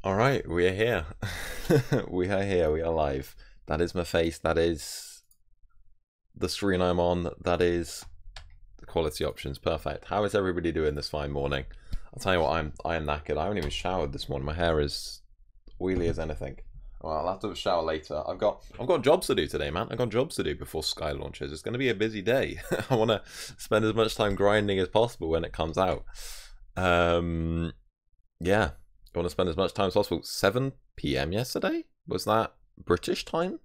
All right, we are here. We are here. We are live. That is my face. That is the screen I'm on. That is the quality options. Perfect. How is everybody doing this fine morning? I'll tell you what, I am knackered. I haven't even showered this morning. My hair is oily as anything. Well, I'll have to shower later. I've got jobs to do today, man. I've got jobs to do before Sky launches. It's going to be a busy day. I want to spend as much time grinding as possible when it comes out. Yeah. I want to spend as much time as possible. 7 p.m. yesterday? Was that British time?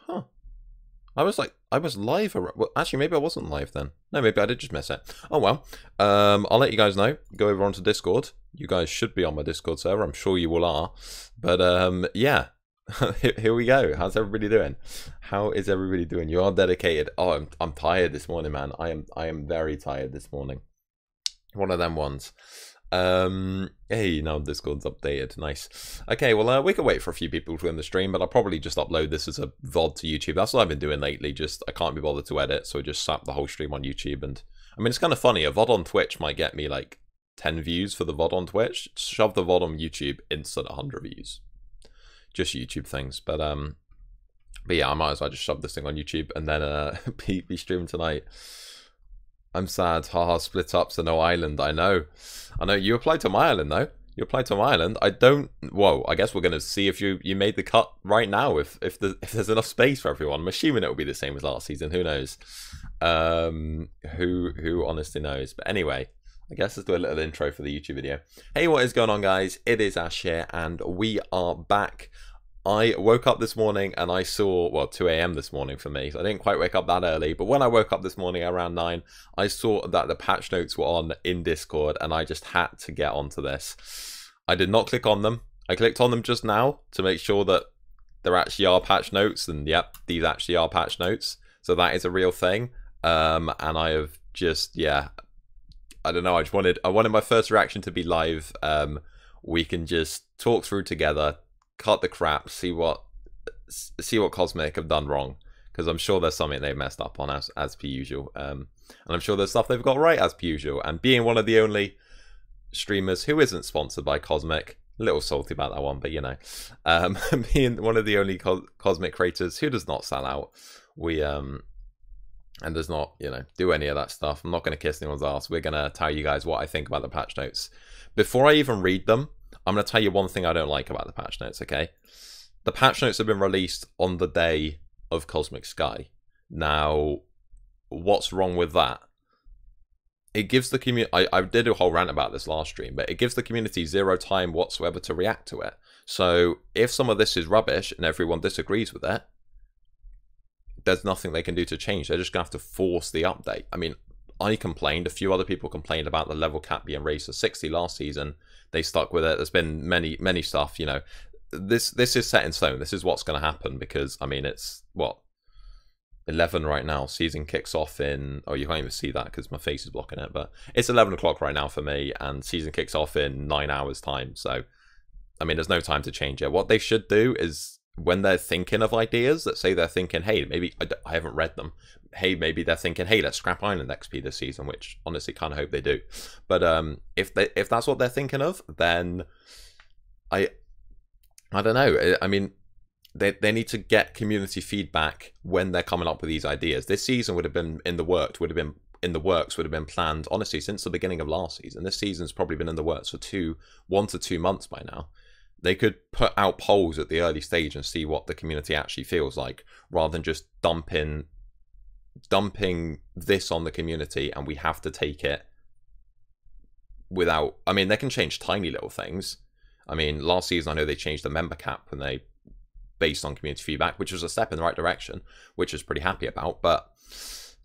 Huh. I was live. Well, actually, maybe I wasn't live then. No, maybe I did just miss it. Oh well. I'll let you guys know. Go over onto Discord. You guys should be on my Discord server. I'm sure you all are. But yeah. Here we go. How's everybody doing? How is everybody doing? You are dedicated. Oh, I'm tired this morning, man. I am very tired this morning. One of them ones. Hey, now Discord's updated. Nice. Okay, well, we can wait for a few people to join the stream, but I'll probably just upload this as a VOD to YouTube. That's what I've been doing lately. Just, I can't be bothered to edit, so I just slap the whole stream on YouTube. And I mean, it's kind of funny. A VOD on Twitch might get me like 10 views for the VOD on Twitch. Shove the VOD on YouTube, instant 100 views. Just YouTube things. But yeah, I might as well just shove this thing on YouTube and then be streaming tonight. I'm sad. Haha, split up, so no island. I know. You applied to my island, though. You applied to my island. I don't... Whoa, I guess we're going to see if you made the cut right now, if there's enough space for everyone. I'm assuming it will be the same as last season. Who knows? Who honestly knows? But anyway, I guess let's do a little intro for the YouTube video. Hey, what is going on, guys? It is Ash here, and we are back. I woke up this morning and I saw, well, 2 a.m. this morning for me, so I didn't quite wake up that early, but when I woke up this morning around 9, I saw that the patch notes were on in Discord, and I just had to get onto this. I did not click on them. I clicked on them just now to make sure that there actually are patch notes, and yep, these actually are patch notes, so that is a real thing. And I have just, yeah, I don't know, I wanted my first reaction to be live. We can just talk through together, cut the crap, see what Cosmic have done wrong, because I'm sure there's something they've messed up on as per usual, and I'm sure there's stuff they've got right as per usual. And being one of the only streamers who isn't sponsored by Cosmic, a little salty about that one, but you know, being one of the only Cosmic creators who does not sell out, and does not, you know, do any of that stuff. I'm not going to kiss anyone's ass. We're going to tell you guys what I think about the patch notes. Before I even read them, I'm going to tell you one thing I don't like about the patch notes, okay? The patch notes have been released on the day of Cosmic Sky. Now, what's wrong with that? It gives the community... I did a whole rant about this last stream, but it gives the community zero time whatsoever to react to it. So, if some of this is rubbish and everyone disagrees with it, there's nothing they can do to change. They're just going to have to force the update. I mean, I complained. A few other people complained about the level cap being raised to 60 last season. They stuck with it. There's been many stuff, you know. This is set in stone. This is what's going to happen because, I mean, it's, what, 11 right now. Season kicks off in, oh, you can't even see that because my face is blocking it, but it's 11 o'clock right now for me, and season kicks off in 9 hours time. So, I mean, there's no time to change it. What they should do is, when they're thinking of ideas, let's say they're thinking, hey, maybe, I haven't read them. Hey, maybe they're thinking, hey, let's scrap Island XP this season, which honestly kind of hope they do. But if that's what they're thinking of, then I don't know. I mean, they need to get community feedback when they're coming up with these ideas. This season would have been in the works, would have been planned, honestly, since the beginning of last season. This season's probably been in the works for 1 to 2 months by now. They could put out polls at the early stage and see what the community actually feels like, rather than just dumping this on the community and we have to take it without... I mean, they can change tiny little things. I mean, last season I know they changed the member cap when they based on community feedback, which was a step in the right direction, which I was pretty happy about. But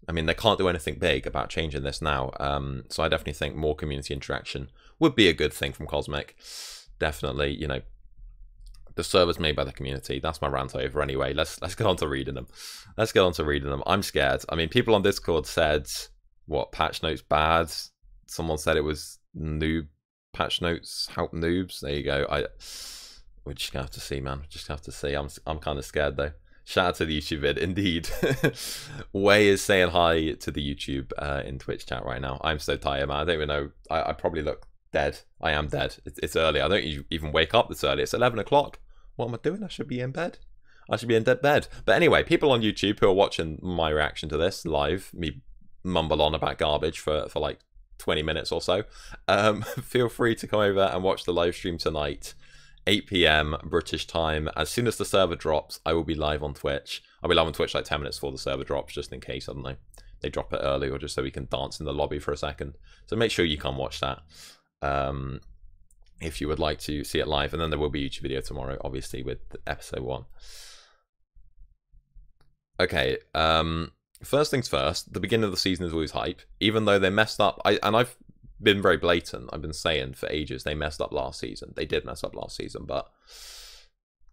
I mean, they can't do anything big about changing this now. So I definitely think more community interaction would be a good thing from Cosmic. Definitely, you know, the server's made by the community. That's my rant over anyway. Let's get on to reading them. I'm scared. I mean, people on Discord said, what, patch notes bad? Someone said it was noob patch notes help noobs. There you go. We're just gonna have to see, man. We're just gonna have to see. I'm kind of scared though. Shout out to the YouTube vid, indeed. Way is saying hi to the YouTube in Twitch chat right now. I'm so tired, man. I don't even know. I probably look Dead. I am dead. It's early. I don't even wake up this early. It's 11 o'clock. What am I doing? I should be in bed. I should be in bed. But anyway, people on YouTube who are watching my reaction to this live, me mumble on about garbage for like 20 minutes or so, feel free to come over and watch the live stream tonight, 8 p.m. British time. As soon as the server drops, I will be live on Twitch. I'll be live on Twitch like 10 minutes before the server drops, just in case, I don't know, they drop it early, or just so we can dance in the lobby for a second. So make sure you come watch that. If you would like to see it live, and then there will be a YouTube video tomorrow, obviously, with episode 1. Okay, first things first, the beginning of the season is always hype, even though they messed up. I've been very blatant. I've been saying for ages they messed up last season. They did mess up last season, but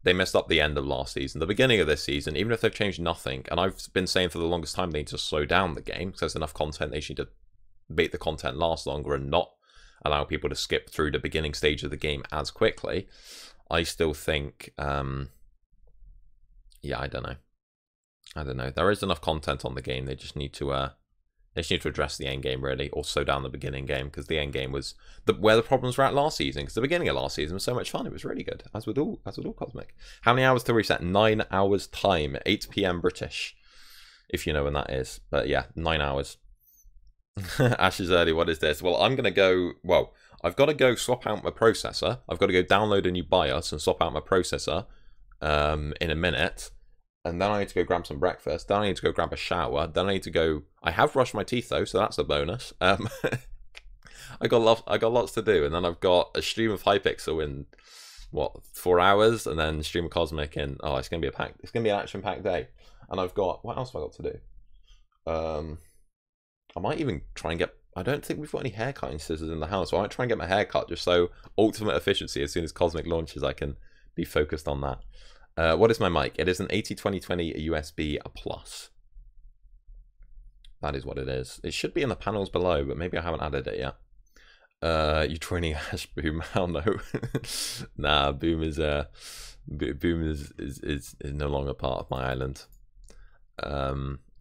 they messed up the end of last season. The beginning of this season, even if they've changed nothing, and I've been saying for the longest time they need to slow down the game because there's enough content. They need to make the content last longer and not allow people to skip through the beginning stage of the game as quickly. I still think, yeah, I don't know. There is enough content on the game. They just need to, address the end game really, or slow down the beginning game, because the end game was where the problems were at last season. Because the beginning of last season was so much fun. It was really good, as with all Cosmic. How many hours to reset? 9 hours time, 8 p.m. British, if you know when that is. But yeah, 9 hours. Ash is early. What is this? Well, I'm gonna go. Well, I've got to go swap out my processor. I've got to go download a new BIOS and swap out my processor in a minute. And then I need to go grab some breakfast. Then I need to go grab a shower. Then I need to go. I have brushed my teeth though, so that's a bonus. I got lots to do, and then I've got a stream of Hypixel in what 4 hours, and then stream of Cosmic in. Oh, it's gonna be an action-packed day. And I've got, what else have I got to do? I might even try and get. I don't think we've got any hair cutting scissors in the house, so I might try and get my hair cut just so ultimate efficiency. As soon as Cosmic launches, I can be focused on that. What is my mic? It is an 80-20-20 USB Plus. That is what it is. It should be in the panels below, but maybe I haven't added it yet. You joining Ash Boom? Hell no. Nah, Boom is no longer part of my island.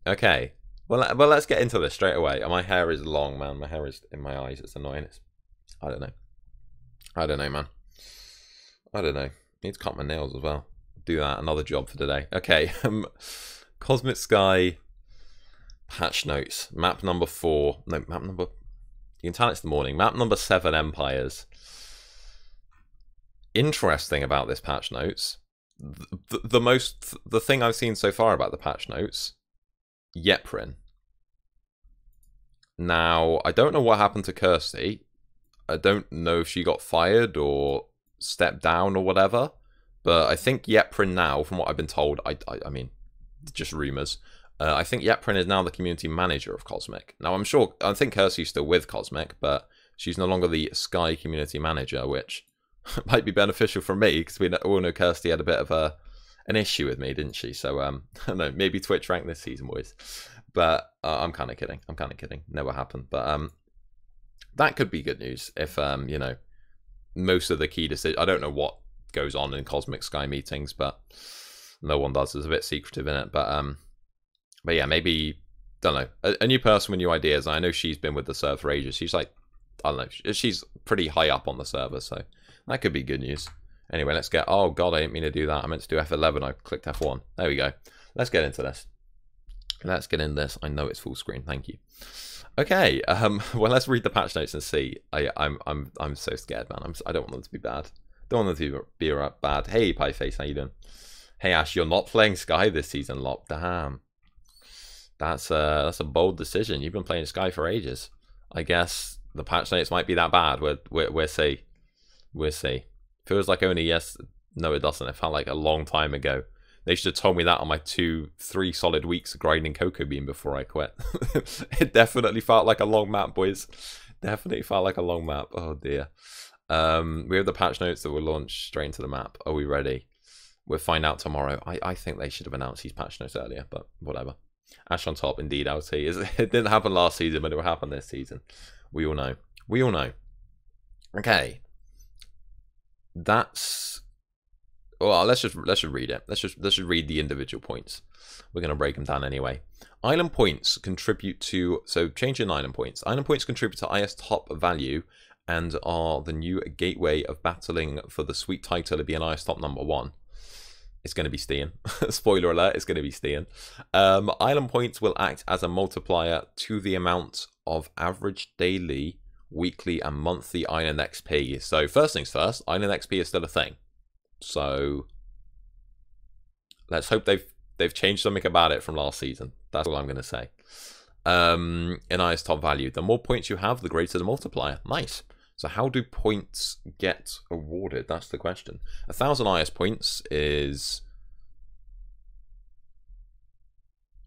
Okay. Well, let's get into this straight away. My hair is long, man. My hair is in my eyes. It's annoying. I don't know, man. I don't know. Need to cut my nails as well. Do that. Another job for today. Okay. Cosmic Sky patch notes. Map number 4. No, map number. You can tell it's the morning. Map number 7. Empires. Interesting about this patch notes. The thing I've seen so far about the patch notes. Yeprin. Now, I don't know what happened to Kirsty. I don't know if she got fired or stepped down or whatever. But I think Yeprin now, from what I've been told, I mean, just rumours. I think Yeprin is now the community manager of Cosmic. Now, I think Kirsty's still with Cosmic, but she's no longer the Sky community manager, which might be beneficial for me, because we all know Kirsty had a bit of an issue with me, didn't she? So, I don't know, maybe Twitch ranked this season, boys. But I'm kind of kidding. Never happened. But that could be good news if, you know, most of the key decisions. I don't know what goes on in Cosmic Sky meetings, but no one does. There's a bit secretive in it. But yeah, maybe, don't know, a new person with new ideas. I know she's been with the server for ages. She's like, I don't know, she's pretty high up on the server, so that could be good news. Anyway, let's get... Oh, God, I didn't mean to do that. I meant to do F11. I clicked F1. There we go. Let's get into this. Let's get in this. I know it's full screen. Thank you. Okay. Well, let's read the patch notes and see. I'm so scared, man. I don't want them to be bad. Don't want them to be bad. Hey, Pieface. How you doing? Hey, Ash. You're not playing Sky this season, Lop. Damn. That's a bold decision. You've been playing Sky for ages. I guess the patch notes might be that bad. We'll see. We'll see. Feels like only yes. No, it doesn't. It felt like a long time ago. They should have told me that on my 2-3 solid weeks of grinding Cocoa Bean before I quit. It definitely felt like a long map, boys. Definitely felt like a long map. Oh dear. We have the patch notes that will launch straight into the map. Are we ready? We'll find out tomorrow. I think they should have announced these patch notes earlier, but whatever. Ash on top, indeed, I would say. It didn't happen last season, but it will happen this season. We all know. We all know. Okay. That's... Well, let's just read it. Let's just read the individual points. We're going to break them down anyway. Island points contribute to... So, change in island points. Island points contribute to IS top value and are the new gateway of battling for the sweet title of being IS top #1. It's going to be Stian. Spoiler alert, it's going to be Stian. Island points will act as a multiplier to the amount of average daily, weekly, and monthly Island XP. So first things first, Island XP is still a thing. So let's hope they've changed something about it from last season. That's all I'm going to say. In IS top value, the more points you have, the greater the multiplier. Nice. So how do points get awarded? That's the question. 1,000 IS points is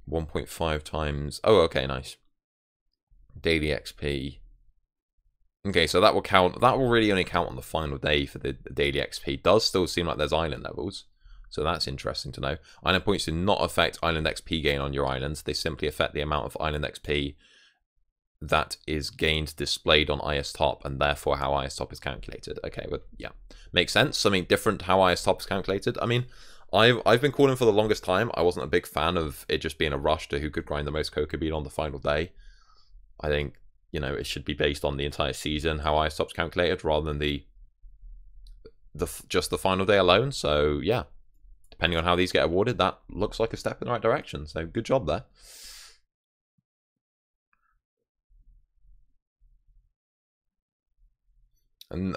1.5 times. Oh, okay, nice. Daily XP. Okay, so that will count. That will really only count on the final day for the daily XP. Does still seem like there's island levels, so that's interesting to know. Island points do not affect island XP gain on your islands. They simply affect the amount of island XP that is gained displayed on IS top, and therefore how IS top is calculated. Okay, but yeah, makes sense. Something different to how IS top is calculated. I mean, I've been calling for the longest time. I wasn't a big fan of it just being a rush to who could grind the most Cocoa Bean on the final day. I think, you know, it should be based on the entire season how IS top's calculated rather than the just the final day alone. So yeah, depending on how these get awarded, that looks like a step in the right direction. So good job there. And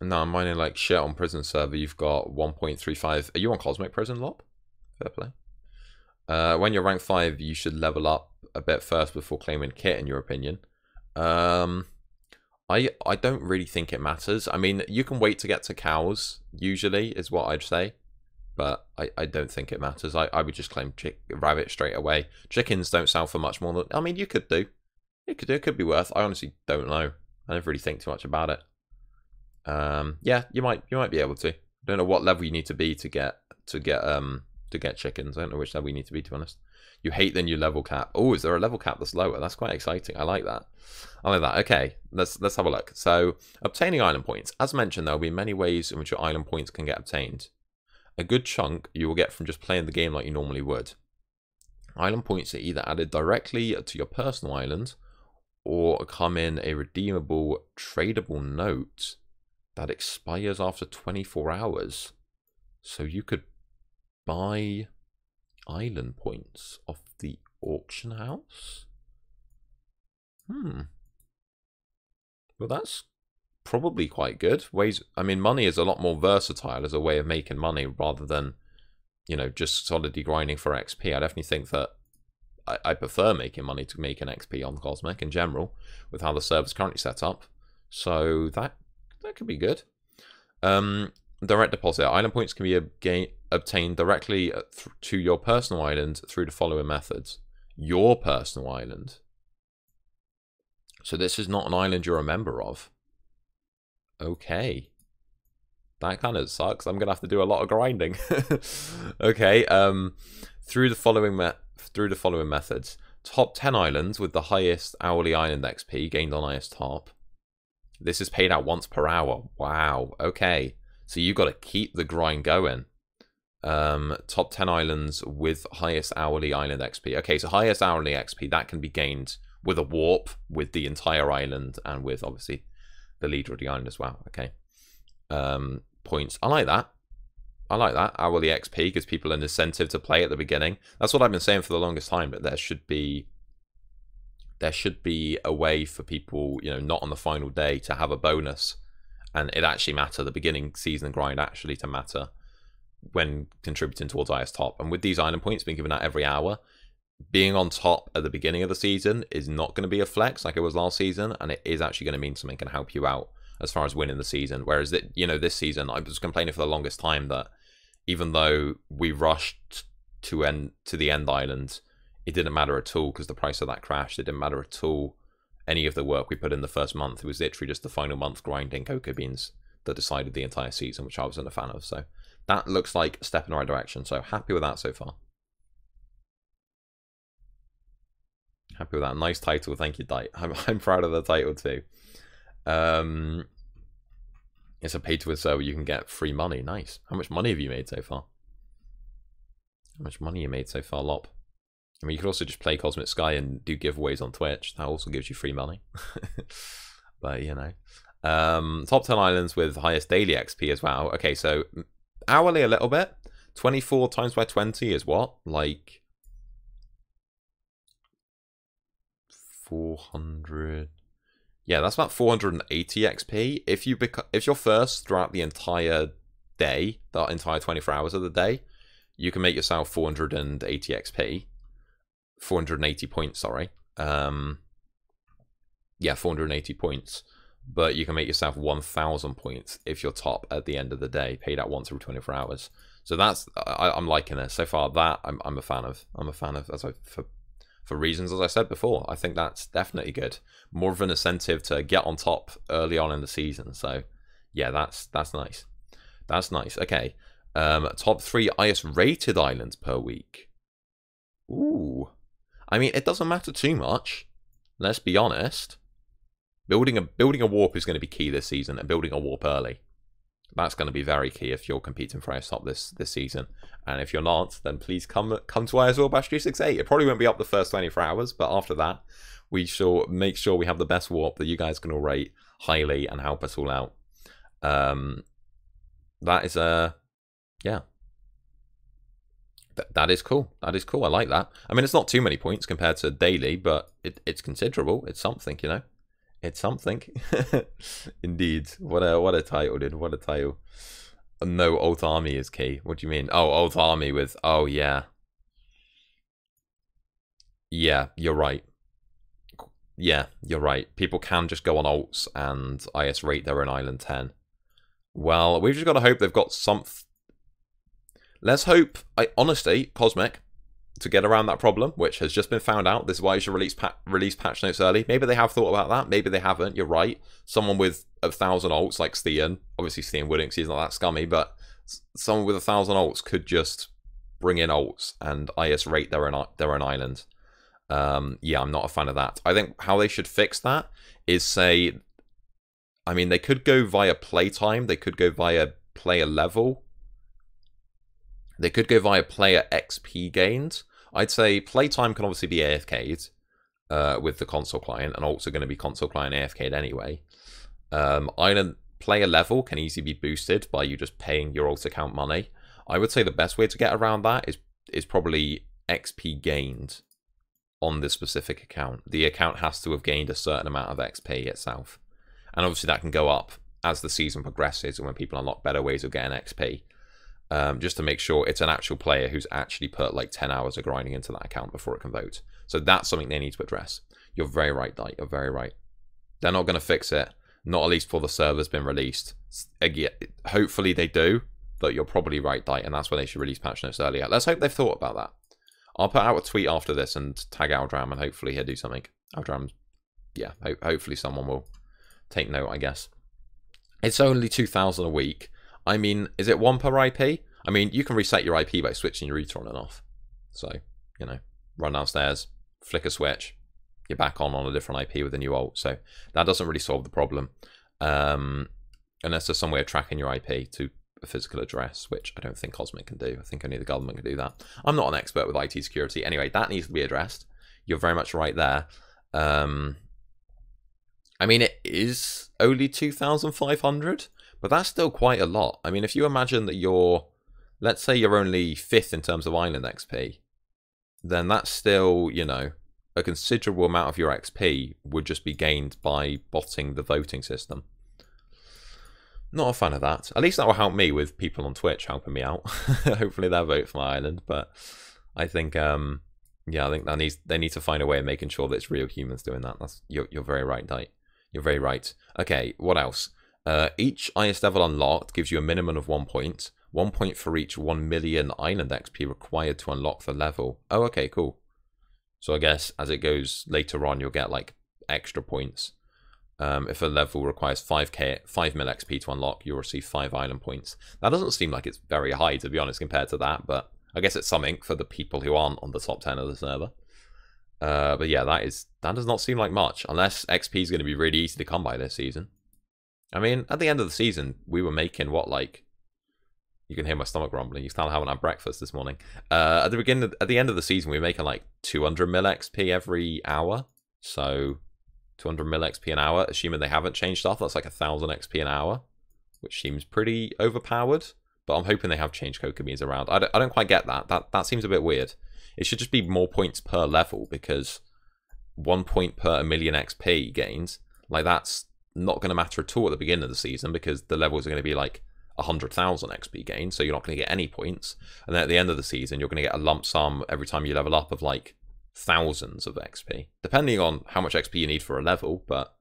no, I'm mining like shit on prison server. You've got 1.35. Are you on Cosmic Prison, Lob? Fair play. When you're rank 5, you should level up a bit first before claiming kit, in your opinion. I don't really think it matters. I mean, you can wait to get to cows, usually, is what I'd say. But I don't think it matters. I would just claim rabbit straight away. Chickens don't sell for much more than... I mean, you could do. You could do. It could be worth. I honestly don't know. I never really think too much about it. Yeah, you might be able to. I don't know what level you need to be to get chickens. I don't know which level you need to be, to be honest. You hate the new level cap. Oh, is there a level cap that's lower? That's quite exciting. I like that. I like that. Okay, let's have a look. So, obtaining island points. As mentioned, there will be many ways in which your island points can get obtained. A good chunk you will get from just playing the game like you normally would. Island points are either added directly to your personal island, or come in a redeemable tradable note that expires after 24 hours. So you could buy island points off the auction house? Well, that's probably quite good. I mean, money is a lot more versatile as a way of making money rather than, you know, just solidly grinding for XP. I definitely think that I prefer making money to make an XP on Cosmic in general, with how the server's currently set up. So that could be good. Direct deposit. Island points can be obtained directly to your personal island through the following methods. Your personal island. So this is not an island you're a member of. Okay. That kind of sucks. I'm going to have to do a lot of grinding. Okay. Through the following methods. Top 10 islands with the highest hourly island XP gained on IS top. This is paid out once per hour. Wow. Okay. So you've got to keep the grind going. Top 10 islands with highest hourly island XP. Okay, so highest hourly XP, that can be gained with a warp, with the entire island, and with, obviously, the leader of the island as well. Okay. Points. I like that. I like that. Hourly XP gives people an incentive to play at the beginning. That's what I've been saying for the longest time, but there should be a way for people, you know, not on the final day, to have a bonus, and it actually matter, the beginning season grind actually to matter when contributing towards IS top. And with these island points being given out every hour, being on top at the beginning of the season is not going to be a flex like it was last season, and it is actually going to mean something can help you out as far as winning the season. Whereas that, you know, this season I was complaining for the longest time that even though we rushed to the end island, it didn't matter at all because the price of that crashed. It didn't matter at all any of the work we put in the first month. It was literally just the final month grinding cocoa beans that decided the entire season, which I wasn't a fan of. So that looks like a step in the right direction. So happy with that so far. Happy with that. Nice title. Thank you, Dite. I'm proud of the title too. It's a pay-to-win server. You can get free money. Nice. How much money have you made so far? How much money you made so far, Lop? I mean, you could also just play Cosmic Sky and do giveaways on Twitch. That also gives you free money. But, you know. Top 10 islands with highest daily XP as well. Okay, so hourly a little bit. 24 times by 20 is what? Like 400. Yeah, that's about 480 XP. If you're first throughout the entire day, the entire 24 hours of the day, you can make yourself 480 XP. 480 points, sorry. Yeah, 480 points. But you can make yourself 1,000 points if you're top at the end of the day, paid out once every 24 hours. So that's I'm liking it so far. That I'm a fan of. I'm a fan of for reasons as I said before. I think that's definitely good. More of an incentive to get on top early on in the season. So yeah, that's nice. That's nice. Okay, top 3 highest rated islands per week. Ooh, I mean it doesn't matter too much. Let's be honest. Building a warp is going to be key this season, and building a warp early. That's going to be very key if you're competing for IS Top this season. And if you're not, then please come to ISWarp-368. It probably won't be up the first 24 hours, but after that, we shall make sure we have the best warp that you guys can all rate highly and help us all out. That is yeah. That is cool. That is cool. I like that. I mean, it's not too many points compared to daily, but it's considerable. It's something, you know. It's something. Indeed. What a title, dude. What a title. No, Alt Army is key. What do you mean? Oh, Alt Army with... Oh, yeah. Yeah, you're right. Yeah, you're right. People can just go on alts and IS rate their own island 10. Well, we've just got to hope they've got something. Let's hope... honestly, Cosmic... to get around that problem, which has just been found out. This is why you should release patch notes early. Maybe they have thought about that. Maybe they haven't. You're right. Someone with 1,000 ults like Stian, obviously Stian wouldn't because he's not that scummy, but someone with 1,000 ults could just bring in ults and IS rate their own island. Yeah, I'm not a fan of that. I think how they should fix that is say, I mean, they could go via playtime. They could go via player level. They could go via player XP gains. I'd say playtime can obviously be AFK'd with the console client, and also going to be console client AFK'd anyway. Island player level can easily be boosted by you just paying your alt account money. I would say the best way to get around that is probably XP gained on this specific account. The account has to have gained a certain amount of XP itself. And obviously that can go up as the season progresses and when people unlock better ways of getting XP. Just to make sure it's an actual player who's actually put like 10 hours of grinding into that account before it can vote. So that's something they need to address. You're very right, Dite. You're very right. They're not going to fix it, not at least before the server's been released. Again, hopefully they do, but you're probably right, Dite, and that's when they should release patch notes earlier. Let's hope they've thought about that. I'll put out a tweet after this and tag Aldram, and hopefully he'll do something. Aldram, yeah, hopefully someone will take note, I guess. It's only 2,000 a week. I mean, is it 1 per IP? I mean, you can reset your IP by switching your router on and off. So, you know, run downstairs, flick a switch, you're back on a different IP with a new alt. So that doesn't really solve the problem. Unless there's some way of tracking your IP to a physical address, which I don't think Cosmic can do. I think only the government can do that. I'm not an expert with IT security. Anyway, that needs to be addressed. You're very much right there. I mean, it is only 2,500. But that's still quite a lot. I mean, if you imagine that you're, let's say you're only 5th in terms of island XP, then that's still, you know, a considerable amount of your XP would just be gained by botting the voting system. Not a fan of that. At least that will help me with people on Twitch helping me out. Hopefully they'll vote for my island. But I think, yeah, I think they need to find a way of making sure that it's real humans doing that. You're very right, Dite. You're very right. Okay, what else? Each IS level unlocked gives you a minimum of 1 point. 1 point for each 1 million island XP required to unlock the level. Oh, okay, cool. So I guess as it goes later on, you'll get like extra points. If a level requires 5 mil XP to unlock, you'll receive 5 island points. That doesn't seem like it's very high, to be honest, compared to that, but I guess it's something for the people who aren't on the top 10 of the server. But yeah, that does not seem like much, unless XP is going to be really easy to come by this season. I mean, at the end of the season, we were making what, like, you can hear my stomach rumbling. You still haven't had breakfast this morning. At the end of the season, we were making like 200 mil XP every hour. So 200 mil XP an hour, assuming they haven't changed stuff. That's like 1,000 XP an hour, which seems pretty overpowered. But I'm hoping they have changed cocoa beans around. I don't quite get that. That seems a bit weird. It should just be more points per level, because 1 point per 1,000,000 XP gains, like, that's not going to matter at all at the beginning of the season, because the levels are going to be like 100,000 XP gain, so you're not going to get any points. And then at the end of the season, you're going to get a lump sum every time you level up of like thousands of XP, depending on how much XP you need for a level. But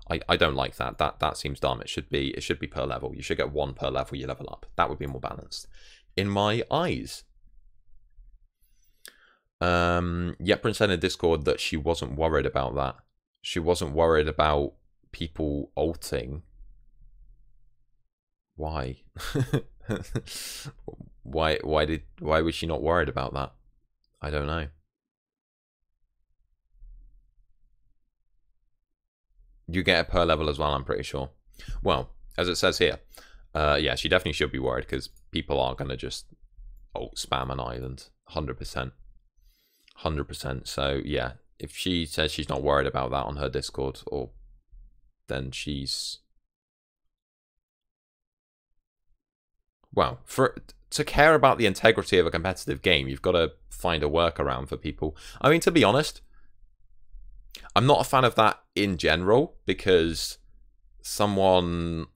I don't like that. That seems dumb. It should be per level. You should get 1 per level you level up. That would be more balanced, in my eyes. Yeprin said in Discord that she wasn't worried about that. She wasn't worried about people ulting. Why? Why was she not worried about that? I don't know. You get it per level as well, I'm pretty sure. Well, as it says here, yeah, she definitely should be worried, because people are going to just spam an island. 100%. 100%. So, yeah, if she says she's not worried about that on her Discord, then she's... Well, to care about the integrity of a competitive game, you've got to find a workaround for people. I mean, to be honest, I'm not a fan of that in general, because someone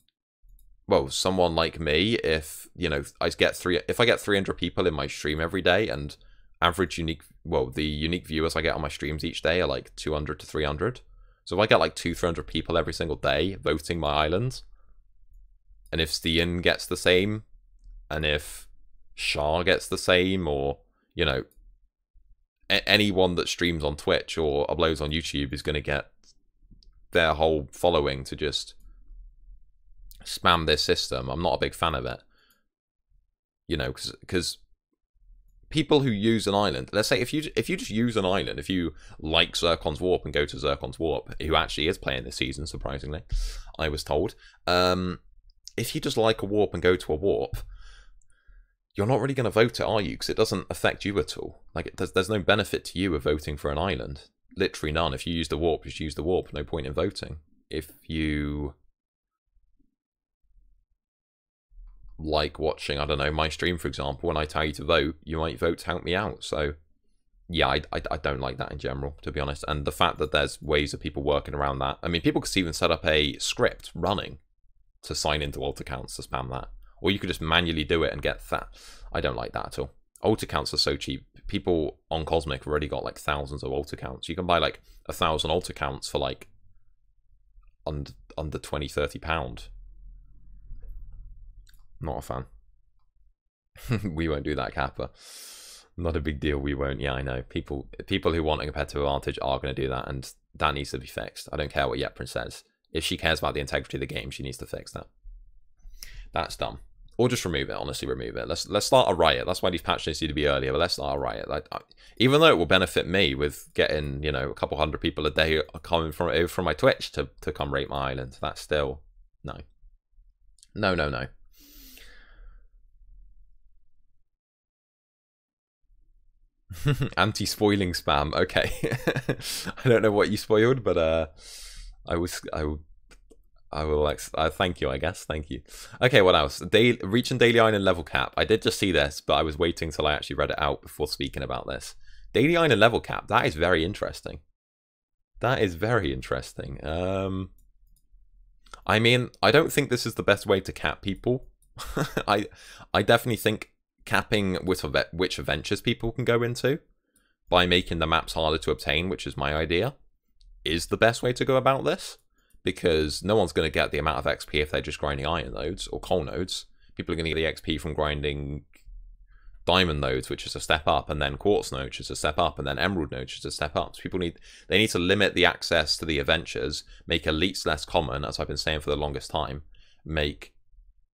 like me, if I get 300 people in my stream every day, and average the unique viewers I get on my streams each day are like 200 to 300. So if I get like 200-300 people every single day voting my island, and if Stian gets the same, and if Shah gets the same, or anyone that streams on Twitch or uploads on YouTube is going to get their whole following to just spam this system. I'm not a big fan of it. Because people who use an island, let's say if you just use an island, if you like Zircon's Warp and go to Zircon's Warp, who actually is playing this season, surprisingly, I was told, if you just like a warp and go to a warp, you're not really going to vote it, are you? Because it doesn't affect you at all. Like, there's no benefit to you of voting for an island. Literally none. If you use the warp, just use the warp. No point in voting. If you like watching, I don't know, my stream, for example, when I tell you to vote, you might vote to help me out. So, yeah, I don't like that in general, to be honest. And the fact that there's ways of people working around that. I mean, people could even set up a script running to sign into alt accounts to spam that. Or you could just manually do it and get that. I don't like that at all. Alt accounts are so cheap. People on Cosmic have already got like thousands of alt accounts. You can buy like 1,000 alt accounts for like under £20-30. Not a fan. We won't do that, Kappa. Not a big deal. We won't. Yeah, I know. People who want a competitive advantage are going to do that, and that needs to be fixed. I don't care what Yeprin says. If she cares about the integrity of the game, she needs to fix that. That's dumb. Or just remove it. Honestly, remove it. Let's start a riot. That's why these patch notes need to be earlier. But let's start a riot. Even though it will benefit me with getting a couple hundred people a day coming from my Twitch to come rate my island, that's still no. Anti-spoiling spam. Okay. I don't know what you spoiled, but I will thank you, I guess. Thank you. Okay, what else? Reaching Daily Island level cap. I did just see this, but I was waiting till I actually read it out before speaking about this. Daily Island level cap. That is very interesting. That is very interesting. I mean, I don't think this is the best way to cap people. I definitely think capping which adventures people can go into by making the maps harder to obtain, which is my idea, is the best way to go about this. Because no one's going to get the amount of XP if they're just grinding iron nodes or coal nodes. People are going to get the XP from grinding diamond nodes, which is a step up, and then quartz nodes, which is a step up, and then emerald nodes, which is a step up. So they need to limit the access to the adventures, make elites less common, as I've been saying for the longest time, make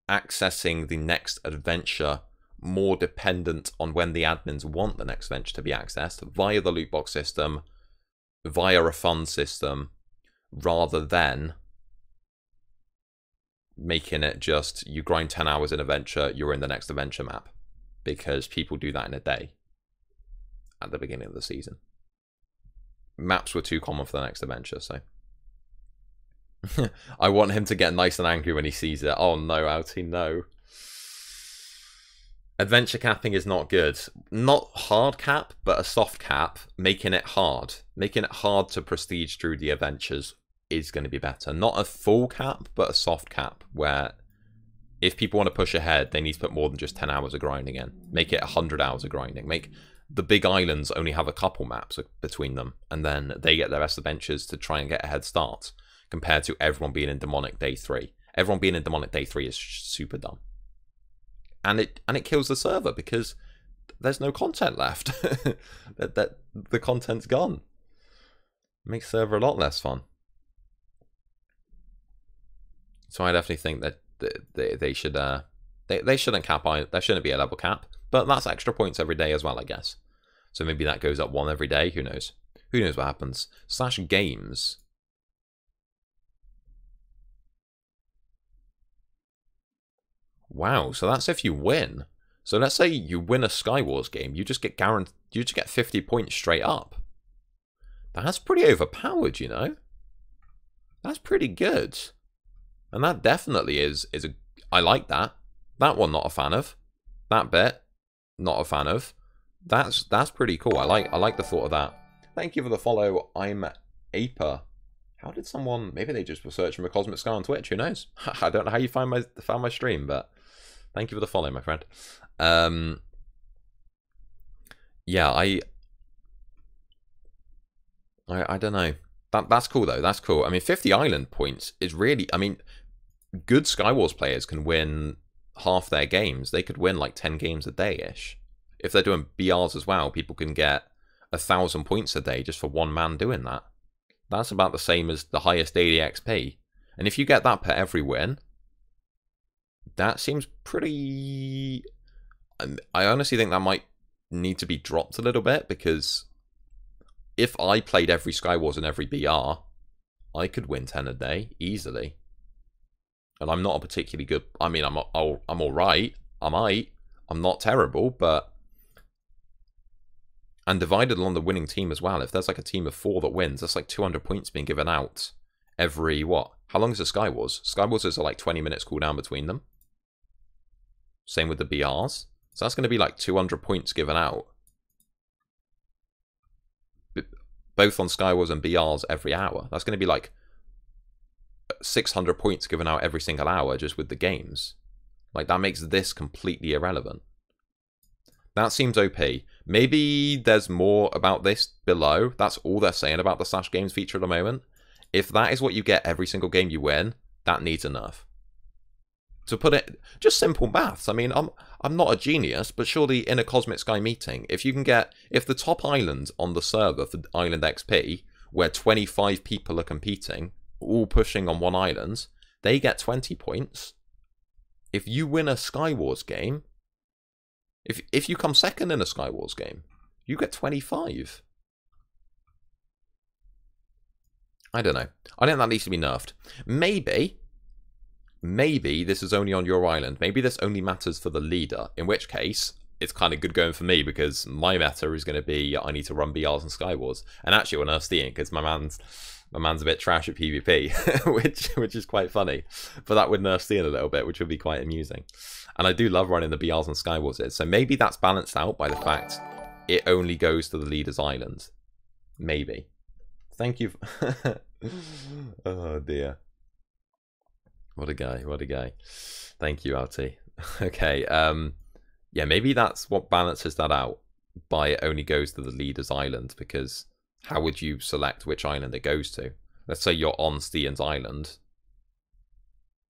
accessing the next adventure more dependent on when the admins want the next adventure to be accessed via the loot box system, via a fund system, rather than making it just you grind 10 hours in adventure, you're in the next adventure map, because people do that in a day at the beginning of the season. Maps were too common for the next adventure, so I want him to get nice and angry when he sees it. Oh no, Outie, no. Adventure capping is not good. Not hard cap, but a soft cap, making it hard. Making it hard to prestige through the adventures is going to be better. Not a full cap, but a soft cap, where if people want to push ahead, they need to put more than just 10 hours of grinding in. Make it 100 hours of grinding. Make the big islands only have a couple maps between them, and then they get the rest of the benches to try and get a head start, compared to everyone being in Demonic Day 3. Everyone being in Demonic Day 3 is super dumb. And it kills the server because there's no content left. that the content's gone. Makes the server a lot less fun. So I definitely think that they should they shouldn't cap. There shouldn't be a level cap, but that's extra points every day as well, I guess. So maybe that goes up 1 every day. Who knows? Who knows what happens? /games. Wow, so that's if you win. So let's say you win a Skywars game, you just get guaranteed, you just get 50 points straight up. That's pretty overpowered, you know. That's pretty good, and that definitely is a. I like that. That one, not a fan of. That bit, not a fan of. That's pretty cool. I like the thought of that. Thank you for the follow. I'm Aper. How did someone? Maybe they just were searching for Cosmic Sky on Twitch. Who knows? I don't know how you found my stream, but thank you for the follow, my friend. Yeah, I don't know. That's cool though. That's cool. I mean, 50 island points is really. I mean, good Skywars players can win half their games. They could win like 10 games a day ish. If they're doing BRs as well, people can get 1,000 points a day just for one man doing that. That's about the same as the highest daily XP. And if you get that per every win, that seems pretty. I honestly think that might need to be dropped a little bit, because if I played every Skywars and every BR, I could win 10 a day easily. And I'm not a particularly good. I mean, I'm all right. I'm not terrible, but. And divided along the winning team as well. If there's like a team of 4 that wins, that's like 200 points being given out every what? How long is the Skywars? Skywars is like 20 minutes cooldown between them. Same with the BRs. So that's going to be like 200 points given out. Both on Skywars and BRs every hour. That's going to be like 600 points given out every single hour just with the games. Like, that makes this completely irrelevant. That seems OP. Maybe there's more about this below. That's all they're saying about the /games feature at the moment. If that is what you get every single game you win, that needs a nerf. To put it, just simple maths. I mean, I'm not a genius, but surely in a Cosmic Sky meeting, if the top island on the server for Island XP, where 25 people are competing, all pushing on one island, they get 20 points. If you win a Skywars game, if you come second in a Skywars game, you get 25. I don't know. I think that needs to be nerfed. Maybe this is only on your island. Maybe this only matters for the leader, in which case it's kind of good going for me, because my meta is going to be I need to run BRs and Skywars. And actually on Earth Steam, because my man's a bit trash at PvP, which is quite funny. But that would nerf Steam a little bit, which would be quite amusing. And I do love running the BRs and Skywars. So maybe that's balanced out by the fact it only goes to the leader's island. Maybe. Thank you. Oh dear. What a guy. What a guy. Thank you, Outie. Okay. Yeah, maybe that's what balances that out, by it only goes to the leader's island, because how would you select which island it goes to? Let's say you're on Stian's island,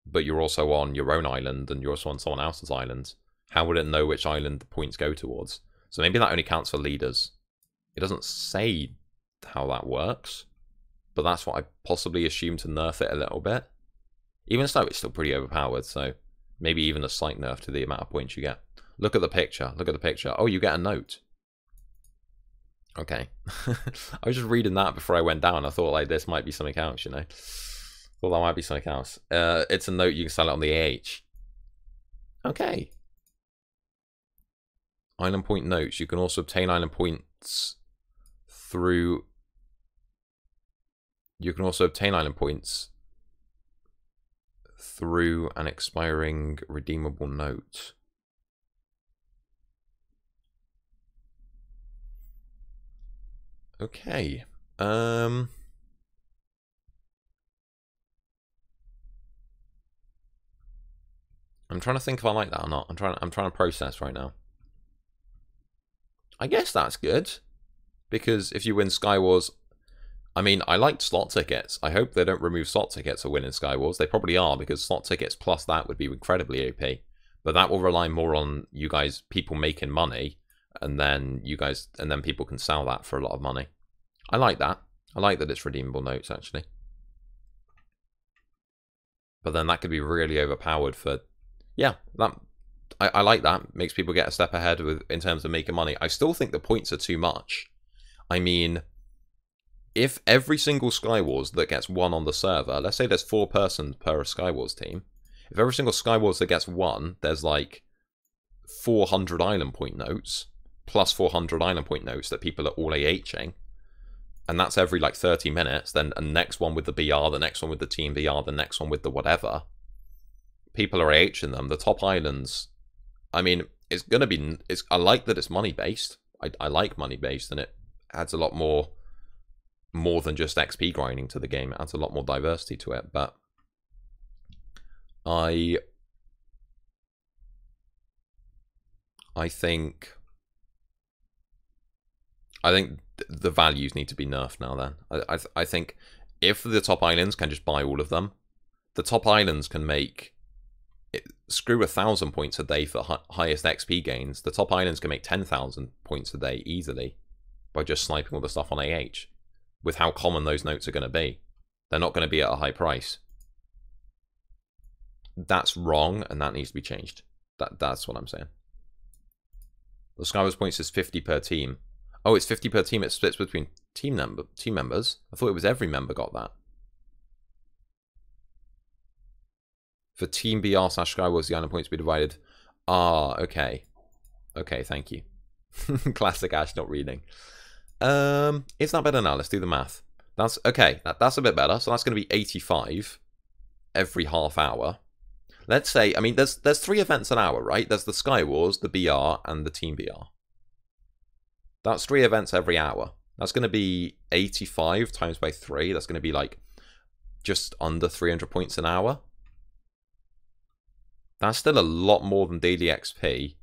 but you're also on your own island and you're also on someone else's island. How would it know which island the points go towards? So maybe that only counts for leaders. It doesn't say how that works, but that's what I possibly assume to nerf it a little bit. Even so, it's still pretty overpowered, so maybe even a slight nerf to the amount of points you get. Look at the picture. Look at the picture. Oh, you get a note. Okay. I was just reading that before I went down. I thought, like, this might be something else, you know. Well, that might be something else. It's a note, you can sell it on the AH. Okay. Island point notes. You can also obtain island points through... You can also obtain island points through an expiring redeemable note. Okay. I'm trying to think if I like that or not. I'm trying to process right now. I guess that's good. Because if you win Skywars, I mean, I liked slot tickets. I hope they don't remove slot tickets for winning Skywars. They probably are, because slot tickets plus that would be incredibly OP. But that will rely more on you guys, people making money, and then people can sell that for a lot of money. I like that. I like that it's redeemable notes, actually. But then that could be really overpowered for... Yeah, I like that. Makes people get a step ahead in terms of making money. I still think the points are too much. I mean, if every single Skywars that gets won on the server, let's say there's 4 persons per Skywars team, if every single Skywars that gets won, there's like 400 island point notes, plus 400 island point notes that people are all AHing, and that's every like 30 minutes, then a next one with the BR, the next one with the team BR, the next one with the whatever, people are AHing them. The top islands, I mean, it's going to be, I like that it's money-based. I like money-based, and it adds a lot more than just XP grinding to the game. It adds a lot more diversity to it, but I think the values need to be nerfed now then. I think if the top islands can just buy all of them, the top islands can make screw 1,000 points a day for highest XP gains. The top islands can make 10,000 points a day easily by just sniping all the stuff on AH. With how common those notes are going to be, they're not going to be at a high price. That's wrong, and that needs to be changed. That's what I'm saying. The Skywars points is 50 per team. Oh, it's 50 per team. It splits between team members. I thought it was every member got that. For Team BR/Skywars, the island points be divided. Ah, okay. Okay, thank you. Classic Ash not reading. It's not better now. Let's do the math. That's okay. That's a bit better. So that's going to be 85 every half hour. Let's say, I mean, there's 3 events an hour, right? There's the Skywars, the BR, and the Team BR. That's 3 events every hour. That's going to be 85 times by 3. That's going to be like just under 300 points an hour. That's still a lot more than daily XP.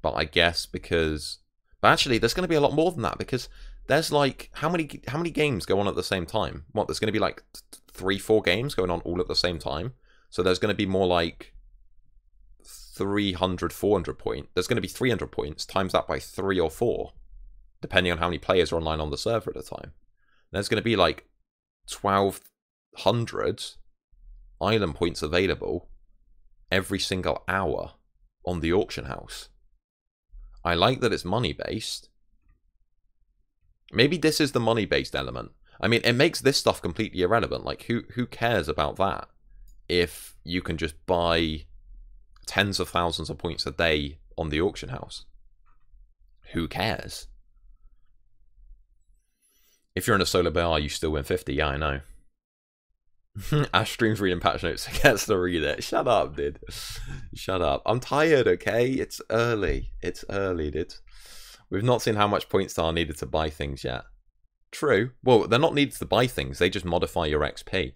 But I guess because... But actually, there's going to be a lot more than that, because there's like... How many games go on at the same time? What, there's going to be like 3-4 games going on all at the same time? So there's going to be more like 300, 400 points. There's going to be 300 points, times that by 3 or 4, depending on how many players are online on the server at a time. There's going to be like 1,200 island points available every single hour on the auction house. I like that it's money-based. Maybe this is the money-based element. I mean, it makes this stuff completely irrelevant. Like, who cares about that if you can just buy tens of thousands of points a day on the auction house? Who cares? If you're in a solo BR, you still win 50. Yeah, I know. Ash streams reading patch notes. Gets to read it. Shut up, dude. Shut up. I'm tired, okay? It's early. It's early, dude. We've not seen how much points are needed to buy things yet. True. Well, they're not needed to buy things. They just modify your XP.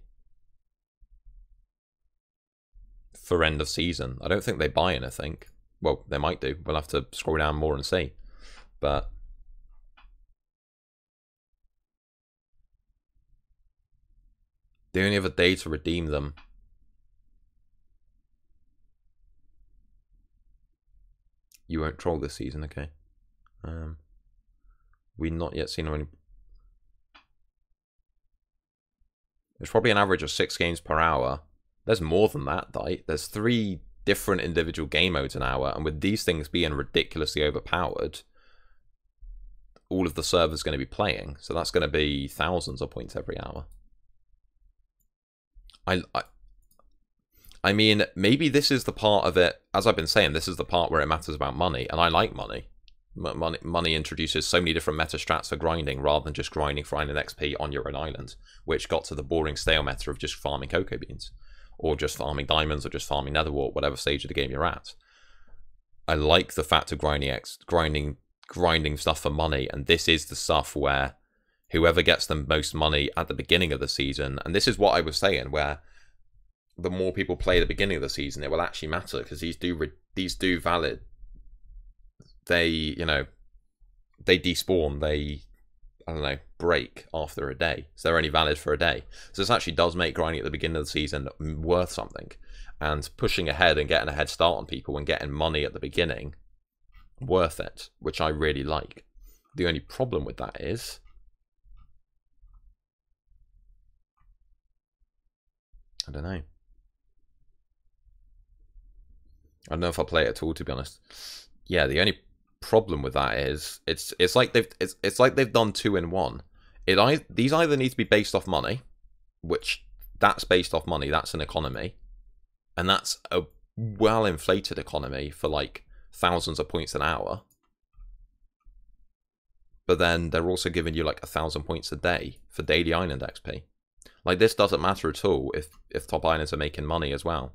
For end of season. I don't think they buy anything. Well, they might do. We'll have to scroll down more and see. But... they only have a day to redeem them. You won't troll this season, okay? We've not yet seen any... There's probably an average of 6 games per hour. There's more than that, right? There's 3 different individual game modes an hour, and with these things being ridiculously overpowered, all of the servers going to be playing, so that's going to be thousands of points every hour. I mean, maybe this is the part of it, as I've been saying, this is the part where it matters about money, and I like money. Money introduces so many different meta strats for grinding, rather than just grinding for island XP on your own island, which got to the boring stale meta of just farming cocoa beans. or just farming diamonds, or just farming netherwart, whatever stage of the game you're at. I like the fact of grinding stuff for money, and this is the stuff where whoever gets the most money at the beginning of the season, and this is what I was saying, where the more people play at the beginning of the season, it will actually matter, because these do valid. They, you know, they despawn, they, I don't know, break after a day. So they're only valid for a day. So this actually does make grinding at the beginning of the season worth something. And pushing ahead and getting a head start on people and getting money at the beginning, worth it, which I really like. The only problem with that is I don't know if I'll play it at all, to be honest. Yeah, the only problem with that is it's like they've done 2 in 1. These either need to be based off money, which that's based off money, that's an economy, and that's a well inflated economy for like thousands of points an hour. But then they're also giving you like 1,000 points a day for daily island XP. Like, this doesn't matter at all if top islands are making money as well.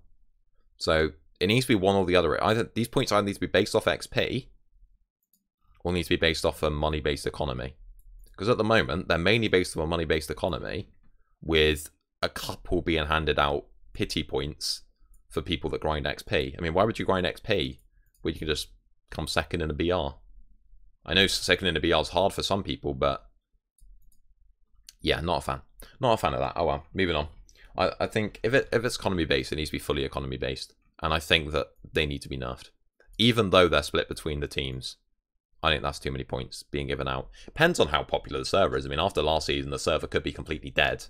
So it needs to be one or the other. Either these points either need to be based off XP or need to be based off a money-based economy. Because at the moment, they're mainly based on a money-based economy, with a couple being handed out pity points for people that grind XP. I mean, why would you grind XP where you can just come second in a BR? I know second in a BR is hard for some people, but yeah, not a fan. Not a fan of that. Oh well, moving on. I think if it's economy based, it needs to be fully economy based, and I think that they need to be nerfed, even though they're split between the teams. I think that's too many points being given out. Depends on how popular the server is. I mean, after last season, the server could be completely dead,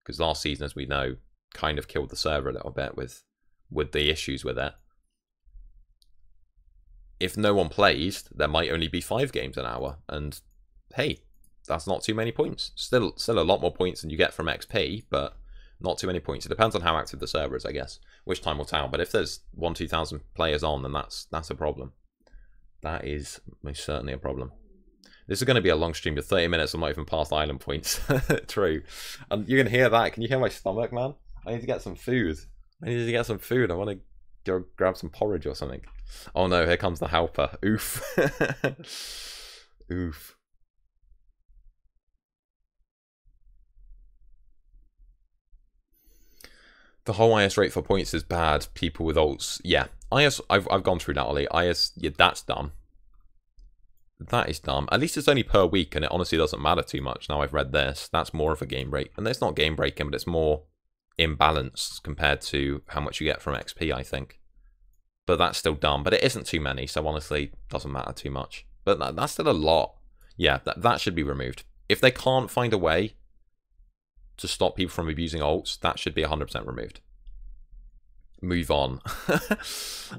because last season, as we know, kind of killed the server a little bit with the issues with it. If no one plays, there might only be 5 games an hour, and hey, that's not too many points. Still a lot more points than you get from XP, but not too many points. It depends on how active the server is, I guess. Which time will tell. But if there's 1,000-2,000 players on, then that's a problem. That is most certainly a problem. This is going to be a long stream. Of 30 minutes. I'm not even past island points. True. And you can hear that. Can you hear my stomach, man? I need to get some food. I want to go grab some porridge or something. Oh no, here comes the helper. Oof. Oof. The whole IS rate for points is bad. People with ults, yeah. IS, I've gone through that, Ollie. IS, yeah, that's dumb. That is dumb. At least it's only per week, and it honestly doesn't matter too much. Now I've read this, that's more of a game break, and it's not game breaking, but it's more imbalanced compared to how much you get from XP, I think. But that's still dumb. But it isn't too many, so honestly, doesn't matter too much. But that's still a lot. Yeah, that should be removed. If they can't find a way to stop people from abusing ults, that should be 100% removed. Move on.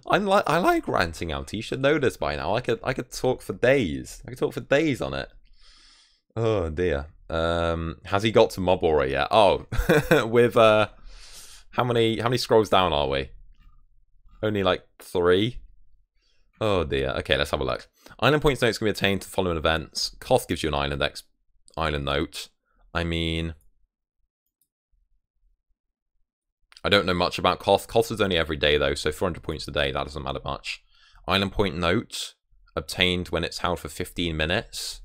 I like ranting out. You should know this by now. I could talk for days. I could talk for days on it. Oh dear. Has he got to mob aura yet? Oh, with how many scrolls down are we? Only like 3. Oh dear. Okay, let's have a look. Island points notes can be attained to following events. Koth gives you an island note. I mean, I don't know much about Koth. Koth is only every day though, so 400 points a day, that doesn't matter much. Island point note obtained when it's held for 15 minutes.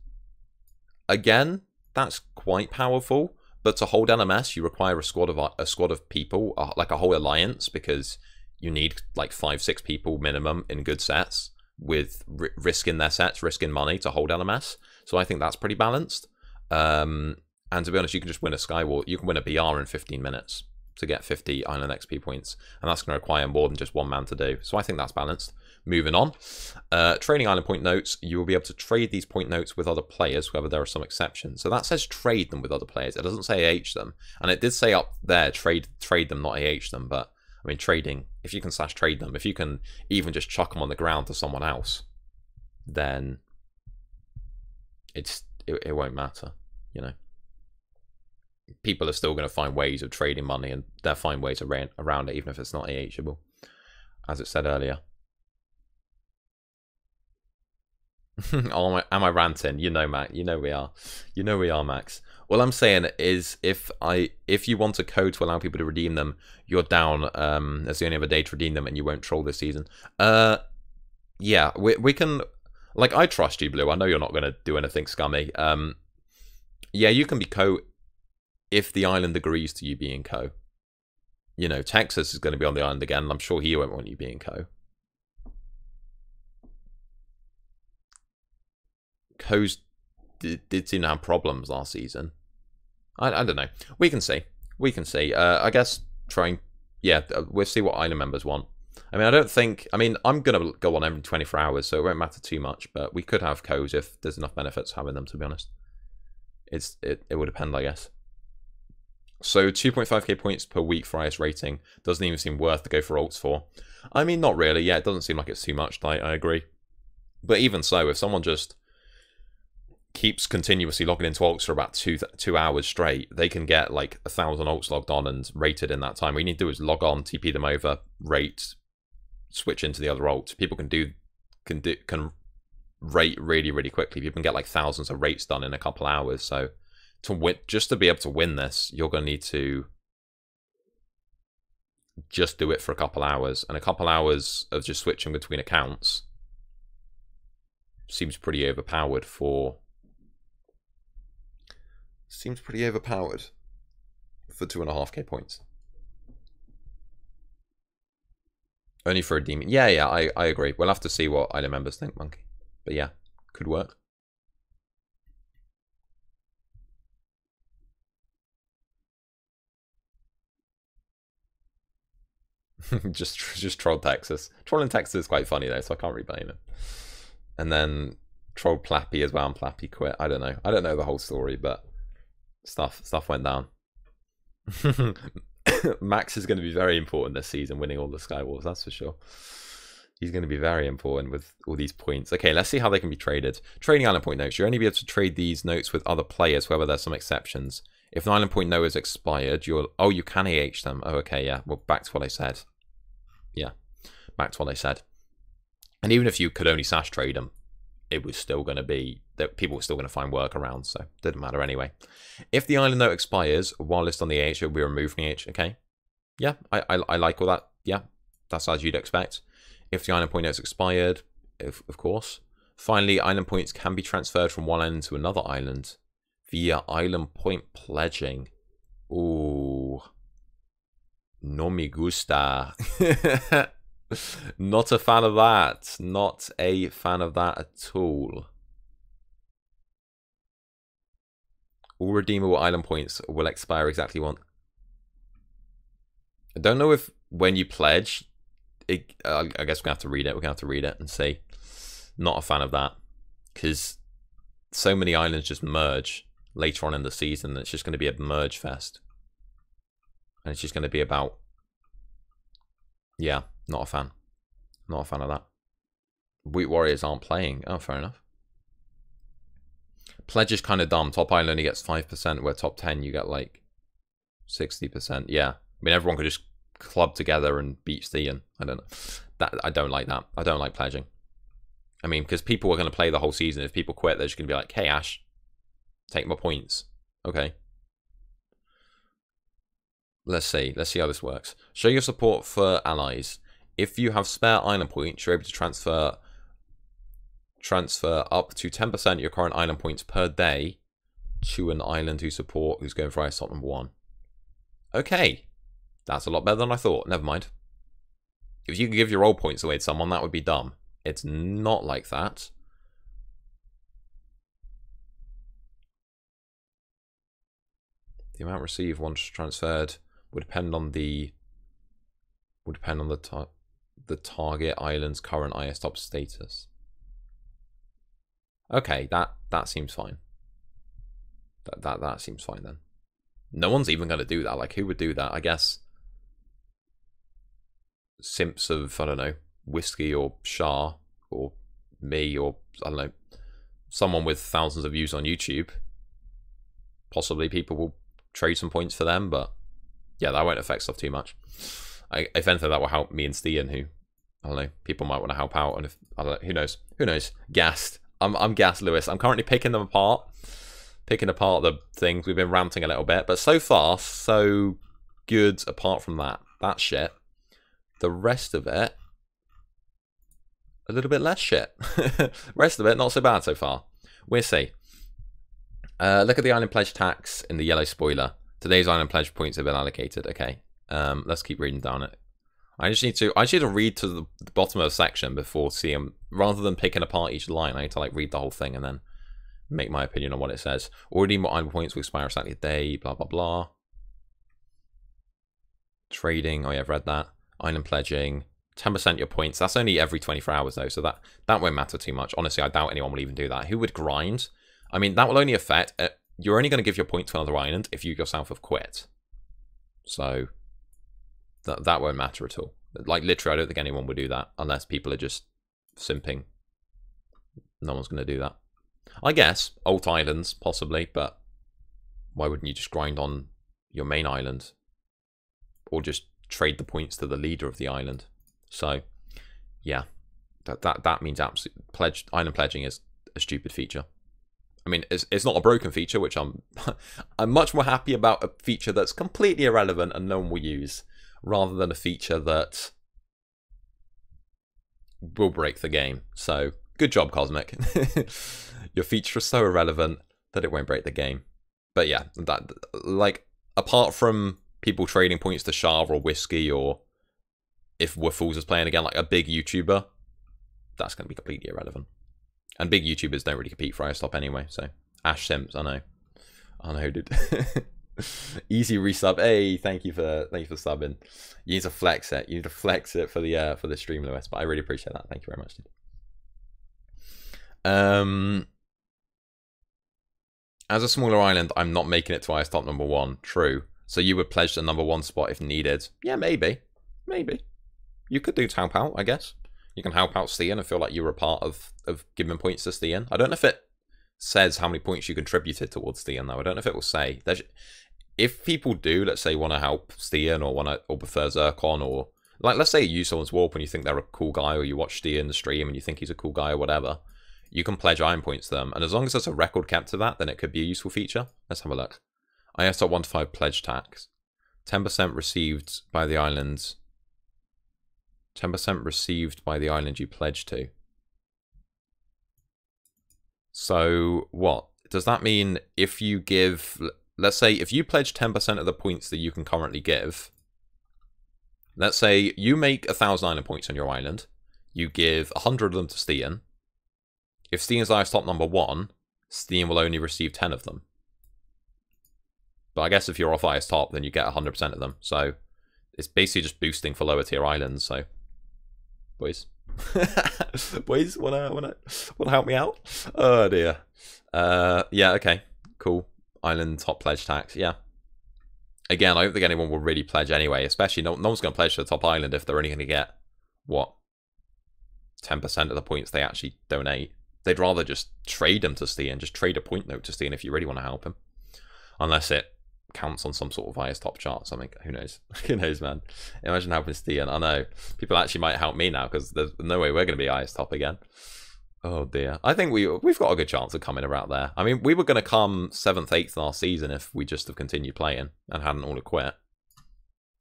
Again, that's quite powerful, but to hold LMS, you require a squad of people, like a whole alliance, because you need like 5-6 people minimum in good sets, with risking their sets, risking money to hold LMS. So I think that's pretty balanced. And to be honest, you can just win a Skywall. You can win a BR in 15 minutes to get 50 island XP points, and that's going to require more than just one man to do. So I think that's balanced. Moving on. Trading island point notes. You will be able to trade these point notes with other players, however there are some exceptions. So that says trade them with other players. It doesn't say AH them. And it did say up there, trade them, not AH them. But, I mean, trading, if you can / trade them, if you can even just chuck them on the ground to someone else, then it won't matter, you know. People are still going to find ways of trading money, and they'll find ways around it, even if it's not AHable, as it said earlier. Oh, am I ranting? You know, Max. You know we are. You know we are, Max. All I'm saying is, if you want a code to allow people to redeem them, you're down. As the only other day to redeem them, and you won't troll this season. Yeah, we can. Like, I trust you, Blue. I know you're not gonna do anything scummy. Yeah, you can be co if the island agrees to you being co. You know, Texas is going to be on the island again, and I'm sure he won't want you being co. Co's did seem to have problems last season. I don't know. We can see. We can see. I guess trying. Yeah, we'll see what island members want. I mean, I don't think. I mean, I'm gonna go on every 24 hours, so it won't matter too much. But we could have co's if there's enough benefits having them. To be honest, it would depend, I guess. So 2.5k points per week for highest rating doesn't even seem worth to go for alts for. I mean, not really. Yeah, it doesn't seem like it's too much. I agree. But even so, if someone just keeps continuously logging into alts for about two hours straight, they can get like 1,000 alts logged on and rated in that time. What you need to do is log on, TP them over, rate, switch into the other alt. People can rate really, really quickly. People can get like thousands of rates done in a couple hours. So to win, just to be able to win this, you're going to need to just do it for a couple hours. And a couple hours of just switching between accounts seems pretty overpowered for... Seems pretty overpowered for 2.5k points. Only for a demon. Yeah, I agree. We'll have to see what island members think, Monkey. But yeah, could work. just troll Texas. Trolling Texas is quite funny though, so I can't really blame him. And then troll Plappy as well, and Plappy quit. I don't know. I don't know the whole story, but stuff went down. Max is going to be very important this season, winning all the Sky Wars, that's for sure. He's going to be very important with all these points. Okay, let's see how they can be traded. Trading island point notes. You'll only be able to trade these notes with other players, however there's some exceptions. If an island point note is expired, you can AH them. Oh, okay, yeah. Well, back to what I said. Yeah, back to what I said. And even if you could only sash trade them, it was still going to be that people were still going to find workarounds, so it didn't matter anyway. If the island note expires while listed on the AH, it will be removed from the AH. Okay, yeah, I like all that. Yeah, that's as you'd expect. If the island point note is expired, of course. Finally, island points can be transferred from one island to another island via island point pledging. Ooh, no me gusta. Not a fan of that. Not a fan of that at all. All redeemable island points will expire exactly once. I don't know if when you pledge, I guess we're going to have to read it. We're going to have to read it and see. Not a fan of that. Because so many islands just merge later on in the season. It's just going to be a merge fest. And it's just going to be about... Yeah, not a fan. Not a fan of that. Wheat Warriors aren't playing. Oh, fair enough. Pledge is kind of dumb. Top island only gets 5%, where top 10 you get like 60%. Yeah. I mean, everyone could just club together and beat Stian. I don't know. I don't like that. I don't like pledging. I mean, because people are going to play the whole season. If people quit, they're just going to be like, hey, Ash, take my points. Okay. Let's see how this works. Show your support for allies. If you have spare island points, you're able to transfer up to 10% of your current island points per day to an island who support who's going for IS top number 1. Okay. That's a lot better than I thought. Never mind. If you could give your old points away to someone, that would be dumb. It's not like that. The amount received once transferred would depend on the target island's current IS top status. Okay, that seems fine. That seems fine then. No one's even going to do that. Like, who would do that? I guess simps of, I don't know, Whiskey or Shah or me or, I don't know, someone with thousands of views on YouTube. Possibly people will trade some points for them, but yeah, that won't affect stuff too much. If anything, that will help me and Stian, who, I don't know, people might want to help out, and if, I don't know, who knows? Gassed. I'm Gas Lewis. I'm currently picking them apart. Picking apart the things. We've been ranting a little bit. But so far, so good apart from that. That shit. The rest of it, a little bit less shit. Rest of it, not so bad so far. We'll see. Look at the Island Pledge tax in the yellow spoiler. Today's Island Pledge points have been allocated. Okay. Let's keep reading down it. I just need to read to the bottom of the section before seeing, rather than picking apart each line. I need to like read the whole thing and then make my opinion on what it says. Already more island points will expire exactly a day, blah blah blah. Trading, oh yeah, I've read that. Island pledging, 10% your points. That's only every 24 hours though, so that won't matter too much. Honestly, I doubt anyone will even do that. Who would grind? I mean, that will only affect, you're only going to give your points to another island if you yourself have quit. So that won't matter at all. Like, literally, I don't think anyone would do that unless people are just simping. No one's going to do that. I guess, alt islands, possibly, but why wouldn't you just grind on your main island? Or just trade the points to the leader of the island. So, yeah, that means absolutely island pledging is a stupid feature. I mean, it's not a broken feature, which I'm much more happy about a feature that's completely irrelevant and no one will use, rather than a feature that will break the game. So, good job, Cosmic. Your feature is so irrelevant that it won't break the game. But yeah, that, like, apart from people trading points to Shah or Whiskey, or if Waffles is playing again, like a big YouTuber, that's going to be completely irrelevant. And big YouTubers don't really compete for ISTOP anyway, so. Ash Sims, I know. I know, dude. Easy resub. Hey, thank you for subbing. You need to flex it. You need to flex it for the stream, Lewis. But I really appreciate that. Thank you very much, dude. As a smaller island, I'm not making it to ISTOP #1. True. So you would pledge the #1 spot if needed. Yeah, maybe. Maybe. You could do help out, I guess. You can help out Stian and feel like you were a part of giving points to Stian. I don't know if it says how many points you contributed towards Stian, though. I don't know if it will say. If people do, let's say, want to help Stian or prefer Zircon, or like, let's say you use someone's warp and you think they're a cool guy, or you watch Stian the stream and you think he's a cool guy or whatever, you can pledge iron points to them. And as long as there's a record kept to that, then it could be a useful feature. Let's have a look. ISTOP 1 to 5 pledge tax. 10% received by the islands. 10% received by the island you pledge to. So what? Does that mean if you give, let's say if you pledge 10% of the points that you can currently give, let's say you make 1,000 island points on your island, you give 100 of them to Stian. If Stian's ISTOP #1, Stian will only receive 10 of them. But I guess if you're off ISTOP, then you get 100% of them. So it's basically just boosting for lower tier islands. So, boys, boys, wanna help me out? Oh dear. Yeah, okay, cool. Island top pledge tax. Yeah. Again, I don't think anyone will really pledge anyway. Especially no one's gonna pledge to the top island if they're only gonna get what 10% of the points they actually donate. They'd rather just trade them to Stian, just trade a point note to Stian if you really want to help him. Unless it counts on some sort of ISTOP chart or something. Who knows? Who knows, man? Imagine helping Stian. I know. People actually might help me now because there's no way we're going to be ISTOP again. Oh, dear. I think we've got a good chance of coming around there. I mean, we were going to come 7th, 8th last season if we just have continued playing and hadn't all quit.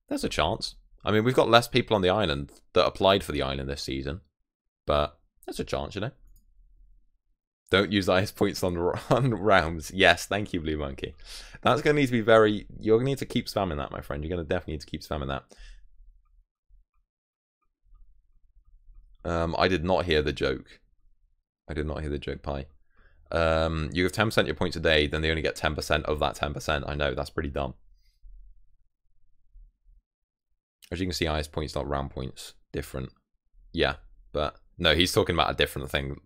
There's a chance. I mean, we've got less people on the island that applied for the island this season. But there's a chance, you know? Don't use IS points on rounds. Yes, thank you, Blue Monkey. That's going to need to be very... You're going to need to keep spamming that, my friend. You're going to definitely need to keep spamming that. I did not hear the joke. I did not hear the joke, Pi. You have 10% your points a day, then they only get 10% of that 10%. I know, that's pretty dumb. As you can see, IS points, not round points. Different. Yeah, but... No, he's talking about a different thing.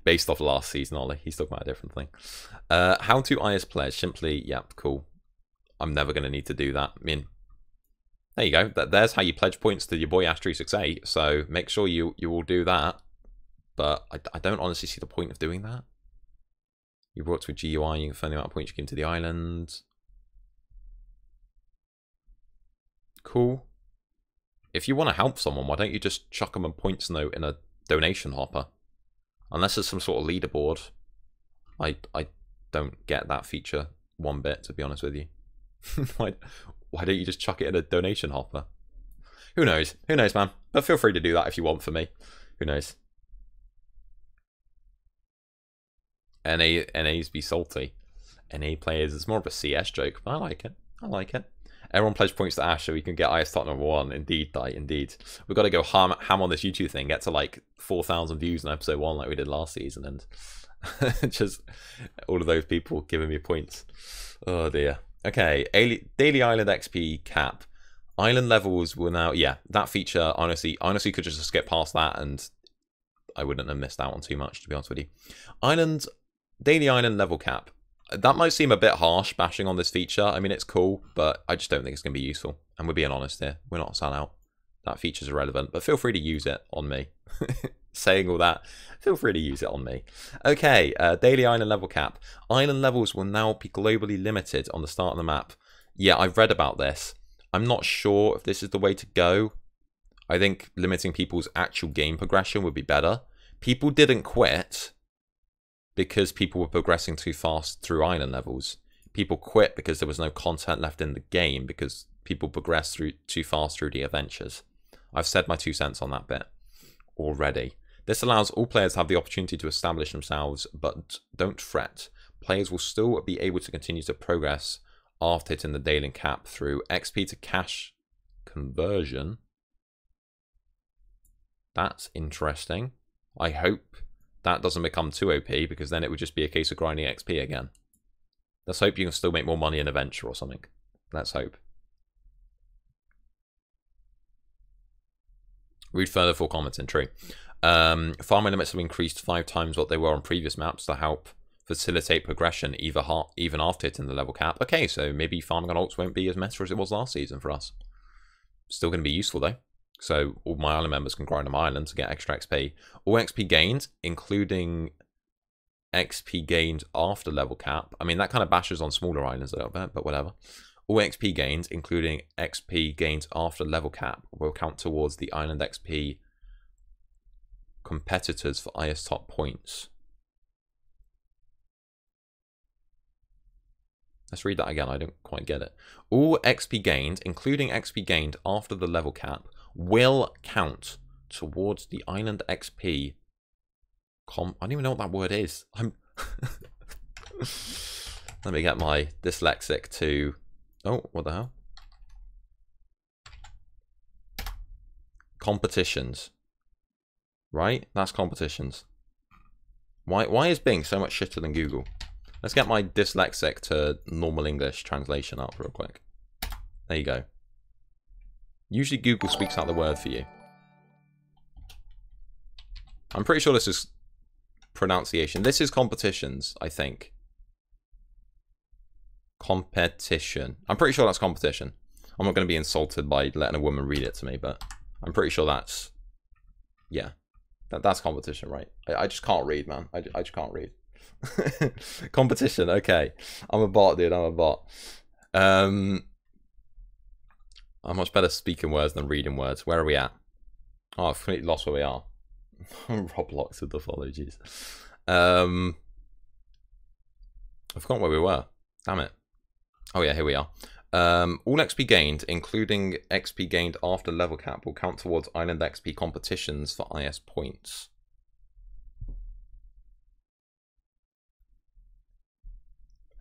Based off last season, Ollie. He's talking about a different thing. How to IS pledge. Simply, yeah, cool. I'm never going to need to do that. I mean, there you go. There's how you pledge points to your boy Ash368. So make sure you will do that. But I don't honestly see the point of doing that. You brought to a GUI, you can find the amount of points you give to the island. Cool. If you want to help someone, why don't you just chuck them a points note in a donation hopper? Unless there's some sort of leaderboard. I don't get that feature one bit, to be honest with you. why don't you just chuck it in a donation hopper? Who knows? Who knows, man? But feel free to do that if you want for me. Who knows? NAs be salty. NA players, it's more of a CS joke, but I like it. I like it. Everyone pledge points to Ash so we can get IS top #1. Indeed, indeed. We've got to go ham on this YouTube thing, get to like 4,000 views in episode 1 like we did last season, and just all of those people giving me points. Oh dear. Okay, Daily Island XP cap. Island levels will now, yeah, that feature, honestly could just skip past that and I wouldn't have missed out on too much, to be honest with you. Daily Island level cap. That might seem a bit harsh, bashing on this feature. I mean, it's cool, but I just don't think it's going to be useful. And we're being honest here. We're not selling out. That feature's irrelevant, but feel free to use it on me. Saying all that, feel free to use it on me. Okay, Daily Island level cap. Island levels will now be globally limited on the start of the map. Yeah, I've read about this. I'm not sure if this is the way to go. I think limiting people's actual game progression would be better. People didn't quit because people were progressing too fast through island levels. People quit because there was no content left in the game because people progressed too fast through the adventures. I've said my 2 cents on that bit already. This allows all players to have the opportunity to establish themselves, but don't fret. Players will still be able to continue to progress after hitting the daily cap through XP to cash conversion. That's interesting. I hope that doesn't become too OP, because then it would just be a case of grinding XP again. Let's hope you can still make more money in a venture or something. Let's hope. Read further for commenting, true. Farming limits have increased 5 times what they were on previous maps to help facilitate progression even after hitting the level cap. Okay, so maybe farming on alts won't be as meta as it was last season for us. Still going to be useful though. So all my island members can grind on my island to get extra XP. All XP gained, including XP gained after level cap. I mean, that kind of bashes on smaller islands a little bit, but whatever. All XP gains, including XP gains after level cap, will count towards the island XP competitors for IS top points. Let's read that again. I don't quite get it. All XP gained, including XP gained after the level cap, will count towards the island XP. I don't even know what that word is. Let me get my dyslexic to... Oh, what the hell? Competitions. Right? That's competitions. Why is Bing so much shitter than Google? Let's get my dyslexic to normal English translation up real quick. There you go. Usually Google speaks out the word for you. I'm pretty sure this is pronunciation. This is competitions, I think. Competition. I'm pretty sure that's competition. I'm not going to be insulted by letting a woman read it to me, but I'm pretty sure that's... Yeah. That's competition, right? I just can't read, man. I just can't read. Competition, okay. I'm a bot, dude. I'm a bot. I'm much better speaking words than reading words. Where are we at? Oh, I've completely lost where we are. Roblox with the follow, jeez. I've forgotten where we were. Damn it. Oh yeah, here we are. All XP gained, including XP gained after level cap, will count towards island XP competitions for IS points.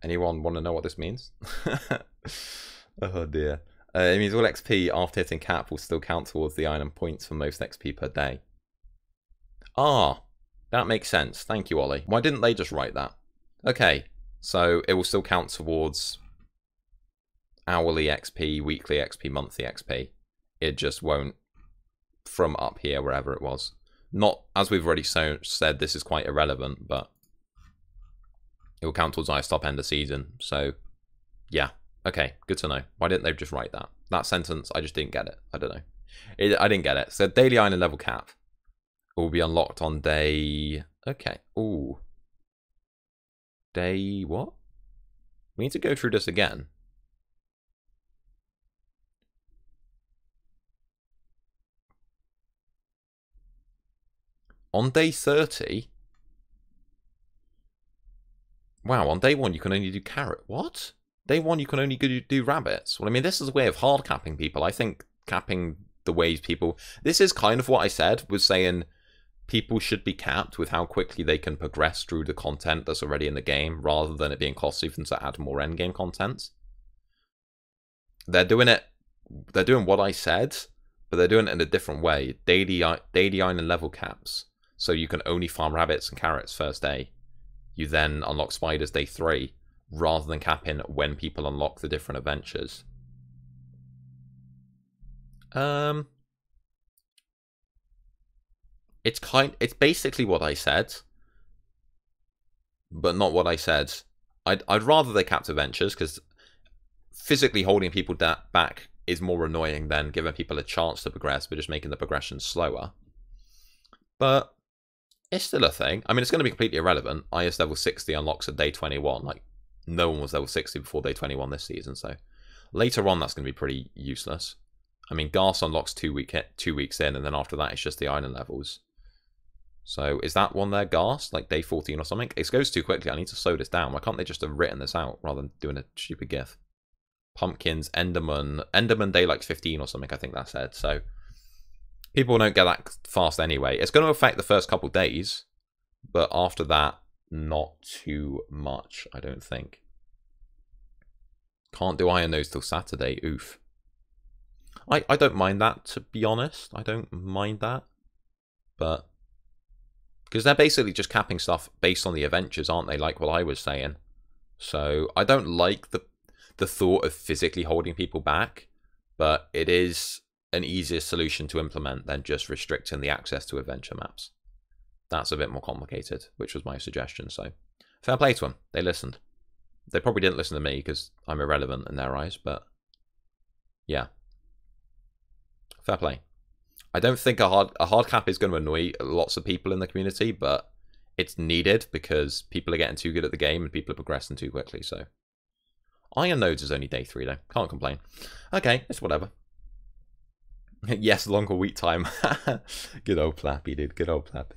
Anyone want to know what this means? Oh dear. It means all XP after hitting cap will still count towards the island points for most XP per day. Ah, that makes sense. Thank you, Ollie. Why didn't they just write that? Okay, so it will still count towards hourly XP, weekly XP, monthly XP. It just won't from up here, wherever it was. Not, as we've already said, this is quite irrelevant, but it will count towards IS top end of season. So, yeah. Okay, good to know. Why didn't they just write that? That sentence, I just didn't get it. I don't know. I didn't get it. So, daily island level cap will be unlocked on day... Okay. Ooh. Day what? We need to go through this again. On day 30? Wow, on day 1 you can only do carrot. What? Day 1 you can only do rabbits. Well, I mean, this is a way of hard capping people. I think capping the ways people... This is kind of what I said, was saying people should be capped with how quickly they can progress through the content that's already in the game, rather than it being costly for them to add more endgame content. They're doing what I said, but they're doing it in a different way. Daily island level caps. So you can only farm rabbits and carrots first day. You then unlock spiders day 3, rather than capping when people unlock the different adventures. It's basically what I said, but not what I said. I'd rather they capped adventures, because physically holding people back is more annoying than giving people a chance to progress, but just making the progression slower. But it's still a thing. I mean, it's going to be completely irrelevant. IS level 60 unlocks at day 21. Like, no one was level 60 before day 21 this season, so later on that's going to be pretty useless. I mean, Garth unlocks 2 weeks in, and then after that it's just the island levels. So is that one there, Garth? Like day 14 or something? It goes too quickly. I need to slow this down. Why can't they just have written this out rather than doing a stupid GIF? Pumpkins, Enderman day like 15 or something, I think that said. So people don't get that fast anyway. It's going to affect the first couple days, but after that, not too much, I don't think. Can't do Iron Nose till Saturday. Oof. I don't mind that, to be honest. I don't mind that. But because they're basically just capping stuff based on the adventures, aren't they? Like what I was saying. So I don't like the thought of physically holding people back, but it is an easier solution to implement than just restricting the access to adventure maps. That's a bit more complicated, which was my suggestion. So fair play to them. They listened. They probably didn't listen to me because I'm irrelevant in their eyes, but yeah. Fair play. I don't think a hard cap is going to annoy lots of people in the community, but it's needed because people are getting too good at the game and people are progressing too quickly. So Iron Nodes is only day 3 though. Can't complain. Okay, it's whatever. Yes, longer wait time. Good old Plappy, dude. Good old Plappy.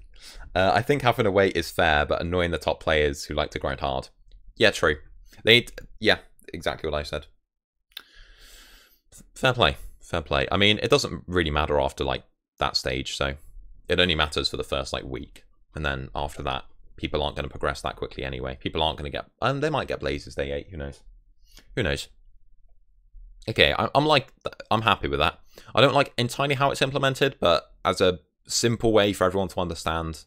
I think having to wait is fair, but annoying the top players who like to grind hard. Yeah, true. Yeah, exactly what I said. Fair play. Fair play. I mean, it doesn't really matter after, like, that stage, so it only matters for the first, like, week. And then after that, people aren't going to progress that quickly anyway. People aren't going to get... And they might get Blazes day 8, who knows? Who knows? Okay, I'm happy with that. I don't like entirely how it's implemented, but as a simple way for everyone to understand,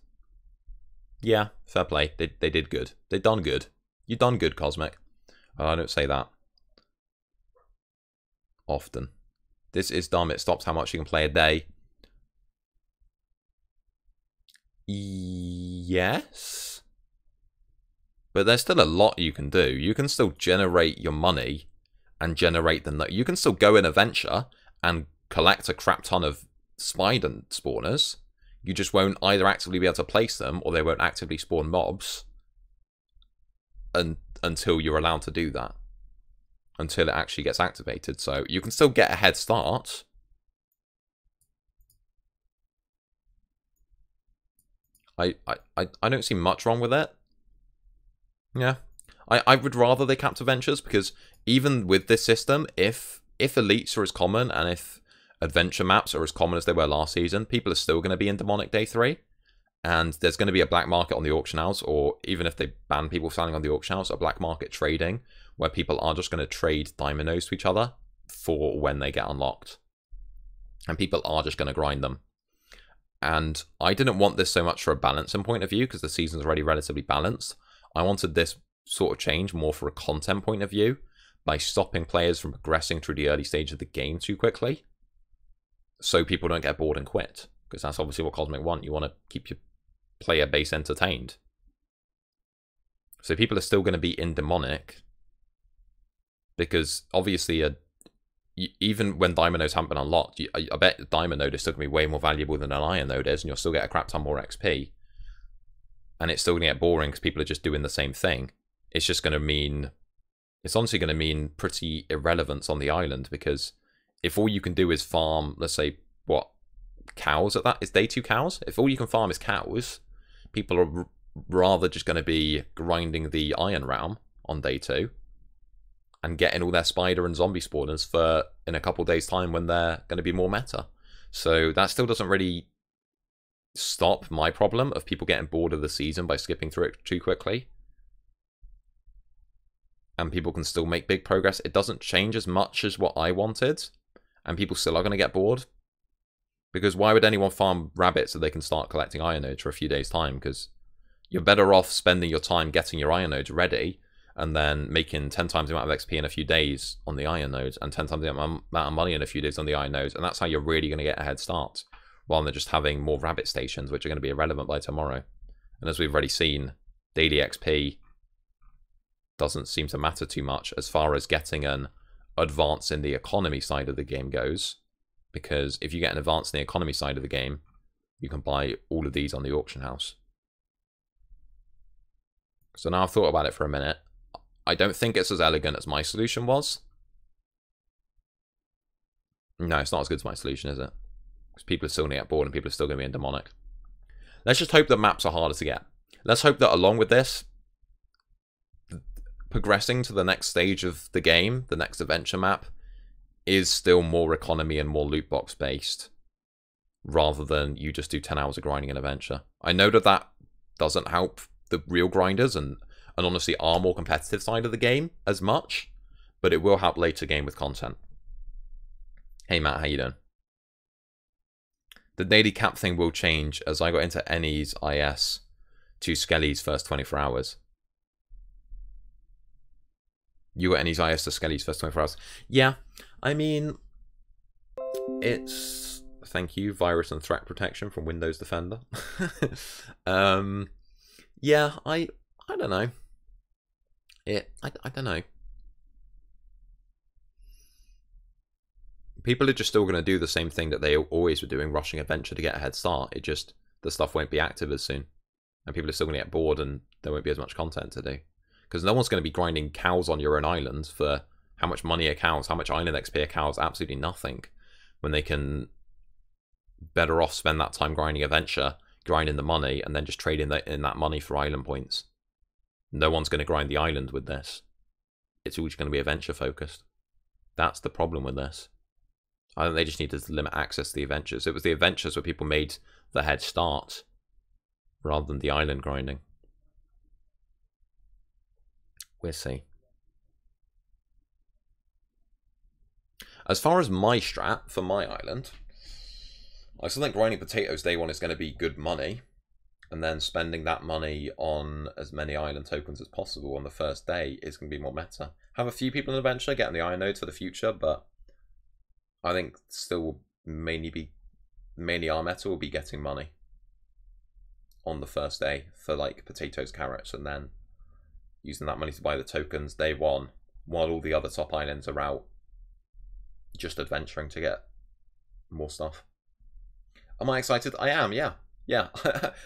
yeah, fair play. They did good. They done good. You done good, Cosmic. I don't say that often. This is dumb. It stops how much you can play a day. Yes. But there's still a lot you can do. You can still generate your money and generate the... You can still go in a venture and collect a crap ton of spider spawners. You just won't either actively be able to place them or they won't actively spawn mobs until you're allowed to do that. Until it actually gets activated. So you can still get a head start. I don't see much wrong with it. Yeah. I would rather they capped adventures, because even with this system, if elites are as common and if adventure maps are as common as they were last season, people are still going to be in Demonic Day 3. And there's going to be a black market on the auction house, or even if they ban people selling on the auction house, a black market trading, where people are just going to trade Diamond Nose to each other for when they get unlocked. And people are just going to grind them. And I didn't want this so much for a balancing point of view, because the season's already relatively balanced. I wanted this sort of change more for a content point of view, by stopping players from progressing through the early stage of the game too quickly, so people don't get bored and quit. Because that's obviously what Cosmic want. You want to keep your player base entertained. So people are still going to be in Demonic, because obviously even when Diamond Nodes haven't been unlocked, I bet Diamond Node is still going to be way more valuable than an Iron Node is, and you'll still get a crap ton more XP. And it's still going to get boring because people are just doing the same thing. It's just going to mean... It's honestly going to mean pretty irrelevance on the island, because if all you can do is farm, let's say, what, cows at that? Is day 2 cows? If all you can farm is cows, people are rather just going to be grinding the Iron Realm on day 2 and getting all their spider and zombie spawners for in a couple days' time when they're going to be more meta. So that still doesn't really stop my problem of people getting bored of the season by skipping through it too quickly. And people can still make big progress. It doesn't change as much as what I wanted. And people still are going to get bored. Because why would anyone farm rabbits so they can start collecting iron nodes for a few days' time? Because you're better off spending your time getting your iron nodes ready and then making 10 times the amount of XP in a few days on the iron nodes and 10 times the amount of money in a few days on the iron nodes. And that's how you're really going to get a head start, rather than just having more rabbit stations, which are going to be irrelevant by tomorrow. And as we've already seen, daily XP doesn't seem to matter too much as far as getting an advance in the economy side of the game goes. Because if you get an advance in the economy side of the game, you can buy all of these on the auction house. So now I've thought about it for a minute. I don't think it's as elegant as my solution was. No, it's not as good as my solution, is it? Because people are still going to get bored and people are still going to be in demonic. Let's just hope that maps are harder to get. Let's hope that along with this, progressing to the next stage of the game, the next adventure map, is still more economy and more loot box based, rather than you just do 10 hours of grinding an adventure. I know that that doesn't help the real grinders and honestly our more competitive side of the game as much, but it will help later game with content. Hey Matt, how you doing? The daily cap thing will change as I got into Ennie's IS to Skelly's first 24 hours. You got Ennie's IS to Skelly's first 24 hours. Yeah, I mean, it's... Thank you, virus and threat protection from Windows Defender. Yeah, I don't know. I don't know. People are just still going to do the same thing that they always were doing, rushing adventure to get a head start. It just, the stuff won't be active as soon. And people are still going to get bored and there won't be as much content to do. Because no one's going to be grinding cows on your own island for how much money a cow, how much island XP a cow is absolutely nothing. When they can better off spend that time grinding adventure, grinding the money, and then just trading in that money for island points. No one's going to grind the island with this. It's all just going to be adventure focused. That's the problem with this. I think they just need to limit access to the adventures. It was the adventures where people made the head start rather than the island grinding. We'll see. As far as my strat for my island, I still think grinding potatoes day 1 is going to be good money. And then spending that money on as many island tokens as possible on the first day is going to be more meta. Have a few people in adventure getting the iron nodes for the future, but I think still mainly our meta will be getting money on the first day for like potatoes, carrots, and then using that money to buy the tokens day 1 while all the other top islands are out just adventuring to get more stuff. Am I excited? I am, yeah. Yeah,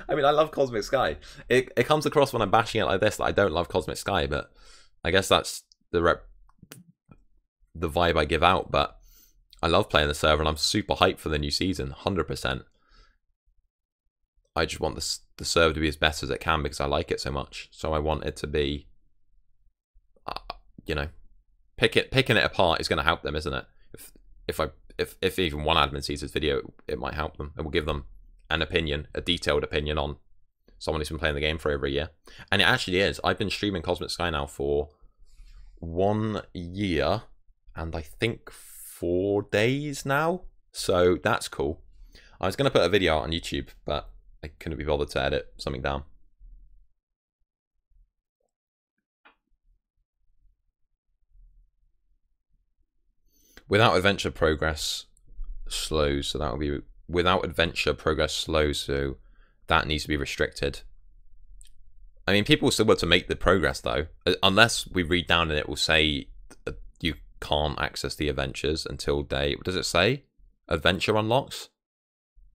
I mean, I love Cosmic Sky. It comes across when I'm bashing it like this that I don't love Cosmic Sky, but I guess that's the vibe I give out. But I love playing the server, and I'm super hyped for the new season, 100%. I just want the server to be as best as it can because I like it so much. So I want it to be, you know, picking it apart is going to help them, isn't it? If even one admin sees this video, it might help them. It will give them an opinion, a detailed opinion on someone who's been playing the game for over a year. And it actually is. I've been streaming Cosmic Sky now for 1 year and I think 4 days now. So that's cool. I was going to put a video out on YouTube, but I couldn't be bothered to edit something down. Without adventure, progress slows, so that will be without adventure, progress slows, so that needs to be restricted. I mean, people will still be able to make the progress though, unless we read down and it will say you can't access the adventures until day. What does it say? Adventure unlocks?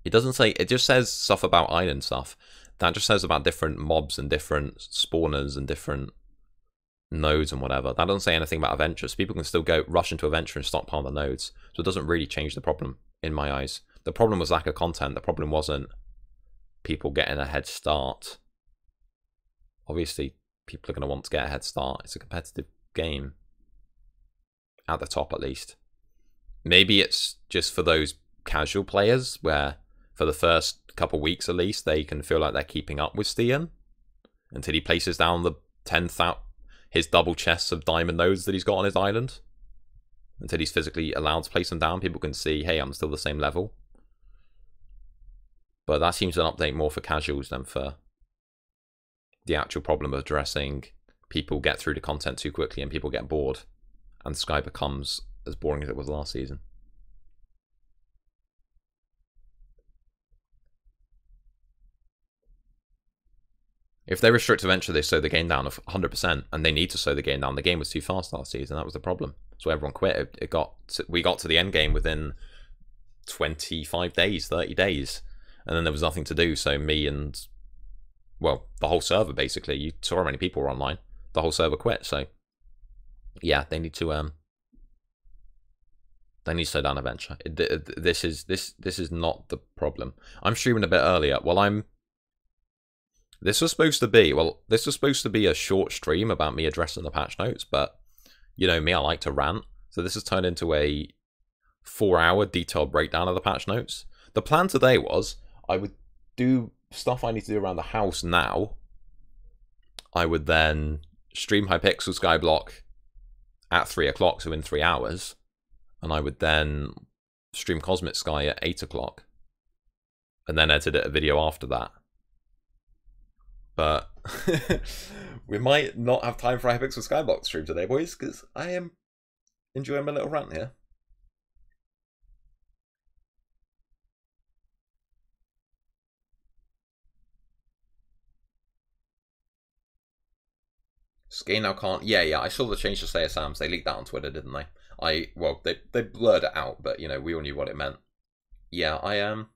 It doesn't say. It just says stuff about island stuff. That just says about different mobs and different spawners and different nodes and whatever. That doesn't say anything about adventures. People can still go rush into adventure and stockpile the nodes. So it doesn't really change the problem in my eyes. The problem was lack of content. The problem wasn't people getting a head start obviously people are going to want to get a head start. It's a competitive game. At the top, at least. Maybe it's just for those casual players where for the first couple weeks at least they can feel like they're keeping up with Stian until he places down the 10th out his double chests of diamond nodes that he's got on his island. Until he's physically allowed to place them down, people can see, hey, I'm still the same level. But that seems an update more for casuals than for the actual problem of addressing people get through the content too quickly and people get bored. And Sky becomes as boring as it was last season. If they restrict eventually, they slow the game down 100%, and they need to slow the game down. The game was too fast last season. That was the problem. So everyone quit. We got to the end game within 25 days, 30 days, and then there was nothing to do. So me and, well, the whole server basically. You saw how many people were online. The whole server quit. So yeah, they need to slow down eventually. This is not the problem. I'm streaming a bit earlier. Well, this was supposed to be a short stream about me addressing the patch notes, but you know me, I like to rant. So this has turned into a 4-hour detailed breakdown of the patch notes. The plan today was I would do stuff I need to do around the house now. I would then stream Hypixel Skyblock at 3 o'clock, so in 3 hours, and I would then stream Cosmic Sky at 8 o'clock, and then edit a video after that. But we might not have time for Hypixel Skyblock stream today, boys, because I am enjoying my little rant here. Skate now can't. Yeah. I saw the change to Slayer Sams. They leaked that on Twitter, didn't they? Well, they blurred it out, but you know, we all knew what it meant. Yeah, I am.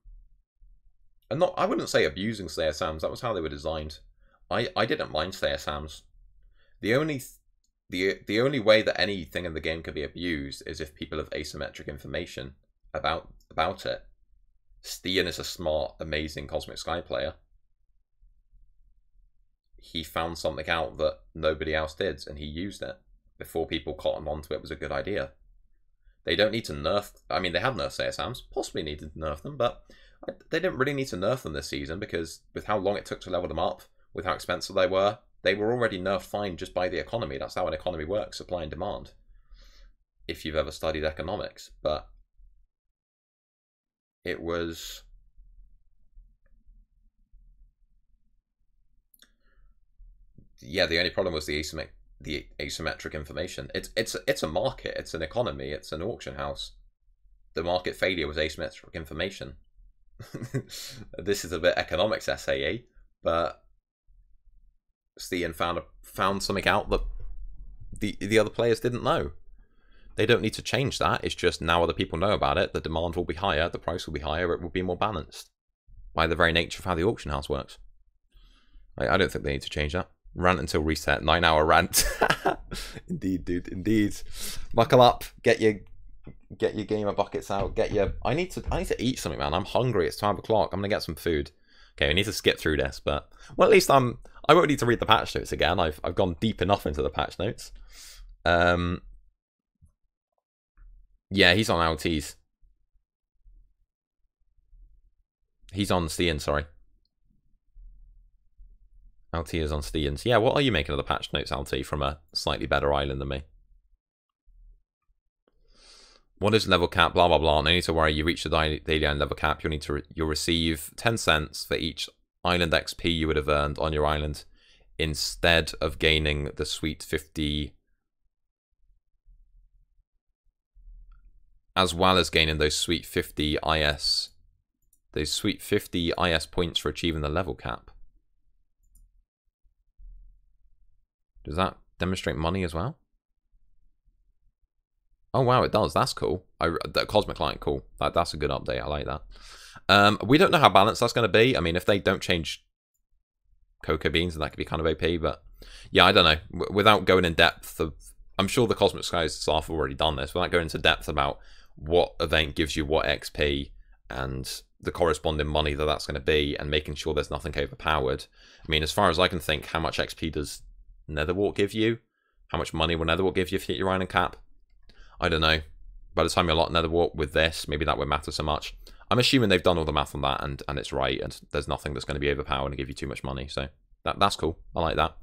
I wouldn't say abusing Slayer Sams. That was how they were designed. I didn't mind Slayer Sams. The only way that anything in the game can be abused is if people have asymmetric information about it. Stian is a smart, amazing Cosmic Sky player. He found something out that nobody else did, and he used it before people cottoned onto it was a good idea. They don't need to nerf. I mean, they have nerfed Slayer Sams, possibly needed to nerf them, but they didn't really need to nerf them this season because with how long it took to level them up, with how expensive they were already nerfed fine just by the economy. That's how an economy works, supply and demand. If you've ever studied economics, but it was. Yeah, the only problem was the asymmetric information. It's a market, it's an economy, it's an auction house. The market failure was asymmetric information. This is a bit economics SAE, but Stian found something out that the other players didn't know. They don't need to change that. It's just now other people know about it. The demand will be higher, the price will be higher, it will be more balanced by the very nature of how the auction house works. I don't think they need to change that. Rant until reset. 9-hour rant. Indeed, dude. Indeed. Buckle up. Get your gamer buckets out. I need to eat something, man. I'm hungry. It's 12 o'clock. I'm gonna get some food. Okay, we need to skip through this, but well, at least I won't need to read the patch notes again. I've gone deep enough into the patch notes. Yeah, he's on LTs. He's on Stian, sorry. LT is on Stian's. Yeah, what are you making of the patch notes, LT, from a slightly better island than me? What is level cap? Blah, blah, blah. No need to worry. You reach the daily island level cap. You'll receive 10 cents for each island XP you would have earned on your island instead of gaining the sweet 50, as well as gaining those sweet 50 IS, points for achieving the level cap. Does that demonstrate money as well? Oh wow, it does. That's cool. The Cosmic Light, cool. That's a good update. I like that. We don't know how balanced that's going to be. I mean, if they don't change cocoa beans, then that could be kind of OP. But yeah, I don't know. Without going in depth of, I'm sure the Cosmic Skies staff have already done this. Without going into depth about what event gives you what XP and the corresponding money that's going to be, and making sure there's nothing overpowered. I mean, as far as I can think, how much XP does Netherwart give you? How much money will Netherwart give you if you hit your Island cap? I don't know. By the time you unlock Netherwart with this, maybe that won't matter so much. I'm assuming they've done all the math on that, and it's right, and there's nothing that's going to be overpowered and give you too much money. So that's cool. I like that.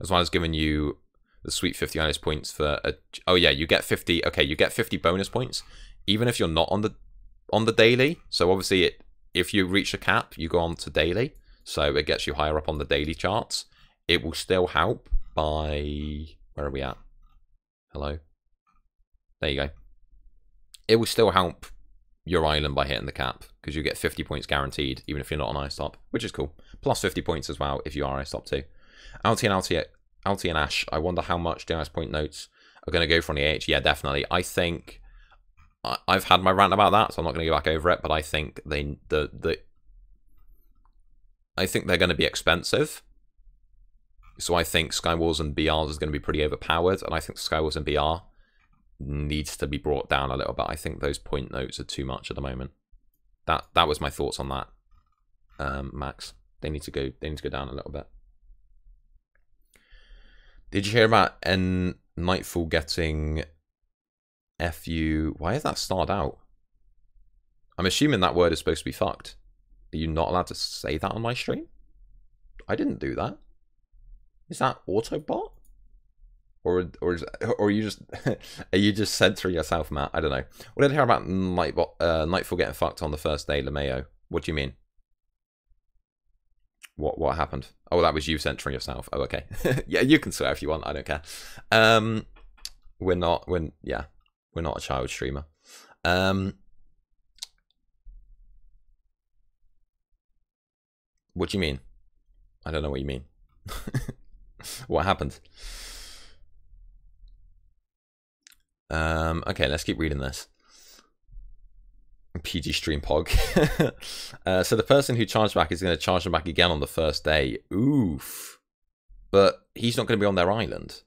As well as giving you the sweet 50 bonus points for oh yeah, you get 50. Okay, you get 50 bonus points even if you're not on the daily. So obviously, if you reach a cap, you go on to daily, so it gets you higher up on the daily charts. It will still help by, where are we at? Hello. There you go. It will still help your island by hitting the cap, because you get 50 points guaranteed, even if you're not on ice top, which is cool. Plus 50 points as well if you are ice top too. Alti and Ash, I wonder how much DIS point notes are going to go for on the AH. Yeah, definitely. I think I've had my rant about that, so I'm not going to go back over it, but I think I think they're going to be expensive. So I think Skywars and BRs is going to be pretty overpowered, and I think Skywars and BR needs to be brought down a little bit. I think those point notes are too much at the moment. That was my thoughts on that. Max, they need to go down a little bit. Did you hear about Nightfall getting FU? Why is that starred out? I'm assuming that word is supposed to be fucked. Are you not allowed to say that on my stream? I didn't do that. Is that Autobot? Or are you just are you just censoring yourself, Matt? I don't know. What did I hear about Nightfall getting fucked on the first day, LeMayo? What do you mean? What happened? Oh, that was you censoring yourself. Oh, okay. Yeah, you can swear if you want. I don't care. We're not a child streamer. What do you mean? I don't know what you mean. What happened? Okay, let's keep reading this. PG stream pog. So the person who charged back is going to charge them back again on the first day. Oof. But he's not going to be on their island.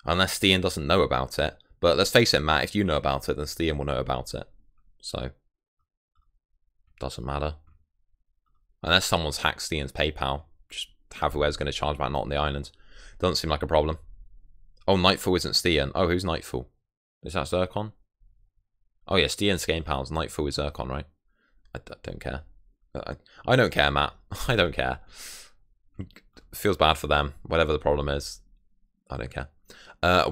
Unless Stian doesn't know about it. But let's face it, Matt, if you know about it, then Stian will know about it. So, doesn't matter. Unless someone's hacked Stian's PayPal. Just have whoever's going to charge back not on the island. Doesn't seem like a problem. Oh, Nightfall isn't Stian. Oh, who's Nightfall? Is that Zircon? Oh yeah, Stian's Game Pals. Nightfall is Zircon, right? I don't care. I don't care, Matt. I don't care. Feels bad for them. Whatever the problem is, I don't care.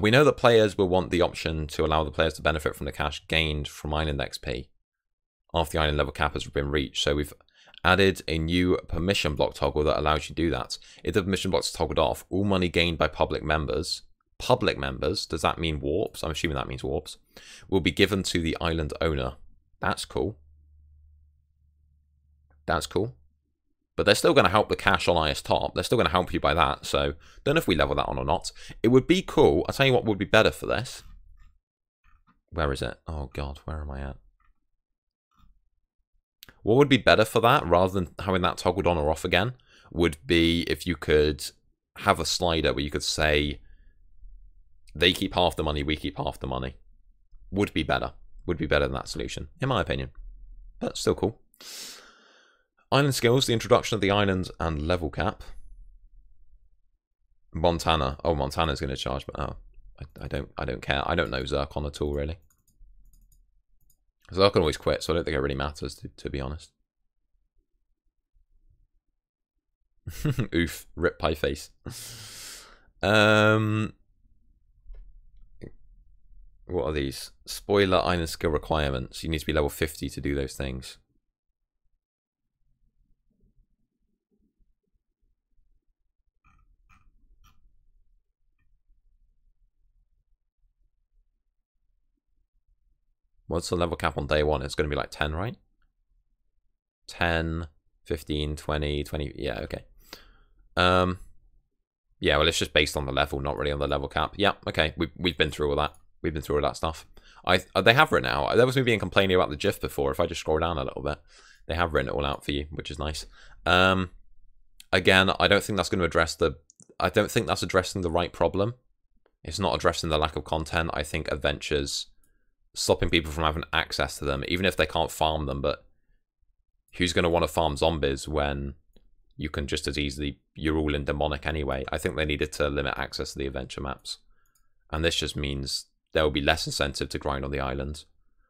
We know that players will want the option to allow the players to benefit from the cash gained from Island XP after the Island level cap has been reached. So we've added a new permission block toggle that allows you to do that. If the permission block is toggled off, all money gained by public members, does that mean warps? I'm assuming that means warps, will be given to the island owner. That's cool. That's cool. But they're still going to help the cash on IS top. They're still going to help you by that. So don't know if we level that on or not. It would be cool. I'll tell you what would be better for this. Where is it? Oh God, where am I at? What would be better for that, rather than having that toggled on or off again, would be if you could have a slider where you could say, they keep half the money, we keep half the money. Would be better. Would be better than that solution, in my opinion. But still cool. Island skills, the introduction of the island and level cap. Montana. Oh, Montana's going to charge, but oh, I don't care. I don't know Zircon at all, really. Zircon always quit, so I don't think it really matters, to be honest. Oof. Rip pie face. What are these? Spoiler island skill requirements. You need to be level 50 to do those things. What's the level cap on day one? It's going to be like 10, right? 10, 15, 20, 20. Yeah, okay. Yeah, well, it's just based on the level, not really on the level cap. Yeah, okay. We've been through all that. We've been through all that stuff. They have written it out. There was me being complaining about the GIF before. If I just scroll down a little bit, they have written it all out for you, which is nice. Again, I don't think that's going to address the... I don't think that's addressing the right problem. It's not addressing the lack of content. I think Adventures stopping people from having access to them, even if they can't farm them. But who's going to want to farm zombies when you can just as easily, you're all in demonic anyway? I think they needed to limit access to the adventure maps. And this just means there will be less incentive to grind on the island,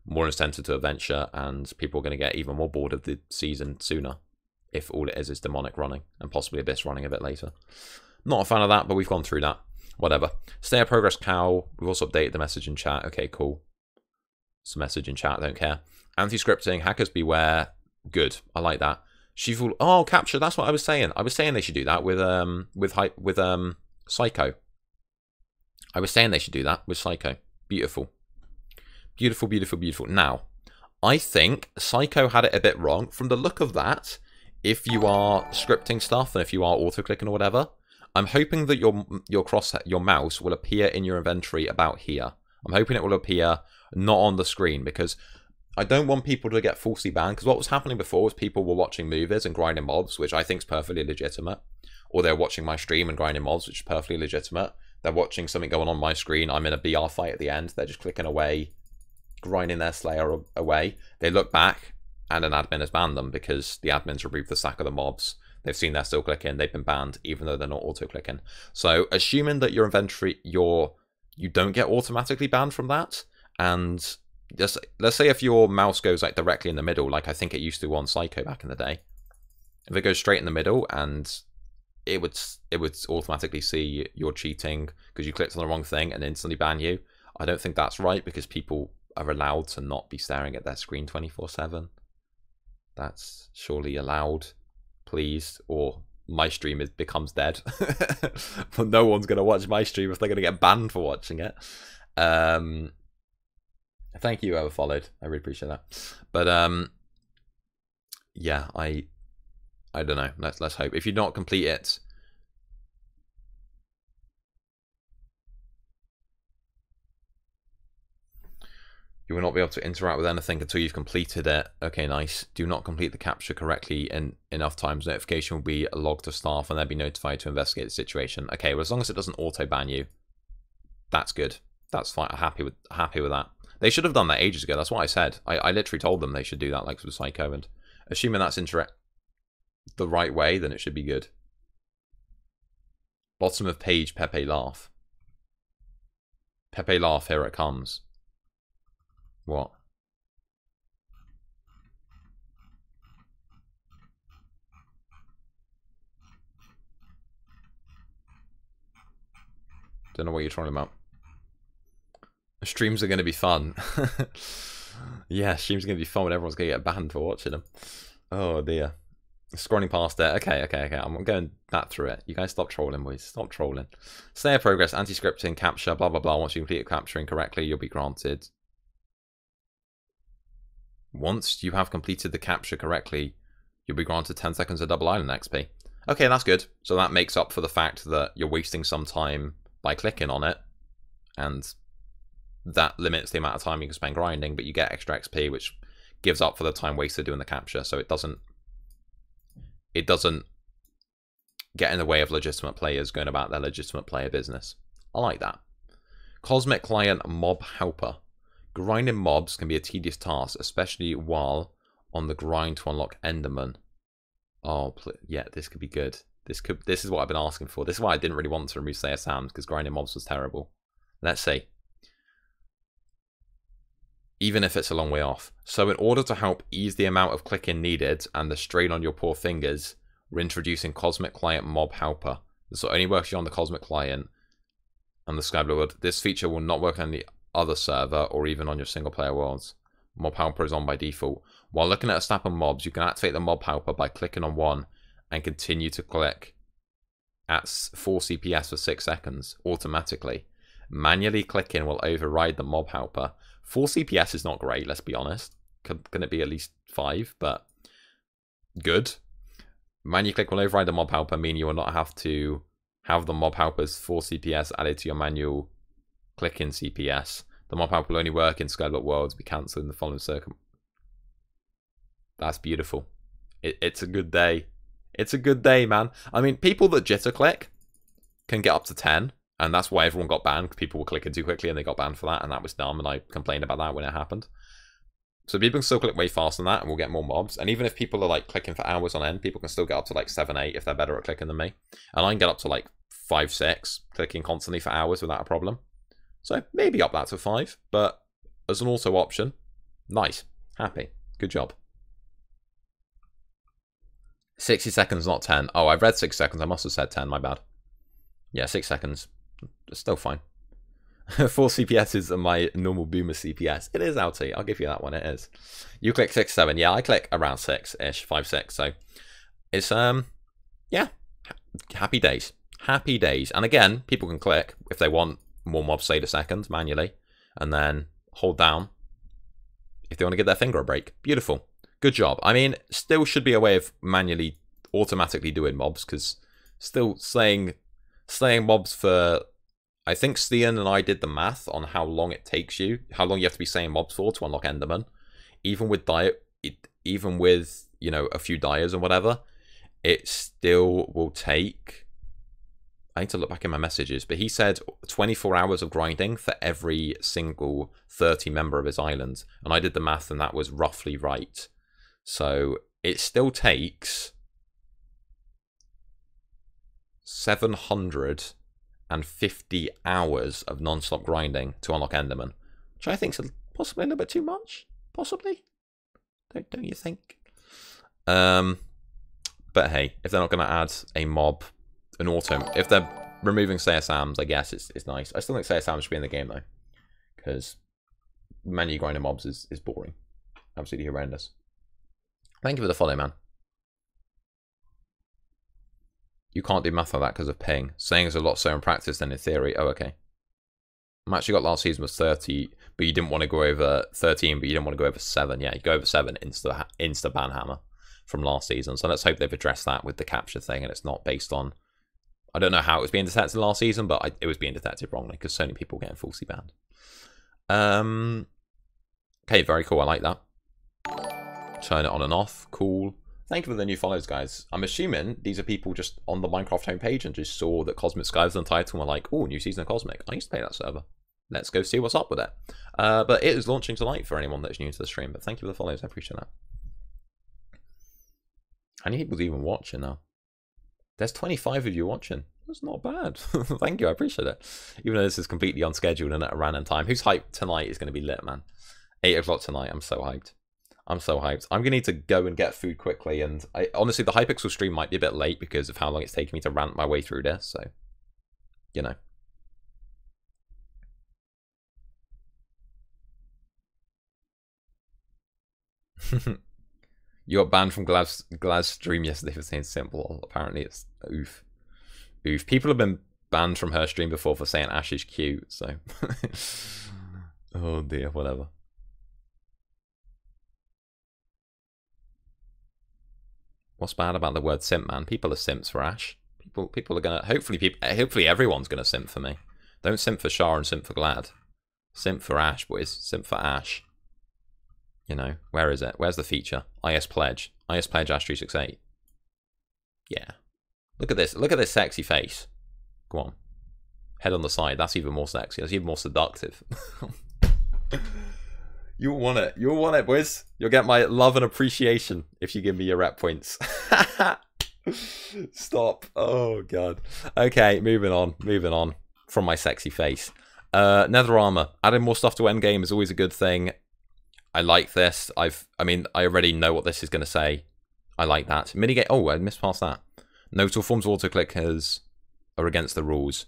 more incentive to adventure, and people are going to get even more bored of the season sooner if all it is demonic running and possibly Abyss running a bit later. Not a fan of that, but we've gone through that. Whatever. Stay at Progress Cow. We've also updated the message in chat. Okay, cool. It's a message in chat, don't care. Anti-scripting, hackers beware. Good. I like that. Sheevil. Oh, capture. That's what I was saying. I was saying they should do that with Psycho. I was saying they should do that with Psycho. Beautiful. Beautiful, beautiful, beautiful. Now, I think Psycho had it a bit wrong. From the look of that, if you are scripting stuff and if you are auto-clicking or whatever, I'm hoping that your mouse will appear in your inventory about here. I'm hoping it will appear not on the screen, because I don't want people to get falsely banned, because what was happening before was people were watching movies and grinding mobs, which I think is perfectly legitimate. Or they're watching my stream and grinding mobs, which is perfectly legitimate. They're watching something going on my screen. I'm in a BR fight at the end. They're just clicking away, grinding their Slayer away. They look back, and an admin has banned them because the admins removed the stack of the mobs. They've seen they're still clicking. They've been banned, even though they're not auto-clicking. So, assuming that your inventory, you don't get automatically banned from that, and just, let's say if your mouse goes like directly in the middle, like I think it used to on Psycho back in the day. If it goes straight in the middle, and it would automatically see you're cheating because you clicked on the wrong thing and instantly ban you. I don't think that's right, because people are allowed to not be staring at their screen 24/7. That's surely allowed, please, or my stream becomes dead. But no one's going to watch my stream if they're going to get banned for watching it. Thank you, whoever followed. I really appreciate that. But yeah, I don't know. Let's hope. If you not complete it, you will not be able to interact with anything until you've completed it. Okay, nice. Do not complete the capture correctly in enough times. Notification will be logged to staff and they'll be notified to investigate the situation. Okay, well, as long as it doesn't auto ban you, that's good. That's fine. I'm happy with that. They should have done that ages ago. That's what I said. I literally told them they should do that, like with Psycho, and assuming that's the right way, then it should be good. Bottom of page, Pepe laugh. Pepe laugh, here it comes. What? Don't know what you're talking about. Streams are going to be fun. Yeah, streams are going to be fun when everyone's going to get banned for watching them. Oh dear. Scrolling past it. Okay. I'm going that through it. You guys stop trolling, boys. Stop trolling. Stay of progress, anti-scripting, capture, blah, blah, blah. Once you complete capturing correctly, you'll be granted. Once you have completed the capture correctly, you'll be granted 10 seconds of double island XP. Okay, that's good. So that makes up for the fact that you're wasting some time by clicking on it, and that limits the amount of time you can spend grinding, but you get extra XP, which gives up for the time wasted doing the capture. So it doesn't get in the way of legitimate players going about their legitimate player business. I like that. Cosmic Client Mob Helper. Grinding mobs can be a tedious task, especially while on the grind to unlock Enderman. Oh, yeah, this could be good. This is what I've been asking for. This is why I didn't really want to remove Slayer Sam's, because grinding mobs was terrible. Let's see. Even if it's a long way off. So in order to help ease the amount of clicking needed and the strain on your poor fingers, we're introducing Cosmic Client Mob Helper. This will only work on the Cosmic Client and the Skyblue world. This feature will not work on the other server or even on your single player worlds. Mob Helper is on by default. While looking at a stack of mobs, you can activate the Mob Helper by clicking on one and continue to click at 4 CPS for 6 seconds automatically. Manually clicking will override the Mob Helper. 4 CPS is not great, let's be honest. Can it be at least 5? But good. Manually click will override the Mob Helper, meaning you will not have to have the Mob Helper's 4 CPS added to your manual clicking CPS. The Mob Helper will only work in Skyblock Worlds, be cancelled in the following circle. That's beautiful. It's a good day. It's a good day, man. I mean, people that jitter click can get up to 10, And that's why everyone got banned. People were clicking too quickly and they got banned for that, and that was dumb, and I complained about that when it happened. So people can still click way faster than that, and we'll get more mobs. And even if people are like clicking for hours on end, people can still get up to like 7, 8 if they're better at clicking than me. And I can get up to like 5, 6 clicking constantly for hours without a problem. So maybe up that to 5, but as an auto option, nice, happy, good job. 60 seconds, not 10. Oh, I've read 6 seconds. I must have said 10, my bad. Yeah, 6 seconds. It's still fine. 4 CPS are my normal boomer CPS. It is, LT. I'll give you that one. It is. You click 6, 7. Yeah, I click around 6-ish, 5, 6. So it's, yeah, happy days. Happy days. And again, people can click if they want more mobs saved a second manually, and then hold down if they want to give their finger a break. Beautiful. Good job. I mean, still should be a way of manually, automatically doing mobs, because still slaying mobs for... I think Stian and I did the math on how long it takes you, how long you have to be slaying mobs for to unlock Enderman. Even with you know, a few dyers or whatever, it still will take... I need to look back in my messages, but he said 24 hours of grinding for every single 30 member of his island. And I did the math and that was roughly right. So it still takes 750 hours of non-stop grinding to unlock Enderman, which I think is possibly a little bit too much. Possibly, don't you think? But hey, if they're not going to add a mob, an auto, if they're removing CSAMs, I guess it's nice. I still think CSAMs should be in the game though, because menu grinding mobs is boring, absolutely horrendous. Thank you for the follow, man. You can't do math like that because of ping. Saying is a lot so in practice than in theory. Oh, okay. Match you got last season was 30, but you didn't want to go over 13, but you didn't want to go over 7. Yeah, you go over 7, insta ban hammer from last season. So let's hope they've addressed that with the capture thing, and it's not based on... I don't know how it was being detected last season, but it was being detected wrongly because so many people getting falsely banned. Okay, very cool. I like that. Turn it on and off. Cool. Thank you for the new follows, guys. I'm assuming these are people just on the Minecraft homepage and just saw that Cosmic Sky was on the title and were like, oh, new season of Cosmic. I used to play that server. Let's go see what's up with it. But it is launching tonight for anyone that's new to the stream. But thank you for the follows. I appreciate that. How many people's even watching now? There's 25 of you watching. That's not bad. Thank you. I appreciate it. Even though this is completely unscheduled and at a random time. Who's hyped tonight is going to be lit, man. 8 o'clock tonight. I'm so hyped. I'm so hyped. I'm going to need to go and get food quickly. And honestly, the Hypixel stream might be a bit late because of how long it's taking me to rant my way through this. So, you know. You got banned from Glaz's stream yesterday for saying simple. Apparently it's oof. Oof. People have been banned from her stream before for saying Ash is cute, so... Oh dear, whatever. What's bad about the word simp, man? People are simps for Ash. People are gonna... Hopefully everyone's gonna simp for me. Don't simp for Shah and simp for Glad. Simp for Ash, boys. Simp for Ash. You know, where is it? Where's the feature? IS Pledge. IS Pledge Ash 368. Yeah. Look at this. Look at this sexy face. Go on. Head on the side. That's even more sexy. That's even more seductive. You'll want it. You'll want it, boys. You'll get my love and appreciation if you give me your rep points. Stop. Oh, God. Okay, moving on. Moving on from my sexy face. Nether armor. Adding more stuff to endgame is always a good thing. I like this. I mean, I already know what this is going to say. I like that. Minigame. Oh, I missed past that. Notable forms of autoclickers are against the rules.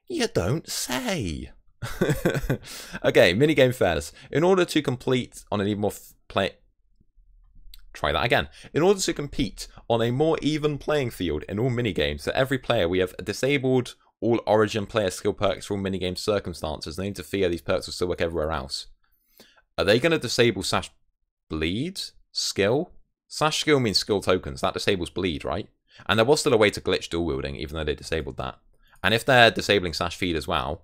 You don't say. Okay, minigame fairness. In order to complete on an even more Try that again. In order to compete on a more even playing field in all minigames, for every player we have disabled all origin player skill perks for all minigame circumstances. No interfere, these perks will still work everywhere else. Are they going to disable Sash Bleed skill? Sash skill means skill tokens. That disables Bleed, right? And there was still a way to glitch dual wielding, even though they disabled that. And if they're disabling Sash Feed as well,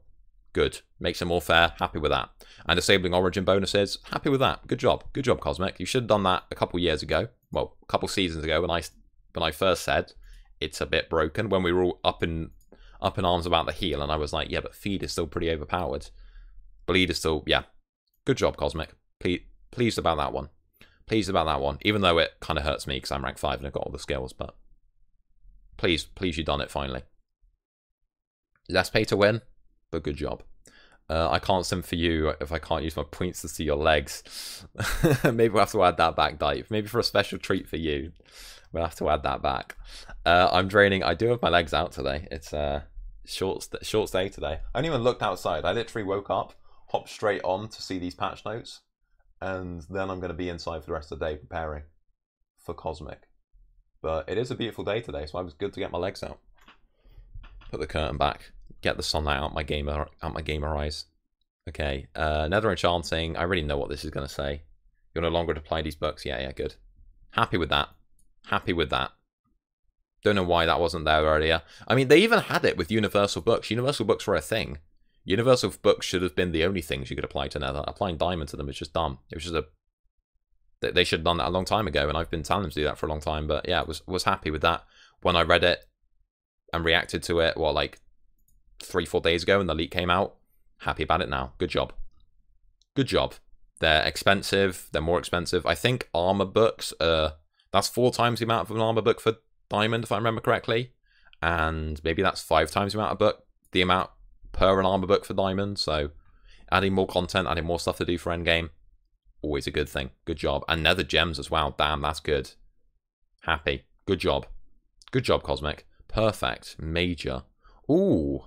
good. Makes it more fair. Happy with that. And disabling Origin bonuses, happy with that. Good job. Good job, Cosmic. You should have done that a couple years ago. Well, a couple seasons ago when I first said it's a bit broken, when we were all up up in arms about the heal, and I was like, yeah, but feed is still pretty overpowered. Bleed is still, yeah. Good job, Cosmic. Pleased about that one. Pleased about that one. Even though it kind of hurts me because I'm rank 5 and I've got all the skills, but pleased you done it finally. Less pay to win, but good job. I can't sim for you if I can't use my points to see your legs. Maybe we'll have to add that back, Dive. Maybe for a special treat for you, we'll have to add that back. I'm draining. I do have my legs out today. It's a short day today. I haven't even looked outside. I literally woke up, hopped straight on to see these patch notes, and then I'm going to be inside for the rest of the day preparing for Cosmic. But it is a beautiful day today, so it was good to get my legs out. Put the curtain back. Get the sunlight out my gamer eyes. Okay, Nether Enchanting. I already know what this is going to say. You're no longer to apply these books. Yeah, good. Happy with that. Happy with that. Don't know why that wasn't there earlier. I mean, they even had it with Universal Books. Universal Books were a thing. Universal Books should have been the only things you could apply to Nether. Applying Diamond to them is just dumb. It was just a... They should have done that a long time ago, and I've been telling them to do that for a long time. But yeah, was happy with that. When I read it and reacted to it, well, like 3-4 days ago, and the leak came out, happy about it now. Good job. Good job. They're expensive. They're more expensive. I think armor books, that's 4 times the amount of an armor book for Diamond, if I remember correctly. And maybe that's 5 times the amount per an armor book for Diamond. So adding more content, adding more stuff to do for endgame, always a good thing. Good job. And Nether gems as well. Damn, that's good. Happy. Good job. Good job, Cosmic. Perfect. Major. Ooh.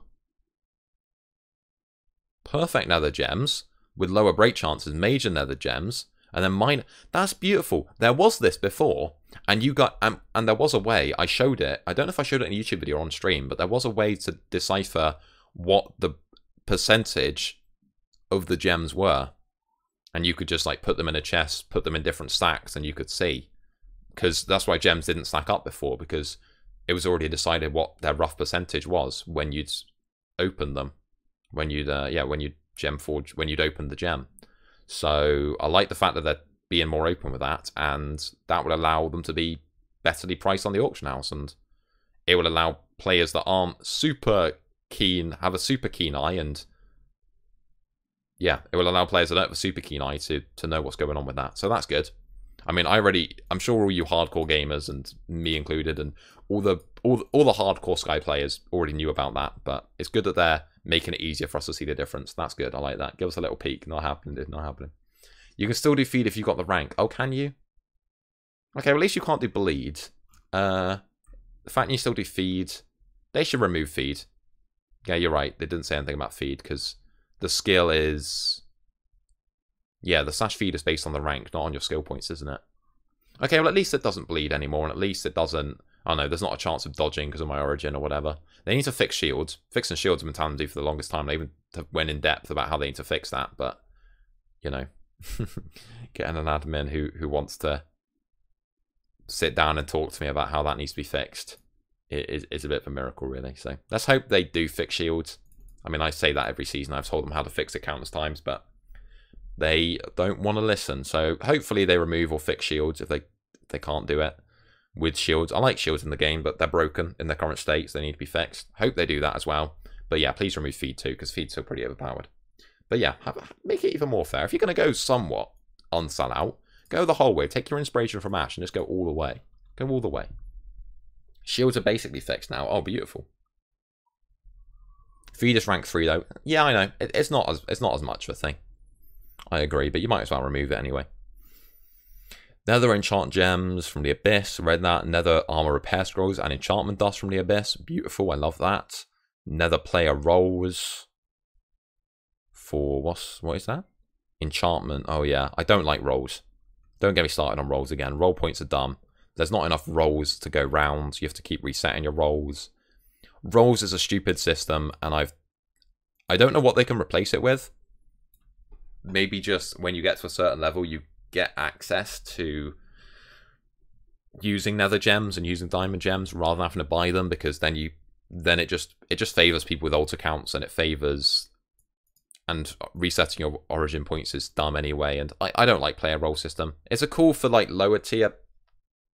Perfect Nether gems with lower break chances. Major Nether gems. And then minor. That's beautiful. There was this before. And you got... and there was a way. I showed it. I don't know if I showed it in a YouTube video or on stream. But there was a way to decipher what the percentage of the gems were. And you could just like put them in a chest, put them in different stacks, and you could see. Because that's why gems didn't stack up before, because it was already decided what their rough percentage was when you'd open them. When you'd when you'd gem forge, when you'd open the gem. So I like the fact that they're being more open with that, and that would allow them to be betterly priced on the auction house, and it would allow players that aren't super keen, have a super keen eye, and yeah, it will allow players that don't have a super keen eye to know what's going on with that. So that's good. I mean, I'm sure all you hardcore gamers, and me included, and all the hardcore Sky players already knew about that. But it's good that they're making it easier for us to see the difference. That's good. I like that. Give us a little peek. Not happening. Did not happening. You can still do feed if you got the rank. Oh, can you? Okay, well, at least you can't do bleed. The fact you still do feed, they should remove feed. Yeah, you're right. They didn't say anything about feed because the skill is... Yeah, the slash feed is based on the rank, not on your skill points, isn't it? Okay, well, at least it doesn't bleed anymore, and at least it doesn't... I don't know, there's not a chance of dodging because of my origin or whatever. They need to fix shields. Fixing shields have been telling them to do for the longest time. They even went in depth about how they need to fix that, but, you know, getting an admin who wants to sit down and talk to me about how that needs to be fixed is a bit of a miracle, really. So let's hope they do fix shields. I mean, I say that every season. I've told them how to fix it countless times, but they don't want to listen. So hopefully they remove or fix shields if they can't do it with shields. I like shields in the game, but they're broken in their current state, so they need to be fixed. Hope they do that as well. But yeah, please remove feed too, because feed's still pretty overpowered. But yeah, make it even more fair. If you're going to go somewhat on sellout, go the whole way. Take your inspiration from Ash and just go all the way. Go all the way. Shields are basically fixed now. Oh, beautiful. Feed is rank 3 though. Yeah, I know. It's not as much of a thing. I agree, but you might as well remove it anyway. Nether enchant gems from the Abyss. Read that. Nether armor repair scrolls and enchantment dust from the Abyss. Beautiful. I love that. Nether player rolls for what is that? Enchantment. Oh yeah, I don't like rolls. Don't get me started on rolls again. Roll points are dumb. There's not enough rolls to go round. You have to keep resetting your rolls. Rolls is a stupid system, and I don't know what they can replace it with. Maybe just when you get to a certain level, you get access to using nether gems and using diamond gems rather than having to buy them, because then it just favors people with alt accounts, and it favors, and resetting your origin points is dumb anyway. And I don't like player roll system. It's a cool for like lower tier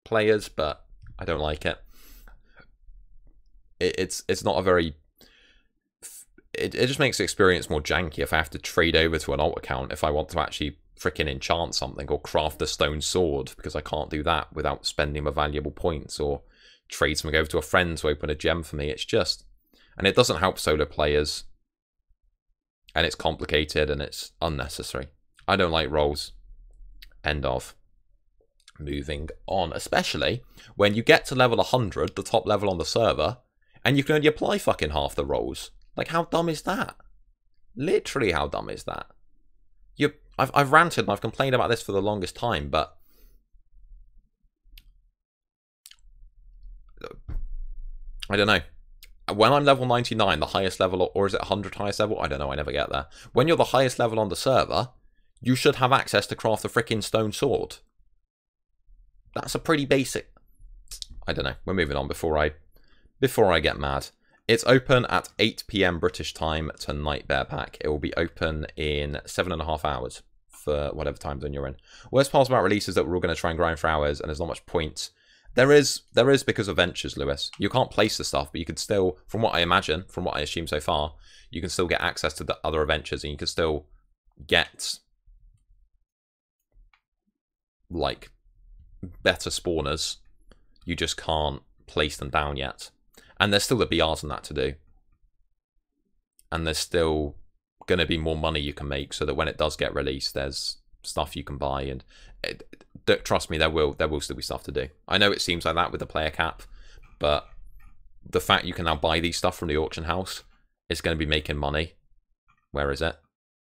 players, but I don't like it. It's not a very it just makes the experience more janky if I have to trade over to an alt account if I want to actually freaking enchant something or craft a stone sword, because I can't do that without spending my valuable points, or trade something over to a friend to open a gem for me. It's just, and it doesn't help solo players, and it's complicated and it's unnecessary. I don't like rolls. End of. Moving on, especially when you get to level 100, the top level on the server, and you can only apply fucking half the rolls. Like, how dumb is that? Literally, how dumb is that? I've ranted and I've complained about this for the longest time, but I don't know. When I'm level 99, the highest level, or is it 100 highest level? I don't know, I never get there. When you're the highest level on the server, you should have access to craft a freaking stone sword. That's a pretty basic... I don't know, we're moving on before I get mad. It's open at 8 PM British time tonight, Bear Pack. It will be open in 7.5 hours for whatever time zone you're in. Worst part about releases that we're all going to try and grind for hours, and there's not much point. There is because of ventures, Lewis. You can't place the stuff, but you could still, from what I imagine, from what I assume so far, you can still get access to the other adventures, and you can still get, like, better spawners. You just can't place them down yet. And there's still the BRs and that to do. And there's still going to be more money you can make, so that when it does get released, there's stuff you can buy. And trust me, there will still be stuff to do. I know it seems like that with the player cap, but the fact you can now buy these stuff from the auction house is going to be making money. Where is it?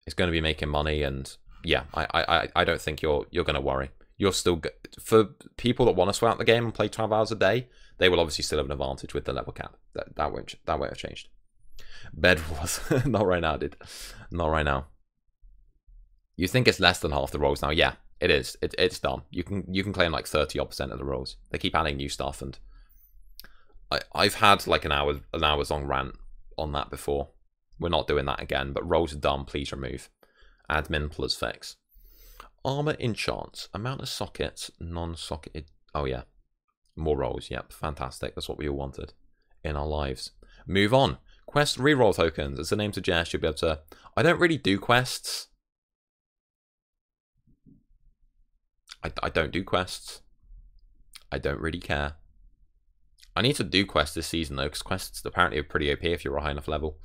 It's going to be making money, and yeah, I don't think you're going to worry. You're still for people that want to sweat out the game and play 12 hours a day, they will obviously still have an advantage with the level cap. That won't have changed. Bed Wars, not right now, dude. Not right now. You think it's less than half the rolls now? Yeah, it is. It's dumb. You can claim like 30% of the rolls. They keep adding new stuff, and I've had like an hour's long rant on that before. We're not doing that again. But rolls are dumb. Please remove. Admin plus fix. Armor enchants. Amount of sockets. Non-socketed. Oh yeah. More rolls. Yep. Fantastic. That's what we all wanted in our lives. Move on. Quest reroll tokens. As the name suggests, you'll be able to... I don't really do quests. I don't do quests. I don't really care. I need to do quests this season though, because quests apparently are pretty OP if you're a high enough level.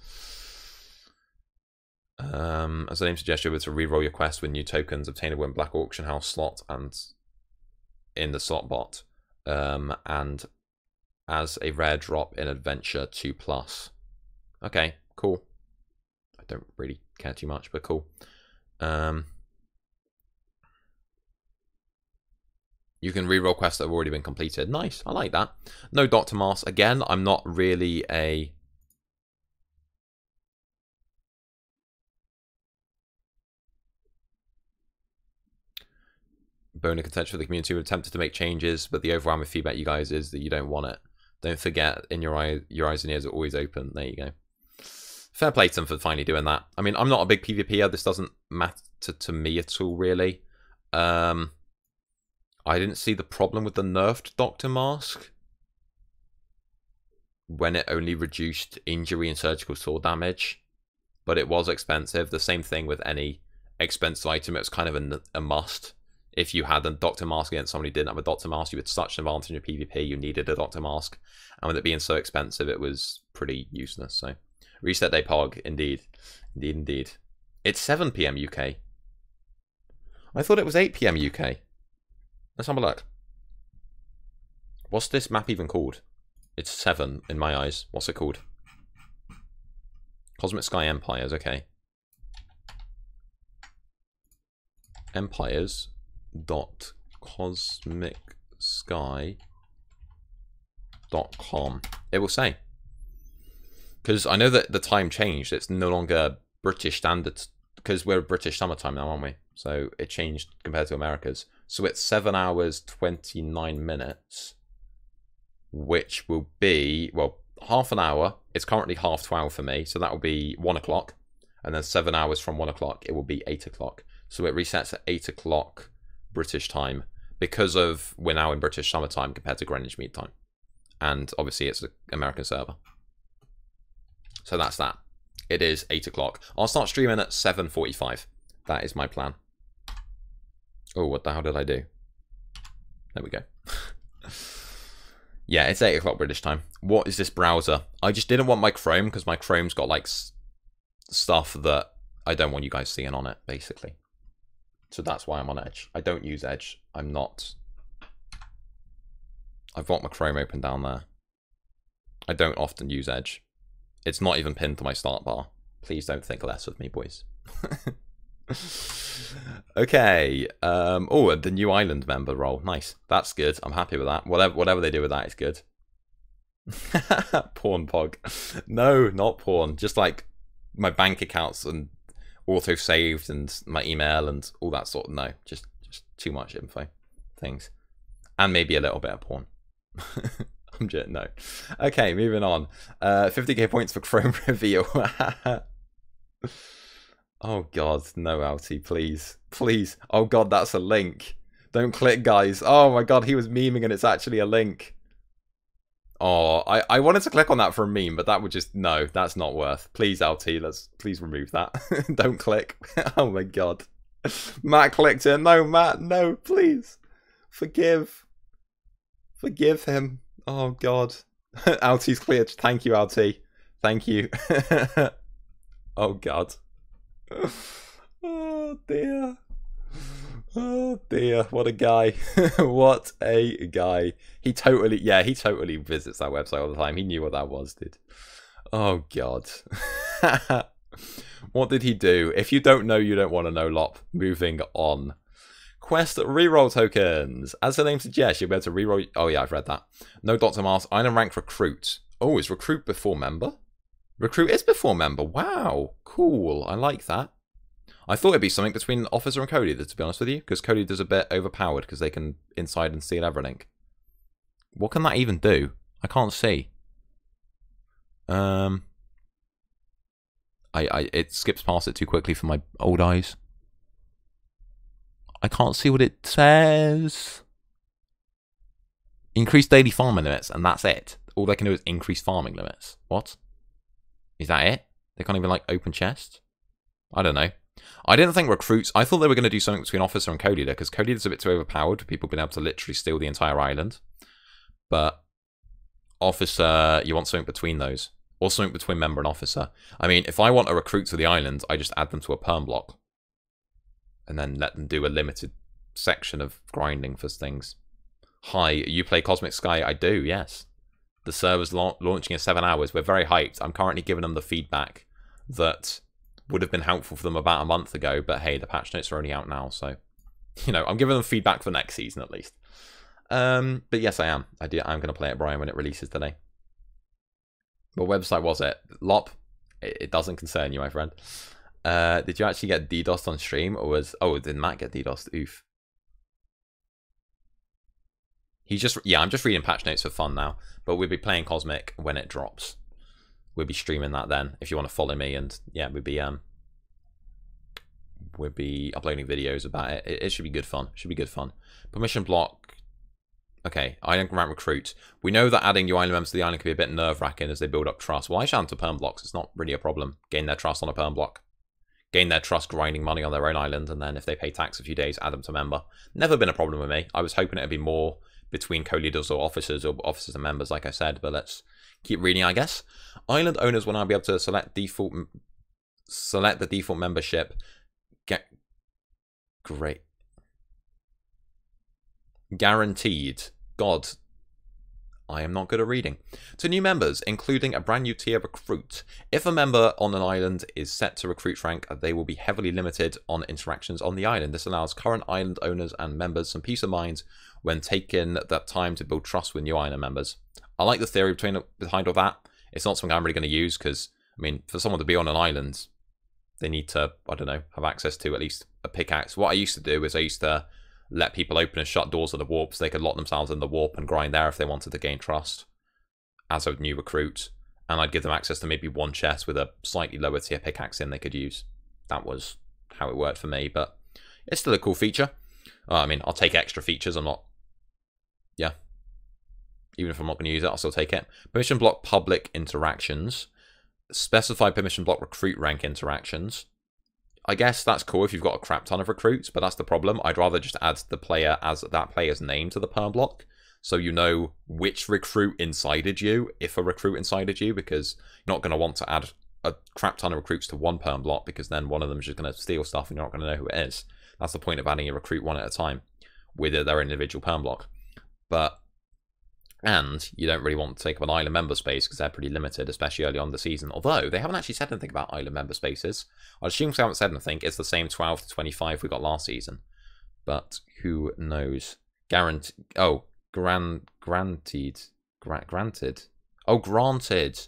As the name suggests, you'll be able to reroll your quest with new tokens obtainable in Black Auction House slot and in the slot bot. And as a rare drop in Adventure 2+. Okay, cool. I don't really care too much, but cool. You can reroll quests that have already been completed. Nice, I like that. No Dr. Mars. Again, I'm not really a... bone of contention for the community. We've attempted to make changes, but the overwhelming feedback you guys is that you don't want it. Don't forget, in your eyes and ears are always open. There you go. Fair play to them for finally doing that. I mean, I'm not a big PvPer. This doesn't matter to me at all, really. I didn't see the problem with the nerfed Dr. Mask when it only reduced injury and surgical sword damage, but it was expensive. The same thing with any expensive item. It was kind of a must. If you had a Dr. Mask against somebody who didn't have a Dr. Mask, you had such an advantage in PvP, you needed a Dr. Mask. And with it being so expensive, it was pretty useless. So, reset day pog, indeed. Indeed, indeed. It's 7 PM UK. I thought it was 8 PM UK. Let's have a look. What's this map even called? It's 7 in my eyes. What's it called? Cosmic Sky Empires, okay. Empires.cosmicsky.com. It will say. Because I know that the time changed. It's no longer British standard. Because we're British summertime now, aren't we? So it changed compared to America's. So it's 7 hours, 29 minutes. Which will be, well, half an hour. It's currently 12:30 for me. So that will be 1 o'clock. And then 7 hours from 1 o'clock, it will be 8 o'clock. So it resets at 8 o'clock British time. Because of we're now in British summertime compared to Greenwich Mean Time. And obviously it's an American server. So that's that. It is 8 o'clock. I'll start streaming at 7:45. That is my plan. Oh, what the hell did I do? There we go. Yeah, it's 8 o'clock British time. What is this browser? I just didn't want my Chrome because my Chrome's got like stuff that I don't want you guys seeing on it, basically. So that's why I'm on Edge. I don't use Edge. I'm not. I've got my Chrome open down there. I don't often use Edge. It's not even pinned to my start bar. Please don't think less of me, boys. Okay. Oh, the new island member role. Nice. That's good. I'm happy with that. Whatever they do with that is good. Porn pog. No, not porn. Just like my bank accounts and auto saved and my email and all that sort of. No, just too much info things, and maybe a little bit of porn. I'm just no. Okay, moving on. 50k points for Chrome reveal. Oh god, no, Alti, please. Please. Oh god, that's a link. Don't click, guys. Oh my god, he was memeing and it's actually a link. Oh, I wanted to click on that for a meme, but that would just... No, that's not worth. Please, Alti, please remove that. Don't click. Oh my god. Matt clicked it. No, Matt, no, please. Forgive him. Oh god. Alti's cleared. Thank you, Alti. Thank you. Oh god. Oh dear. Oh dear. What a guy. What a guy. He totally visits that website all the time. He knew what that was, dude. Oh god. What did he do? If you don't know, you don't want to know, Lop. Moving on. Quest reroll tokens. As the name suggests, you'll be able to reroll. Oh yeah, I've read that. No Dr. Mars. Island rank recruit. Oh, is recruit before member? Recruit is before member. Wow. Cool. I like that. I thought it'd be something between Officer and Cody, to be honest with you, because Cody does a bit overpowered because they can inside and steal everything. What can that even do? I can't see. It skips past it too quickly for my old eyes. I can't see what it says. Increase daily farming limits, and that's it. All they can do is increase farming limits. What? Is that it? They can't even, like, open chests? I don't know. I didn't think recruits... I thought they were going to do something between Officer and Cody there, because Cody is a bit too overpowered for people being able to literally steal the entire island. But Officer, you want something between those. Or something between Member and Officer. I mean, if I want a recruit to the island, I just add them to a perm block. And then let them do a limited section of grinding for things. Hi, you play Cosmic Sky? I do, yes. The server's launching in 7 hours. We're very hyped. I'm currently giving them the feedback that would have been helpful for them about a month ago. But hey, the patch notes are only out now. So, you know, I'm giving them feedback for next season at least. But yes, I am. I'm going to play it, Brian, when it releases today. What website was it? Lop? It doesn't concern you, my friend. Did you actually get DDoSed on stream? Or was... Oh, did Matt get DDoSed? Oof. He's just... Yeah, I'm just reading patch notes for fun now. But we'll be playing Cosmic when it drops. We'll be streaming that then, if you want to follow me. And yeah, we'll be uploading videos about it. It should be good fun. Should be good fun. Permission block. Okay, island rank recruit. We know that adding new island members to the island can be a bit nerve-wracking as they build up trust. Well, I shout to perm blocks. It's not really a problem. Gain their trust on a perm block. Gain their trust grinding money on their own island, and then if they pay tax a few days, add them to member. Never been a problem with me. I was hoping it would be more between co-leaders or officers and members, like I said, but let's keep reading, I guess. Island owners will now be able to select the default membership. Great. Guaranteed. God, I am not good at reading. To new members, including a brand new tier recruit. If a member on an island is set to recruit rank, they will be heavily limited on interactions on the island. This allows current island owners and members some peace of mind when taking that time to build trust with new island members. I like the theory behind all that. It's not something I'm really going to use because, I mean, for someone to be on an island, they need to, I don't know, have access to at least a pickaxe. What I used to do is I used to let people open and shut doors of the warp so they could lock themselves in the warp and grind there if they wanted to gain trust as a new recruit. And I'd give them access to maybe one chest with a slightly lower tier pickaxe in they could use. That was how it worked for me, but it's still a cool feature. I mean, I'll take extra features. I'm not... Yeah. Even if I'm not going to use it, I'll still take it. Permission block public interactions. specify permission block recruit rank interactions. I guess that's cool if you've got a crap ton of recruits, but that's the problem. I'd rather just add the player as that player's name to the perm block, so you know which recruit incited you, if a recruit incited you, because you're not going to want to add a crap ton of recruits to one perm block, because then one of them is just going to steal stuff and you're not going to know who it is. That's the point of adding a recruit one at a time with their individual perm block. And you don't really want to take up an island member space because they're pretty limited, especially early on in the season. Although, they haven't actually said anything about island member spaces. I assume they haven't said anything. It's the same 12 to 25 we got last season. But who knows? Granted. Oh, granted. Oh, granted.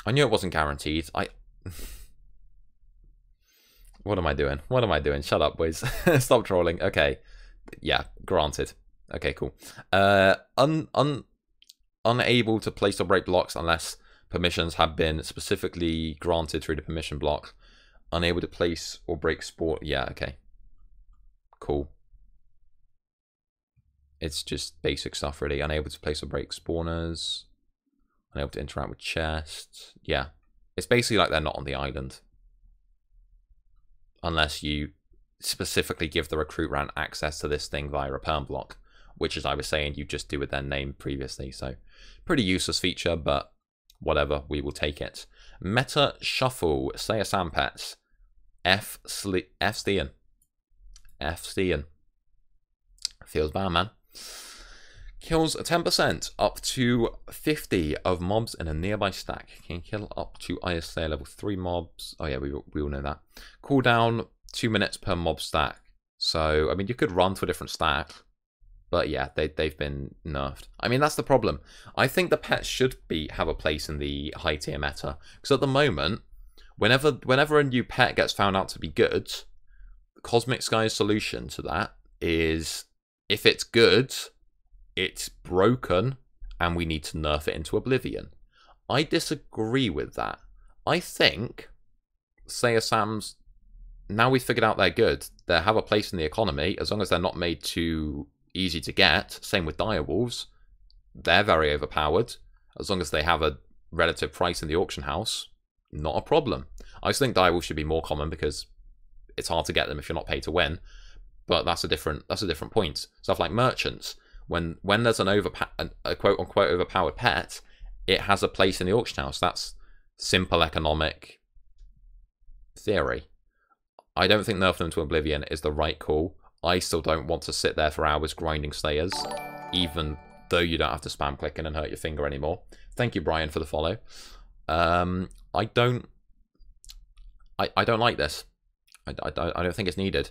I knew it wasn't guaranteed. What am I doing? What am I doing? Shut up, boys. Stop trolling. Okay. Yeah, granted. Okay, cool. Unable to place or break blocks unless permissions have been specifically granted through the permission block. Unable to place or break sport. Yeah, okay. Cool. It's just basic stuff, really. Unable to place or break spawners. Unable to interact with chests. Yeah. It's basically like they're not on the island. Unless you specifically give the recruit rank access to this thing via a perm block. Which, as I was saying, you just do with their name previously. So, pretty useless feature, but whatever, we will take it. Meta Shuffle, Slayer Sam Pets. F. Stean. F. Stean. Feels bad, man. Kills 10%, up to 50 of mobs in a nearby stack. Can kill up to IS Slayer level 3 mobs. Oh yeah, we all know that. Cooldown, 2 minutes per mob stack. So, I mean, you could run to a different stack. But yeah, they've been nerfed. I mean, that's the problem. I think the pets should have a place in the high tier meta. Because at the moment, whenever a new pet gets found out to be good, Cosmic Sky's solution to that is, if it's good, it's broken, and we need to nerf it into oblivion. I disagree with that. I think Slayer Sams, now we've figured out they're good, they have a place in the economy, as long as they're not made too easy to get. Same with direwolves. They're very overpowered. As long as they have a relative price in the auction house, not a problem. I just think direwolves should be more common because it's hard to get them if you're not paid to win. But that's a different point. Stuff like merchants. When there's a quote unquote overpowered pet, it has a place in the auction house. That's simple economic theory. I don't think nerfing them to oblivion is the right call. I still don't want to sit there for hours grinding Slayers, even though you don't have to spam clicking and hurt your finger anymore. Thank you, Brian, for the follow. I don't like this. I don't think it's needed.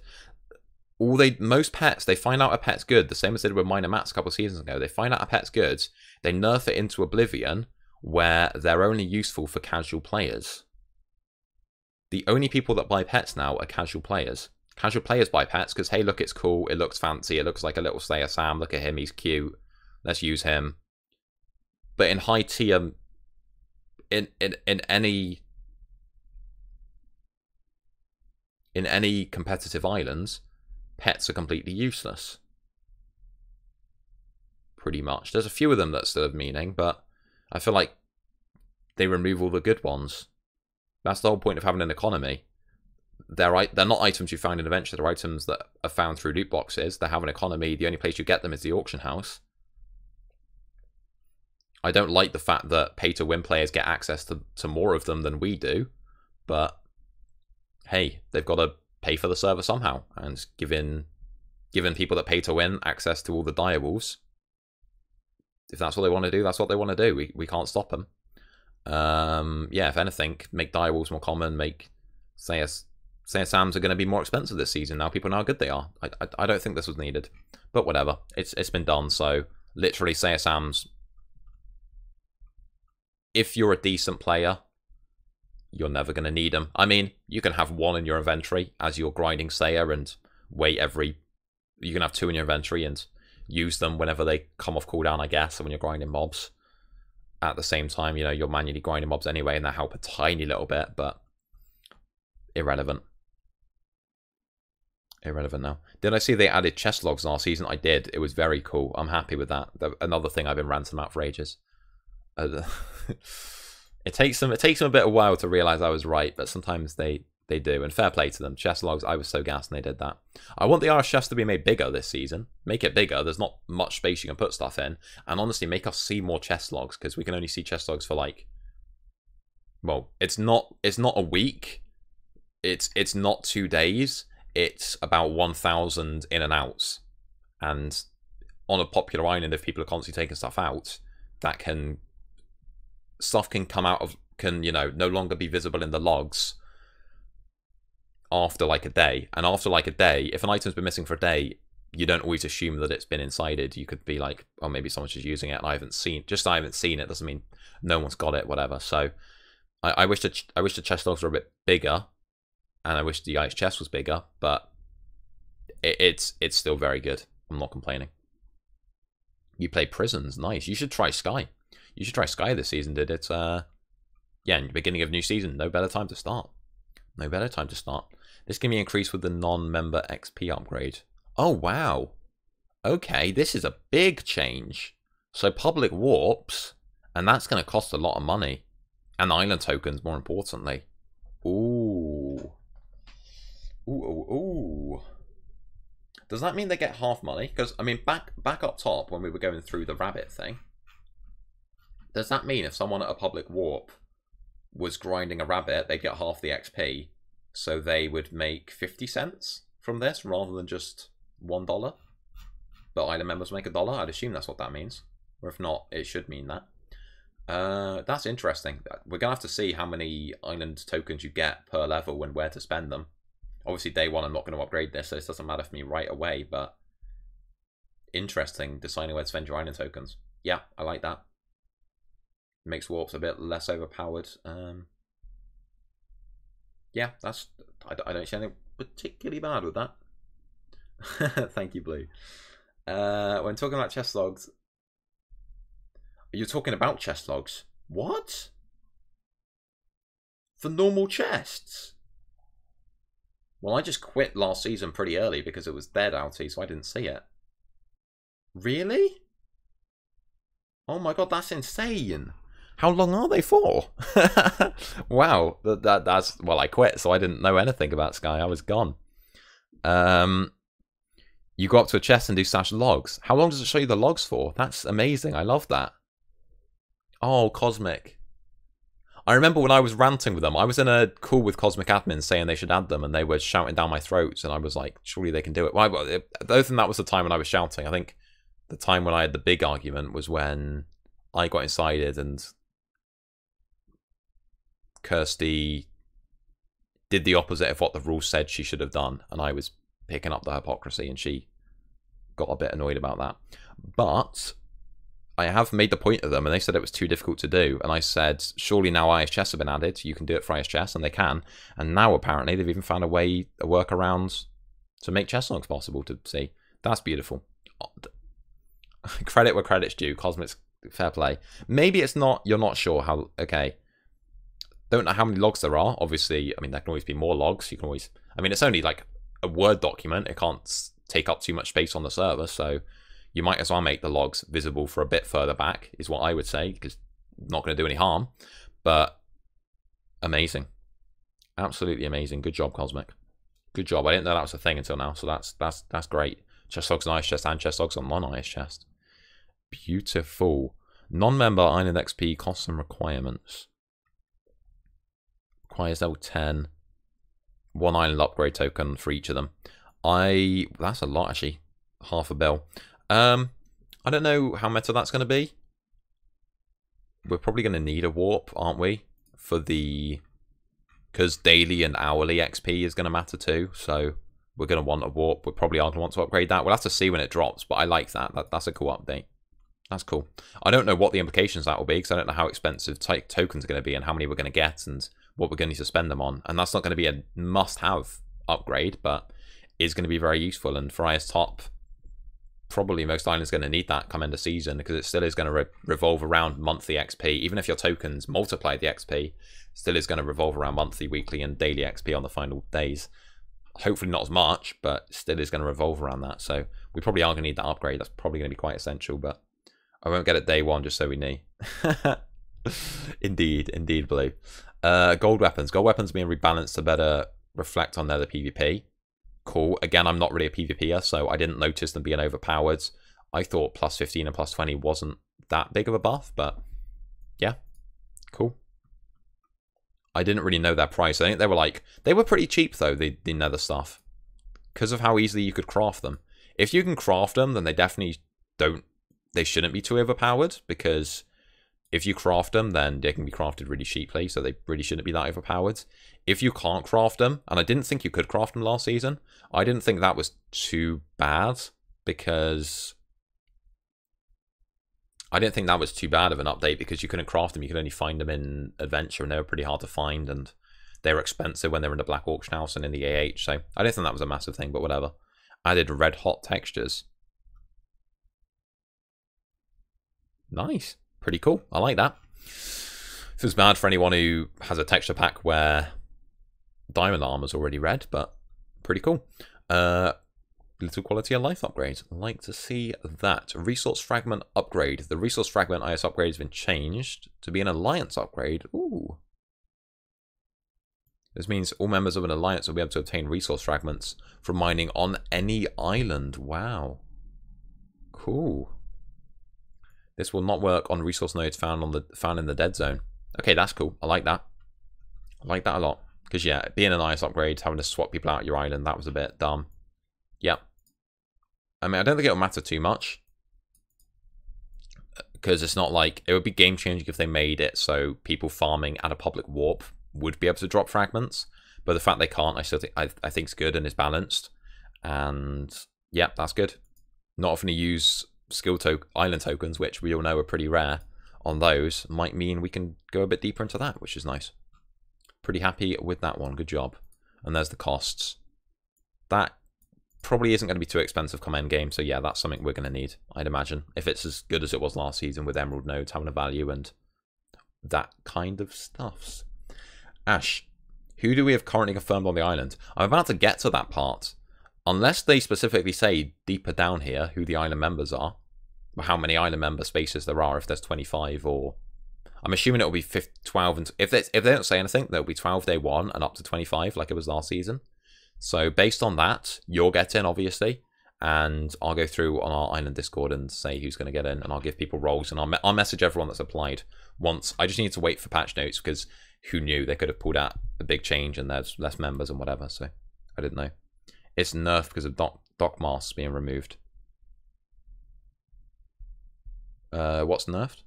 Most pets, they find out a pet's good, the same as they did with Minor Mats a couple of seasons ago. They find out a pet's good, they nerf it into oblivion, where they're only useful for casual players. The only people that buy pets now are casual players. Casual players buy pets because, hey, look, it's cool, it looks fancy, it looks like a little Slayer Sam, look at him, he's cute, let's use him. But in high tier, in any competitive islands, pets are completely useless. Pretty much. There's a few of them that still have meaning, but I feel like they remove all the good ones. That's the whole point of having an economy. They're not items you find in adventure, they're items that are found through loot boxes. They have an economy, the only place you get them is the auction house. I don't like the fact that pay-to-win players get access to more of them than we do, but hey, they've got to pay for the server somehow, and giving people that pay to win access to all the direwolves, if that's what they want to do, that's what they want to do. We can't stop them. Yeah, if anything, make direwolves more common, make Slayer Sams are going to be more expensive this season now. People know how good they are. I don't think this was needed, but whatever. It's been done. So literally, Slayer Sams, if you're a decent player, you're never going to need them. I mean, you can have one in your inventory as you're grinding Slayer and wait you can have two in your inventory and use them whenever they come off cooldown, I guess, when you're grinding mobs. At the same time, you know, you're manually grinding mobs anyway, and that help a tiny little bit, but irrelevant. Irrelevant now. Did I see they added chest logs last season? I did. It was very cool. I'm happy with that. Another thing I've been ranting about for ages. It takes them a bit of a while to realize I was right, but sometimes they do, and fair play to them. Chest logs, I was so gassed when they did that. I want the RS chests to be made bigger this season. Make it bigger. There's not much space you can put stuff in, and honestly, make us see more chest logs, because we can only see chest logs for like, well, it's not a week. It's not 2 days. It's about 1,000 in and outs, and on a popular island, if people are constantly taking stuff out, stuff can come out of, no longer be visible in the logs after like a day. And after like a day, if an item's been missing for a day, you don't always assume that it's been incited. You could be like, oh, maybe someone's just using it and I haven't seen it doesn't mean no one's got it, whatever. So I wish the chest logs were a bit bigger, and I wish the ice chest was bigger, but it's still very good. I'm not complaining. You play Prisons, nice. You should try Sky. You should try Sky this season, did it? Yeah, in the beginning of new season, no better time to start. No better time to start. This can be increased with the non-member XP upgrade. Oh, wow. Okay, this is a big change. So public warps, and that's going to cost a lot of money. And island tokens, more importantly. Ooh. Ooh. Does that mean they get half money? Because, I mean, back up top when we were going through the rabbit thing, does that mean if someone at a public warp was grinding a rabbit, they'd get half the XP, so they would make 50 cents from this rather than just $1? But island members make $1? I'd assume that's what that means. Or if not, it should mean that. That's interesting. We're going to have to see how many island tokens you get per level and where to spend them. Obviously, day one, I'm not going to upgrade this, so this doesn't matter for me right away, but interesting deciding where to spend your island tokens. Yeah, I like that. Makes warps a bit less overpowered. Yeah, I don't see anything particularly bad with that. Thank you, Blue. When talking about chest logs, you're talking about chest logs. What? For normal chests? Well, I just quit last season pretty early because it was dead outy, so I didn't see it. Really? Oh my god, that's insane. How long are they for? Wow, that's... Well, I quit, so I didn't know anything about Sky. I was gone. You go up to a chest and do stash logs. How long does it show you the logs for? That's amazing. I love that. Oh, Cosmic. I remember when I was ranting with them, I was in a call with Cosmic admins saying they should add them, and they were shouting down my throats, and I was like, surely they can do it. Well, I don't think that was the time when I was shouting. I think the time when I had the big argument was when I got incited and Kirsty did the opposite of what the rules said she should have done, and I was picking up the hypocrisy, and she got a bit annoyed about that. But I have made the point of them, and they said it was too difficult to do, and I said, surely now ISChess have been added, you can do it for ISChess, and they can, and now apparently they've even found a workaround to make chess logs possible to see. That's beautiful. Credit where credit's due. Cosmic's fair play. Maybe it's not, you're not sure how, okay. Don't know how many logs there are. Obviously, I mean, there can always be more logs. You can always, I mean, it's only like a Word document. It can't take up too much space on the server, so you might as well make the logs visible for a bit further back, is what I would say, because not going to do any harm. But amazing. Absolutely amazing. Good job, Cosmic. Good job. I didn't know that was a thing until now, so that's great. Chest logs on ISChess and chest logs on non-ISChess. Beautiful. Non-member Island XP costs and requirements. Requires level 10. 1 island upgrade token for each of them. That's a lot, actually. $500 bill. I don't know how meta that's going to be. We're probably going to need a warp, aren't we? For the... Because daily and hourly XP is going to matter too, so we're going to want a warp. We probably are going to want to upgrade that. We'll have to see when it drops, but I like that. That's a cool update. That's cool. I don't know what the implications that will be, because I don't know how expensive tokens are going to be and how many we're going to get and what we're going to need to spend them on. And that's not going to be a must-have upgrade, but is going to be very useful. And for IS Top, probably most islands are going to need that come end of season, because it still is going to revolve around monthly XP. Even if your tokens multiply the XP, still is going to revolve around monthly, weekly, and daily XP on the final days. Hopefully not as much, but still is going to revolve around that. So we probably are going to need that upgrade. That's probably going to be quite essential, but I won't get it day one just so we know. Indeed, indeed, Blue. Gold weapons. Gold weapons being rebalanced to better reflect on their PvP. Cool. Again, I'm not really a PvPer, so I didn't notice them being overpowered. I thought plus 15 and plus 20 wasn't that big of a buff, but yeah, cool. I didn't really know their price. I think they were pretty cheap though, the nether stuff, because of how easily you could craft them. If you can craft them, then they shouldn't be too overpowered, because if you craft them, then they can be crafted really cheaply, so they really shouldn't be that overpowered. If you can't craft them, and I didn't think you could craft them last season, I didn't think that was too bad, because I didn't think that was too bad of an update, because you couldn't craft them. You could only find them in Adventure, and they were pretty hard to find, and they were expensive when they were in the Black Auction House and in the AH, so I didn't think that was a massive thing, but whatever. Added red hot textures. Nice. Pretty cool. I like that. Feels bad for anyone who has a texture pack where diamond armor's already red, but pretty cool. Little quality of life upgrade. I like to see that. Resource fragment upgrade. The resource fragment IS upgrade has been changed to be an alliance upgrade. Ooh. This means all members of an alliance will be able to obtain resource fragments from mining on any island. Wow. Cool. This will not work on resource nodes found in the dead zone. Okay, that's cool. I like that. I like that a lot. Because yeah, being an IS upgrade, having to swap people out your island, that was a bit dumb. Yeah. I mean, I don't think it'll matter too much, because it's not like it would be game changing if they made it so people farming at a public warp would be able to drop fragments. But the fact they can't, I still think I think it's good and it's balanced. And yeah, that's good. Not often to use island tokens, which we all know are pretty rare, on those might mean we can go a bit deeper into that, which is nice. Pretty happy with that one. Good job. And there's the costs. That probably isn't going to be too expensive come end game, so yeah, that's something we're going to need, I'd imagine, if it's as good as it was last season with emerald nodes having a value and that kind of stuffs. Ash, who do we have currently confirmed on the island? I'm about to get to that part. Unless they specifically say deeper down here who the island members are, or how many island member spaces there are, if there's 25, or I'm assuming it'll be 12, and if they don't say anything, there'll be 12 day 1 and up to 25 like it was last season. So based on that, you'll get in, obviously, and I'll go through on our island Discord and say who's going to get in, and I'll give people roles, and I'll message everyone that's applied once. I just need to wait for patch notes, because who knew? They could have pulled out a big change and there's less members and whatever, so I didn't know. It's nerfed because of dock masks being removed. What's nerfed?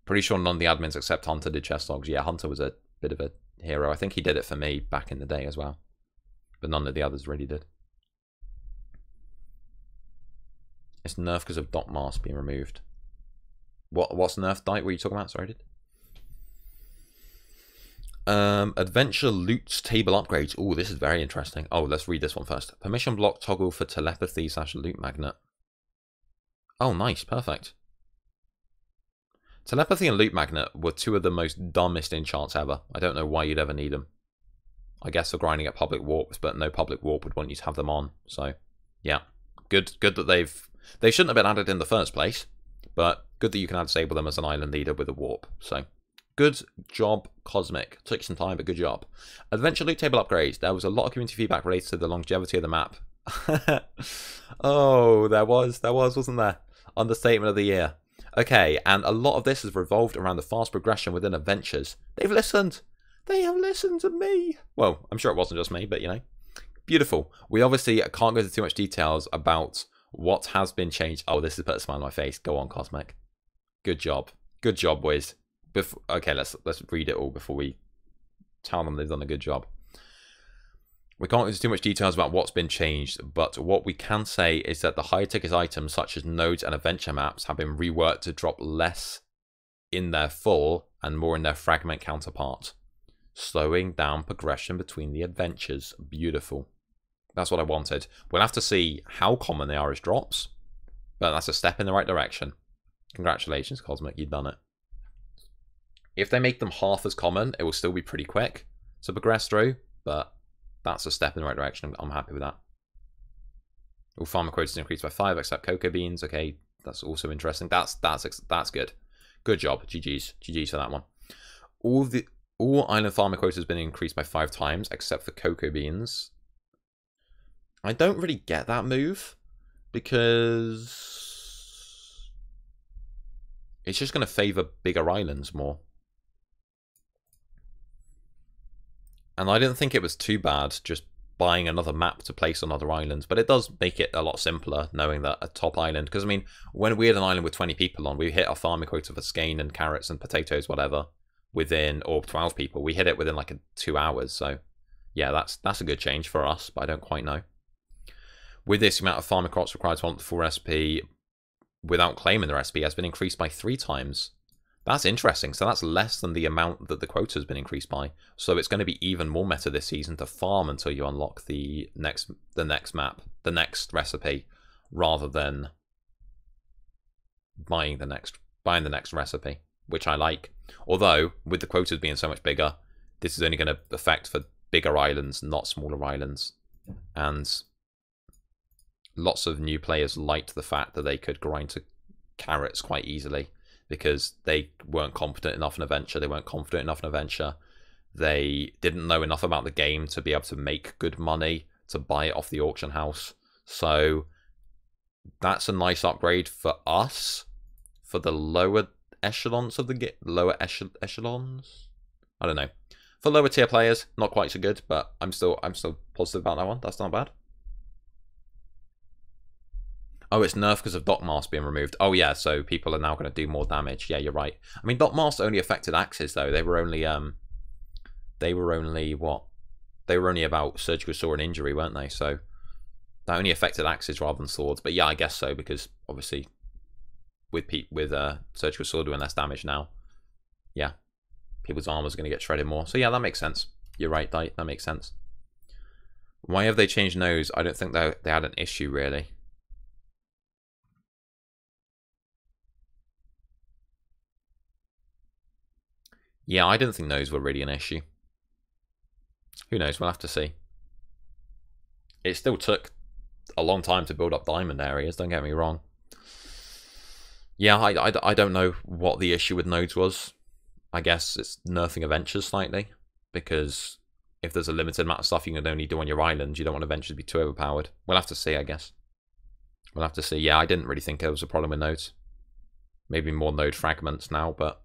Pretty sure none of the admins except Hunter did chest logs. Yeah, Hunter was a bit of a hero. I think he did it for me back in the day as well, but none of the others really did. It's nerfed because of dock mask being removed. What's nerfed, Dyke? What are you talking about? Sorry, adventure loot table upgrades. Oh, this is very interesting. Oh, let's read this one first. Permission block toggle for telepathy / loot magnet. Oh, nice, perfect. Telepathy and loot magnet were two of the most dumbest enchants ever. I don't know why you'd ever need them. I guess for grinding at public warps, but no public warp would want you to have them on. So, yeah, good that they shouldn't have been added in the first place, but good that you can disable them as an island leader with a warp. So, good job, Cosmic. Took some time, but good job. Adventure loot table upgrades. There was a lot of community feedback related to the longevity of the map. Oh, there was, wasn't there? Understatement of the year. Okay, and a lot of this has revolved around the fast progression within adventures. They've listened. They have listened to me. Well, I'm sure it wasn't just me, but you know. Beautiful. We obviously can't go into too much details about what has been changed. Oh, this has put a smile on my face. Go on, Cosmic. Good job. Good job, boys. Okay, let's read it all before we tell them they've done a good job. We can't go into too much details about what's been changed, but what we can say is that the high-ticket items such as nodes and adventure maps have been reworked to drop less in their full and more in their fragment counterpart, slowing down progression between the adventures. Beautiful. That's what I wanted. We'll have to see how common they are as drops, but that's a step in the right direction. Congratulations, Cosmic, you've done it. If they make them half as common, it will still be pretty quick to progress through, but that's a step in the right direction. I'm happy with that. All farmer quotas increased by 5 except cocoa beans. Okay, that's also interesting. That's good. Good job. GG's for that one. All island farming quota has been increased by 5 times, except for cocoa beans. I don't really get that move, because it's just going to favour bigger islands more. And I didn't think it was too bad just buying another map to place on other islands, but it does make it a lot simpler knowing that a top island, because I mean, when we had an island with 20 people on, we hit our farming quota for skein and carrots and potatoes, whatever, within, or 12 people, we hit it within like 2 hours. So yeah, that's a good change for us, but I don't quite know. With this, the amount of farming crops required to want the full recipe without claiming the recipe has been increased by 3 times. That's interesting. So that's less than the amount that the quota has been increased by. So it's going to be even more meta this season to farm until you unlock the next map, the next recipe, rather than buying the next recipe, which I like. Although with the quotas being so much bigger, this is only going to affect for bigger islands, not smaller islands. And lots of new players liked the fact that they could grind to carrots quite easily, because they weren't competent enough in Adventure. They weren't confident enough in Adventure. They didn't know enough about the game to be able to make good money to buy it off the auction house. So that's a nice upgrade for us, for the lower echelons of the game. Lower echelons? I don't know. For lower tier players, not quite so good, but I'm still positive about that one. That's not bad. Oh, it's nerfed because of Dockmask being removed. Oh yeah, so people are now going to do more damage. Yeah, you're right. I mean, Dockmask only affected axes though. They were only what? They were only about surgical sword and injury, weren't they? So that only affected axes rather than swords. But yeah, I guess so, because obviously with surgical sword doing less damage now, yeah, people's armor is going to get shredded more. So yeah, that makes sense. You're right, that makes sense. Why have they changed nose? I don't think they had an issue really. Yeah, I didn't think those were really an issue. Who knows? We'll have to see. It still took a long time to build up diamond areas, don't get me wrong. Yeah, I don't know what the issue with nodes was. I guess it's nerfing adventures slightly, because if there's a limited amount of stuff you can only do on your island, you don't want adventures to be too overpowered. We'll have to see, I guess. We'll have to see. Yeah, I didn't really think there was a problem with nodes. Maybe more node fragments now, but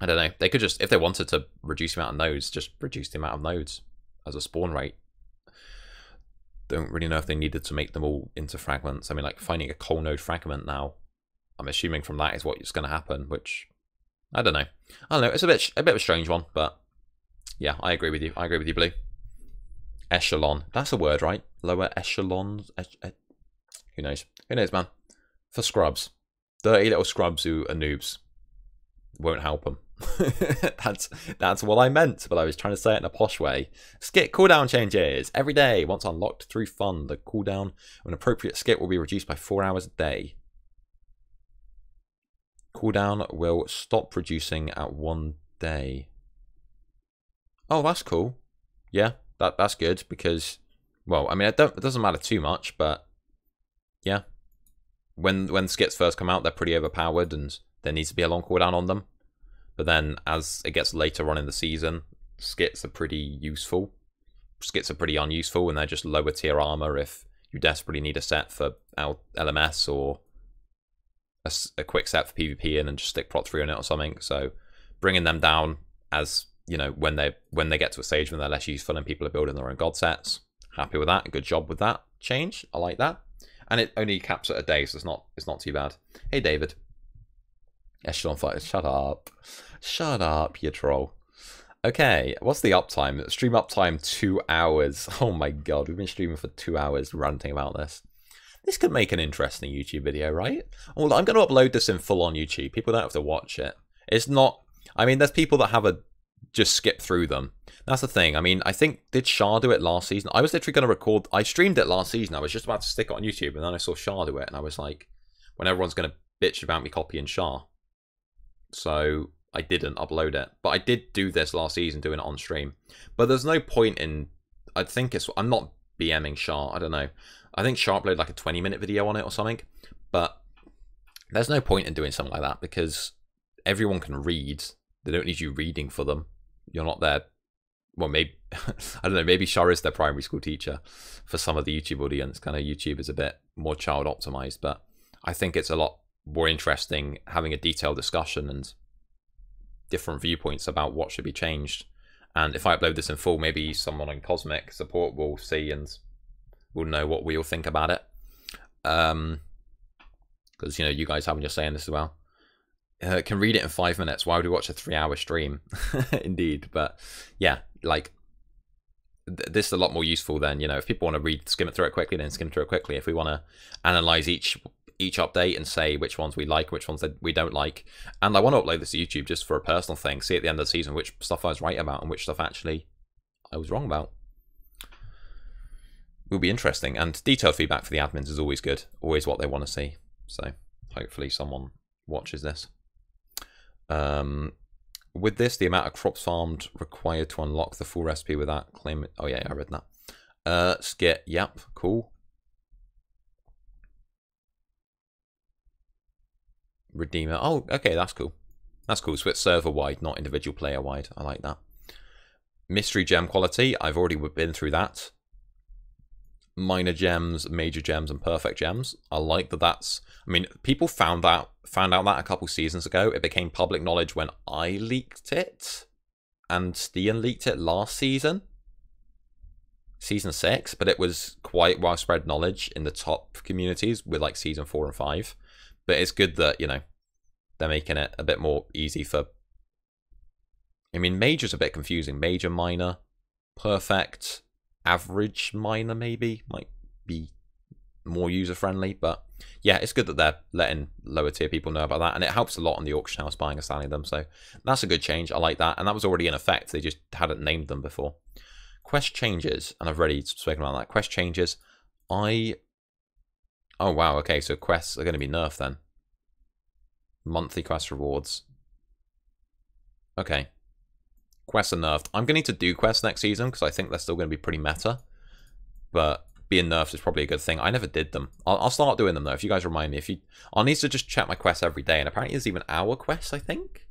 I don't know. They could just, if they wanted to reduce the amount of nodes, just reduce the amount of nodes as a spawn rate. Don't really know if they needed to make them all into fragments. I mean, like finding a coal node fragment now, I'm assuming from that is what's going to happen, which I don't know. I don't know. It's a bit of a strange one, but yeah, I agree with you. I agree with you, Blue. Echelon. That's a word, right? Lower echelons. Who knows? Who knows, man? For scrubs. Dirty little scrubs who are noobs. Won't help them. that's what I meant, but I was trying to say it in a posh way. Skit cooldown changes every day. Once unlocked through fun, the cooldown of an appropriate skit will be reduced by 4 hours a day. Cooldown will stop producing at 1 day. Oh, that's cool. Yeah, that's good, because, well, I mean, it doesn't matter too much, but yeah, when skits first come out, they're pretty overpowered, and there needs to be a long cooldown on them. But then as it gets later on in the season, skits are pretty useful. Skits are pretty unuseful, and they're just lower tier armor if you desperately need a set for LMS, or a quick set for PvP and just stick prot 3 on it or something. So bringing them down, as you know, when they get to a stage when they're less useful and people are building their own god sets. Happy with that. Good job with that change. I like that. And it only caps at a day, so it's not too bad. Hey David. Echelon fighters, shut up. Shut up, you troll. Okay, what's the uptime? Stream uptime 2 hours. Oh my god, we've been streaming for 2 hours ranting about this. This could make an interesting YouTube video, right? Well, I'm going to upload this in full on YouTube. People don't have to watch it. It's not... I mean, there's people that have just skip through them. That's the thing. I mean, I think, did Shah do it last season? I was literally going to record... I streamed it last season. I was just about to stick it on YouTube, and then I saw Shah do it, and I was like, when everyone's going to bitch about me copying Shah. So I didn't upload it, but I did do this last season, doing it on stream. But there's no point in, I think it's, I'm not BMing Shah, I don't know. I think Shah uploaded like a 20-minute video on it or something, but there's no point in doing something like that because everyone can read. They don't need you reading for them. You're not there. Well, maybe I don't know. Maybe Shar is their primary school teacher for some of the YouTube audience. Kind of YouTube is a bit more child optimized, but I think it's a lot more interesting having a detailed discussion and different viewpoints about what should be changed. And if I upload this in full, maybe someone on Cosmic support will see and will know what we all think about it. Because, you know, you guys haven't just saying this as well. Can read it in 5 minutes. Why would we watch a 3-hour stream? Indeed. But yeah, like this is a lot more useful than, you know, if people want to skim it through it quickly, then skim through it quickly. If we want to analyze each update and say which ones we like, which ones that we don't like. And I want to upload this to YouTube just for a personal thing. See at the end of the season which stuff I was right about and which stuff actually I was wrong about. Will be interesting. And detailed feedback for the admins is always good. Always what they want to see. So hopefully someone watches this. With this, the amount of crops farmed required to unlock the full recipe without claiming... Oh yeah, I read that. Skit, yep, cool. Redeemer. Oh, okay, that's cool. That's cool. So it's server-wide, not individual player-wide. I like that. Mystery gem quality. I've already been through that. Minor gems, major gems, and perfect gems. I like that that's... I mean, people found out that a couple seasons ago. It became public knowledge when I leaked it. And Stian leaked it last season. Season 6. But it was quite widespread knowledge in the top communities with like season 4 and 5. But it's good that, you know, they're making it a bit more easy for... I mean, major's a bit confusing. Major, minor, perfect, average, minor maybe. Might be more user-friendly. But yeah, it's good that they're letting lower tier people know about that. And it helps a lot on the auction house buying and selling them. So that's a good change. I like that. And that was already in effect. They just hadn't named them before. Quest changes. And I've already spoken about that. Quest changes. Oh, wow, okay, so quests are going to be nerfed then. Monthly quest rewards. Okay. Quests are nerfed. I'm going to need to do quests next season because I think they're still going to be pretty meta. But being nerfed is probably a good thing. I never did them. I'll start doing them, though, if you guys remind me. I'll need to just check my quests every day, and apparently there's even hour quests, I think.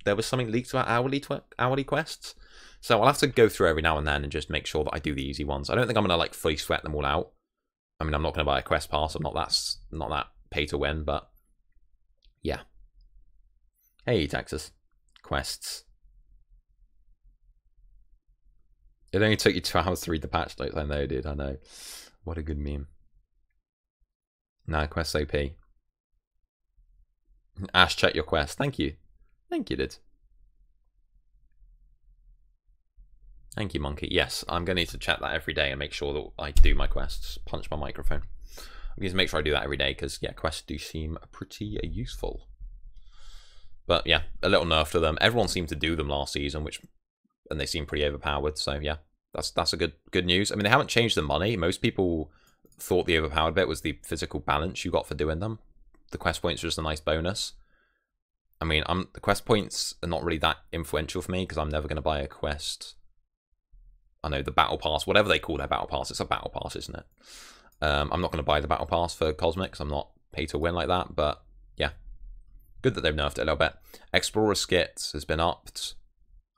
There was something leaked about hourly quests. So I'll have to go through every now and then and just make sure that I do the easy ones. I don't think I'm going to, like, fully sweat them all out. I mean, I'm not going to buy a quest pass. I'm not that pay to win, but yeah. Hey, Texas. Quests. It only took you 2 hours to read the patch notes. I know, dude. I know. What a good meme. Nah, quest OP. Ash, check your quest. Thank you. Thank you, dude. Thank you, Monkey. Yes, I'm going to need to check that every day and make sure that I do my quests. Punch my microphone. I'm going to make sure I do that every day because, yeah, quests do seem pretty useful. But, yeah, a little nerf to them. Everyone seemed to do them last season, and they seem pretty overpowered. So, yeah, that's a good news. I mean, they haven't changed the money. Most people thought the overpowered bit was the physical balance you got for doing them. The quest points are just a nice bonus. I mean, the quest points are not really that influential for me because I'm never going to buy a quest... I know the battle pass, whatever they call their battle pass, it's a battle pass, isn't it? I'm not going to buy the battle pass for Cosmic because I'm not pay to win like that, but yeah. Good that they've nerfed it a little bit. Explorer skits has been upped.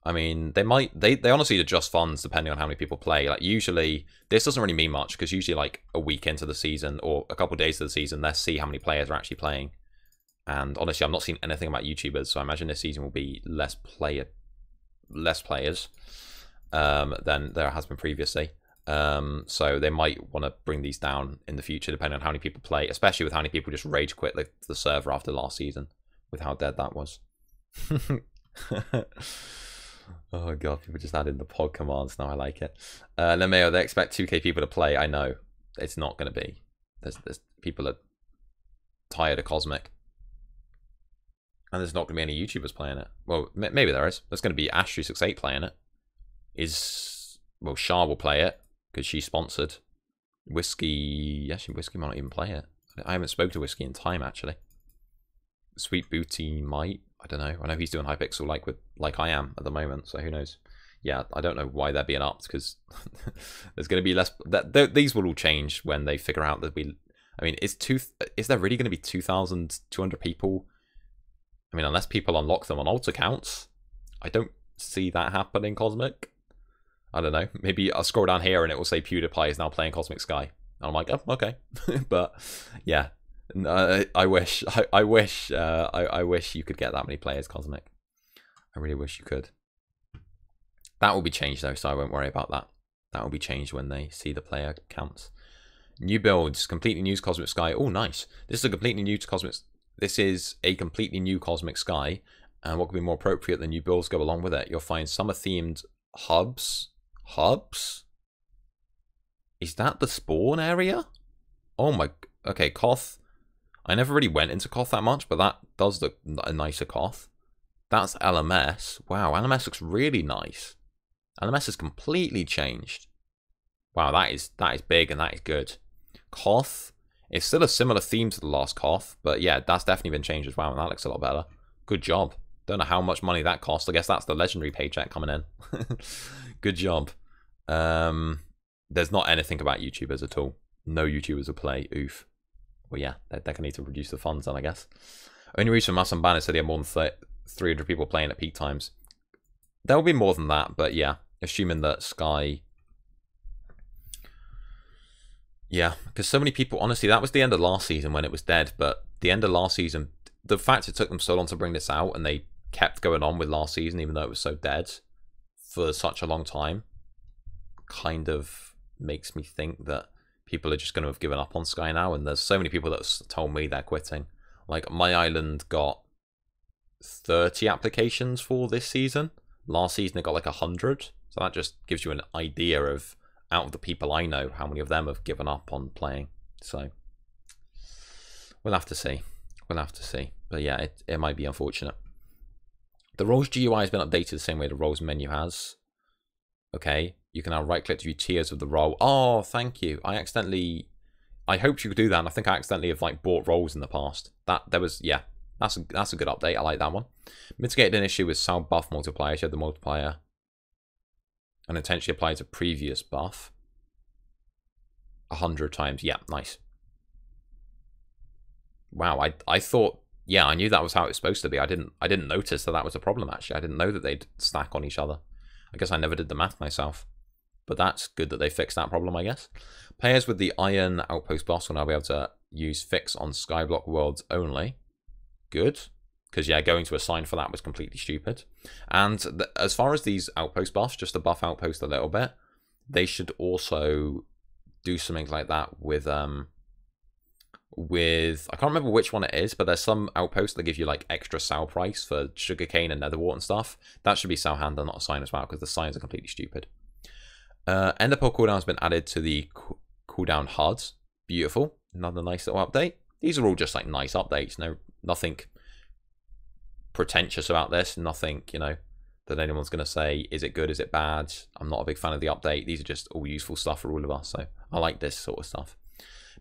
I mean, they honestly adjust funds depending on how many people play. Like usually, this doesn't really mean much because usually like a week into the season or a couple of days of the season, let's see how many players are actually playing. And honestly, I've not seen anything about YouTubers, so I imagine this season will be less players than there has been previously. So they might want to bring these down in the future depending on how many people play, especially with how many people just rage quit the server after last season with how dead that was. Oh god, people just added the pod commands now. I like it. Lemeo, they expect 2k people to play. I know it's not going to be. There's people are tired of Cosmic, and there's not going to be any YouTubers playing it. Well, maybe there is. There's going to be Ash368 playing it. Well, Shar will play it because she's sponsored. Whiskey, actually, Whiskey might not even play it. I haven't spoken to Whiskey in time actually. Sweet Booty might. I don't know. I know he's doing Hypixel like I am at the moment, so who knows? Yeah, I don't know why they're being upped because there's going to be less. These will all change when they figure out there'll be I mean, is there really going to be 2,200 people? I mean, unless people unlock them on alt accounts, I don't see that happening, Cosmic. I don't know. Maybe I'll scroll down here and it will say PewDiePie is now playing Cosmic Sky. And I'm like, oh, okay. But yeah, I wish you could get that many players, Cosmic. I really wish you could. That will be changed though, so I won't worry about that. That will be changed when they see the player counts. New builds, completely new Cosmic Sky. Oh, nice. This is a completely new Cosmic. This is a completely new Cosmic Sky, and what could be more appropriate than new builds go along with it? You'll find summer-themed hubs. Hubs? Is that the spawn area? Oh my. Okay, Koth. I never really went into Koth that much, but that does look a nicer Koth. That's LMS. Wow, LMS looks really nice. LMS has completely changed. Wow, that is big and that is good. Koth. It's still a similar theme to the last Koth, but yeah, that's definitely been changed as well, and that looks a lot better. Good job. Don't know how much money that cost. I guess that's the legendary paycheck coming in. Good job. There's not anything about YouTubers at all. No YouTubers will play. Oof. Well, yeah, they're going to need to reduce the funds then, I guess. Only reason Masson Banner said he had more than 300 people playing at peak times. There'll be more than that, but yeah, assuming that Sky... Yeah, because so many people, honestly, that was the end of last season when it was dead, but the end of last season, the fact it took them so long to bring this out and they kept going on with last season even though it was so dead for such a long time kind of makes me think that people are just going to have given up on Sky now, and there's so many people that have told me they're quitting. Like, My Island got 30 applications for this season. Last season it got like 100, so that just gives you an idea of, out of the people I know, how many of them have given up on playing. So we'll have to see. We'll have to see. But yeah, it might be unfortunate. The roles GUI has been updated the same way the roles menu has. Okay, you can now right click to view tiers of the role. Oh, thank you. I hoped you could do that, and I think I accidentally have like bought roles in the past. Yeah, that's a good update. I like that one. Mitigated an issue with sound buff multiplier. You had the multiplier unintentionally applied to previous buff 100 times. Yeah, nice. Wow, I thought, yeah, I knew that was how it was supposed to be. I didn't notice that was a problem, actually. I didn't know that they'd stack on each other. I guess I never did the math myself. But that's good that they fixed that problem, I guess. Players with the Iron Outpost boss will now be able to use fix on Skyblock worlds only. Good. Because, yeah, going to a sign for that was completely stupid. And as far as these outpost buffs, just to buff outpost a little bit, they should also do something like that with I can't remember which one it is, but there's some outposts that give you like extra sell price for sugarcane and netherwort and stuff. That should be sell handler, not a sign as well, because the signs are completely stupid. Enderpearl cooldown has been added to the cooldown HUD. Beautiful. Another nice little update. These are all just like nice updates. Nothing pretentious about this. Nothing, that anyone's going to say, is it good, is it bad? I'm not a big fan of the update. These are just all useful stuff for all of us, so I like this sort of stuff.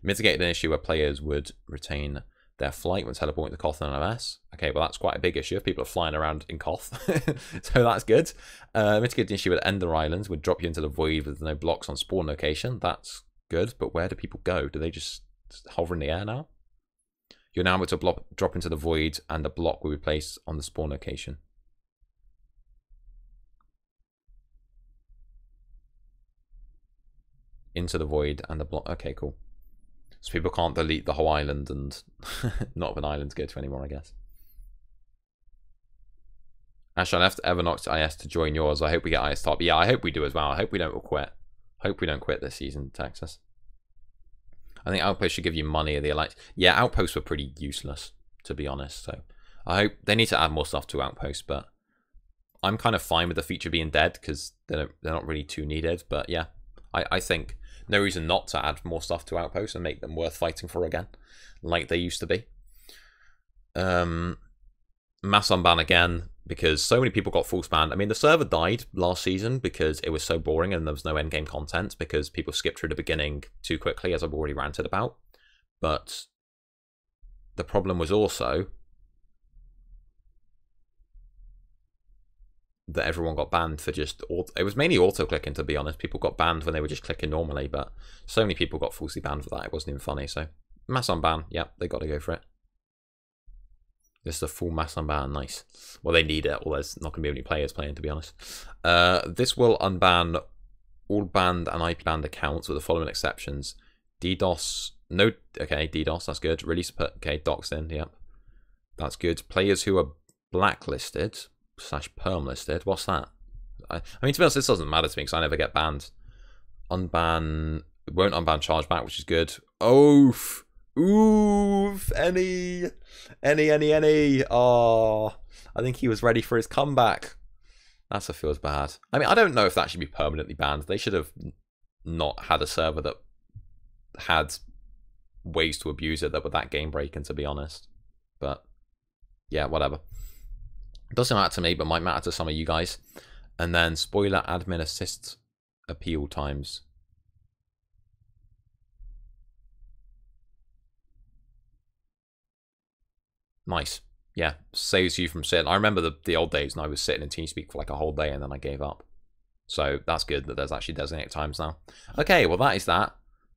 Mitigated an issue where players would retain their flight when teleporting to Koth and LMS. Okay, well, that's quite a big issue if people are flying around in Koth. So that's good. Mitigated an issue with Ender Islands would drop you into the void with no blocks on spawn location. That's good, but where do people go? Do they just hover in the air now? You're now able to drop into the void and the block will be placed on the spawn location. Into the void and the block. Okay, cool. So people can't delete the whole island and not have an island to go to anymore, I guess. Ash, I left Evernox IS to join yours. I hope we get IS top. Yeah, I hope we do as well. I hope we don't quit. Hope we don't quit this season, Texas. I think Outposts should give you money of the elite. Yeah, Outposts were pretty useless, to be honest. So I hope they need to add more stuff to Outposts, but I'm kind of fine with the feature being dead because they're not really too needed. But yeah, I think no reason not to add more stuff to Outposts and make them worth fighting for again, like they used to be. Mass unban again, because so many people got full spanned. I mean, the server died last season because it was so boring and there was no endgame content because people skipped through the beginning too quickly, as I've already ranted about. But the problem was also that everyone got banned for just... It was mainly auto-clicking, to be honest. People got banned when they were just clicking normally, but so many people got falsely banned for that. It wasn't even funny, so Mass unban. Yep, they got to go for it. This is a full mass unban. Nice. Well, they need it, or there's not going to be any players playing, to be honest. This will unban all banned and IP banned accounts with the following exceptions. DDoS. No. Okay, DDoS. That's good. Release. Okay, doxed in. Yep. That's good. Players who are blacklisted / perm listed. What's that? I mean, to be honest, this doesn't matter to me because I never get banned. Unban. It won't unban chargeback, which is good. Oof. Oof. Any. Oh, I think he was ready for his comeback. That feels bad. I mean, I don't know if that should be permanently banned. They should have not had a server that had ways to abuse it that were that game breaking, to be honest. But yeah, whatever. It doesn't matter to me, but might matter to some of you guys. And then spoiler admin assist appeal times. Nice. Yeah, saves you from sitting. I remember the old days when I was sitting in TeamSpeak for like a whole day and then I gave up. So that's good that there's actually designated times now. Okay, well that is that.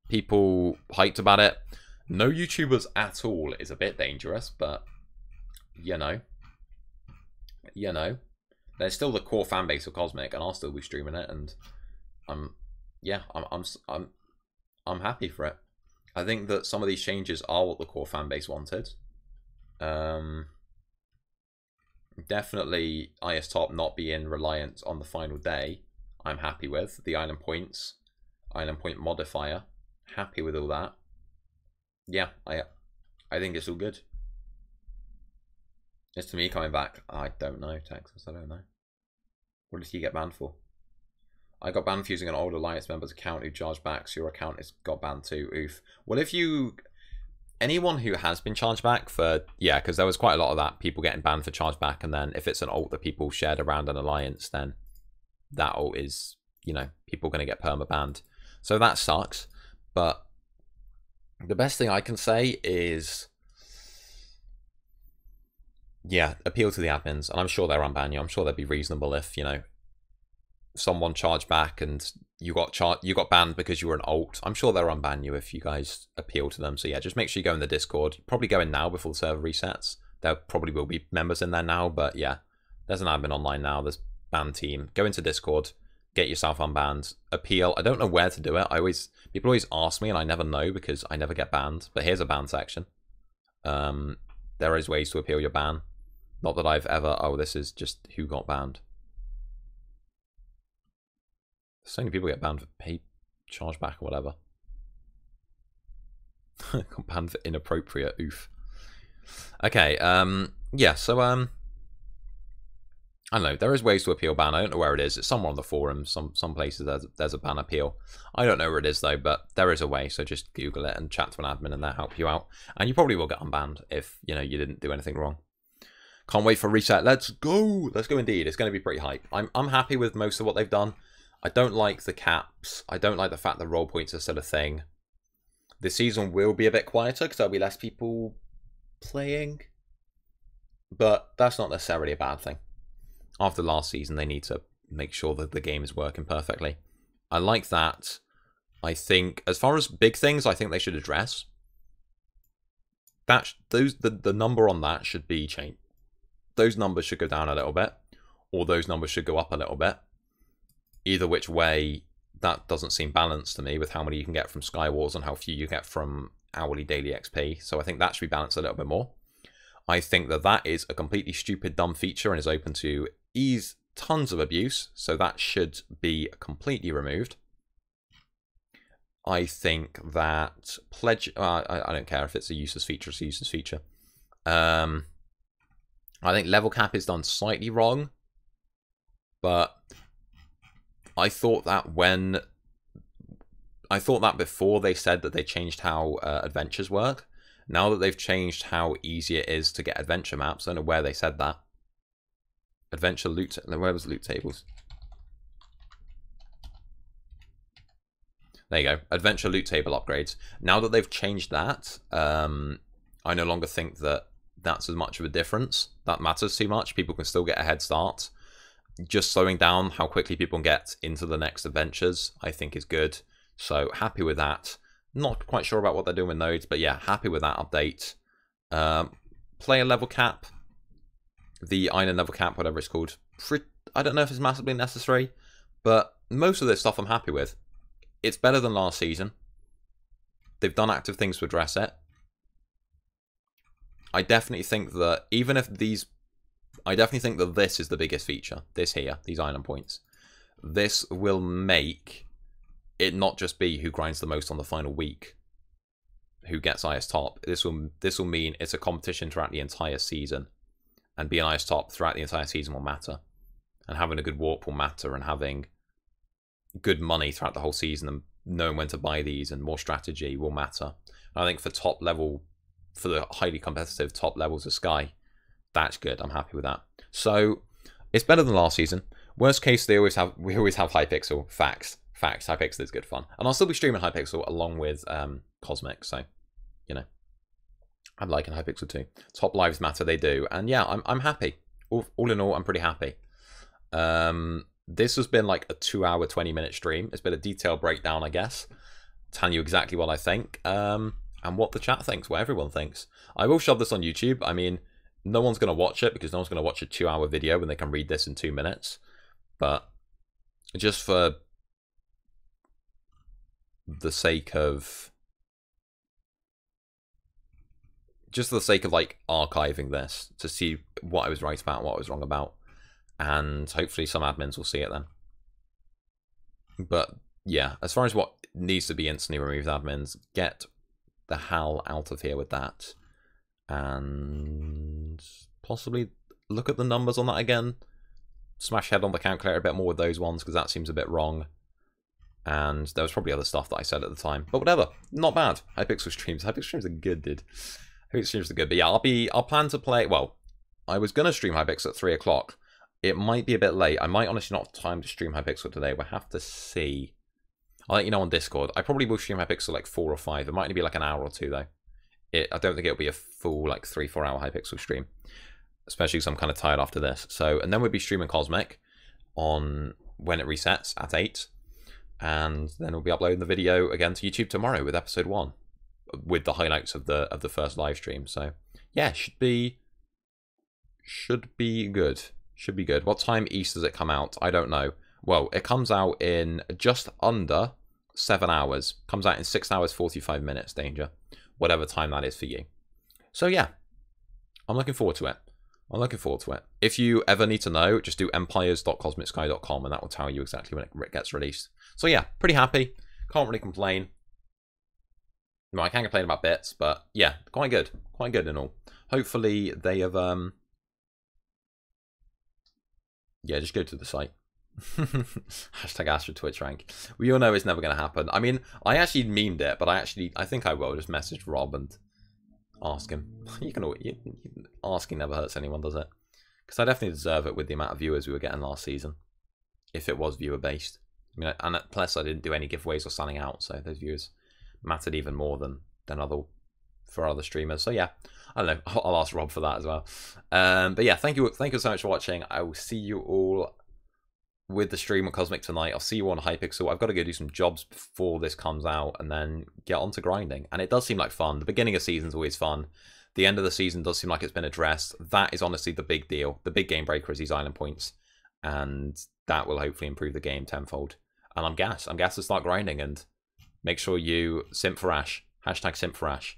People hyped about it. No YouTubers at all is a bit dangerous, but you know. There's still the core fan base of Cosmic and I'll still be streaming it, and I'm happy for it. I think that some of these changes are what the core fan base wanted. Definitely IS Top not being reliant on the final day, I'm happy with. The island point modifier, happy with all that. Yeah, I think it's all good. It's to me coming back. I don't know, Texas, I don't know. What did he get banned for? I got banned for using an old Alliance member's account who charged back, so your account has got banned too. Oof. Well, if you... Anyone who has been charged back for... Yeah, because there was quite a lot of that. People getting banned for chargeback, and then if it's an alt that people shared around an alliance, then that alt is, you know, people are going to get perma-banned. So that sucks. But the best thing I can say is... Yeah, appeal to the admins. And I'm sure they'll unban you. I'm sure they'd be reasonable if, you know, someone charged back and you got banned because you were an alt. I'm sure they'll unban you if you guys appeal to them. So yeah, just make sure you go in the Discord. Probably go in now before the server resets. There probably will be members in there now, but yeah, there's an admin online now. There's ban team. Go into Discord, get yourself unbanned, appeal. I don't know where to do it. People always ask me and I never know because I never get banned. But here's a ban section. There is ways to appeal your ban. Not that I've ever... Oh, this is just who got banned. So many people get banned for pay chargeback or whatever. Got banned for inappropriate. Oof. Okay. Yeah. So I don't know. There is ways to appeal ban. I don't know where it is. It's somewhere on the forum. Some places there's a ban appeal. I don't know where it is though, but there is a way. So just Google it and chat to an admin, and they'll help you out. And you probably will get unbanned if you didn't do anything wrong. Can't wait for reset. Let's go. Let's go indeed. It's going to be pretty hype. I'm happy with most of what they've done. I don't like the caps. I don't like the fact that roll points are still a thing. This season will be a bit quieter because there'll be less people playing. But that's not necessarily a bad thing. After last season, they need to make sure that the game is working perfectly. I like that. I think, as far as big things, I think they should address. The number on that should be changed. Those numbers should go down a little bit. Or those numbers should go up a little bit. Either which way, that doesn't seem balanced to me with how many you can get from Skywars and how few you get from hourly daily XP. So I think that should be balanced a little bit more. I think that is a completely stupid, dumb feature and is open to tons of abuse. So that should be completely removed. I think that pledge... I don't care if it's a useless feature, it's a useless feature. I think level cap is done slightly wrong. But... I thought that before they said that they changed how adventures work. Now that they've changed how easy it is to get adventure maps, I don't know where they said that. Adventure loot, where was loot tables? There you go, adventure loot table upgrades. Now that they've changed that, I no longer think that that's as much of a difference. That matters too much. People can still get a head start. Just slowing down how quickly people can get into the next adventures, I think is good. So happy with that. Not quite sure about what they're doing with nodes, but yeah, happy with that update. Player level cap, the island level cap, whatever it's called. I don't know if it's massively necessary, but most of this stuff I'm happy with. It's better than last season. They've done active things to address it. I definitely think that even if these... I definitely think that this is the biggest feature. This here, these island points. This will make it not just be who grinds the most on the final week, who gets highest top. This will mean it's a competition throughout the entire season. And being highest top throughout the entire season will matter. And having a good warp will matter. And having good money throughout the whole season and knowing when to buy these and more strategy will matter. And I think for top level, for the highly competitive top levels of Sky, that's good. I'm happy with that. So it's better than last season. Worst case, we always have Hypixel. Facts. Hypixel is good fun. And I'll still be streaming Hypixel along with Cosmic. So, you know, I'm liking Hypixel too. Top lives matter, they do. And yeah, I'm happy. All in all, I'm pretty happy. This has been like a 2-hour, 20-minute stream. It's been a detailed breakdown, I guess. Telling you exactly what I think. And what the chat thinks, what everyone thinks. I will shove this on YouTube. I mean, no one's going to watch it because no one's going to watch a 2-hour video when they can read this in 2 minutes. But just for the sake of... Just for the sake of, like, archiving this to see what I was right about and what I was wrong about. And hopefully some admins will see it then. But, yeah, as far as what needs to be instantly removed, admins, get the hell out of here with that. And possibly look at the numbers on that again. Smash head on the calculator a bit more with those ones, because that seems a bit wrong. And there was probably other stuff that I said at the time. But whatever, not bad. Hypixel streams are good, dude. Hypixel streams are good. But yeah, I'll plan to play... Well, I was going to stream Hypixel at 3 o'clock. It might be a bit late. I might honestly not have time to stream Hypixel today. We'll have to see. I'll let you know on Discord. I probably will stream Hypixel like 4 or 5. It might only be like an hour or 2 though. I don't think it'll be a full like 3-4 hour Hypixel stream. Especially because I'm kind of tired after this. So, and then we'll be streaming Cosmic on when it resets at 8. And then we'll be uploading the video again to YouTube tomorrow with episode 1. With the highlights of the first live stream. So yeah, should be good. Should be good. What time East does it come out? I don't know. Well, it comes out in just under 7 hours. Comes out in 6 hours, 45 minutes, Danger. Whatever time that is for you. So yeah, I'm looking forward to it. If you ever need to know, just do empires.cosmicsky.com and that will tell you exactly when it gets released. So yeah, pretty happy. Can't really complain. No, I can't complain about bits, but yeah, quite good. Quite good and all. Hopefully they have... Yeah, just go to the site. Hashtag Astro Twitch rank. We all know it's never going to happen. I mean, I actually memed it, but I think I will just message Rob and ask him. Asking never hurts anyone, does it? Because I definitely deserve it with the amount of viewers we were getting last season. If it was viewer based. I mean, and plus I didn't do any giveaways or selling out, so those viewers mattered even more than other streamers. So yeah, I don't know. I'll ask Rob for that as well. But yeah, thank you so much for watching. I will see you all with the stream on Cosmic tonight. I'll see you on Hypixel. I've got to go do some jobs before this comes out and then get on to grinding. And it does seem like fun. The beginning of season's always fun. The end of the season does seem like it's been addressed. That is honestly the big deal. The big game breaker is these island points. And that will hopefully improve the game tenfold. And I'm gassed. I'm gassed to start grinding. And make sure you simp for Ash. Hashtag simp for Ash.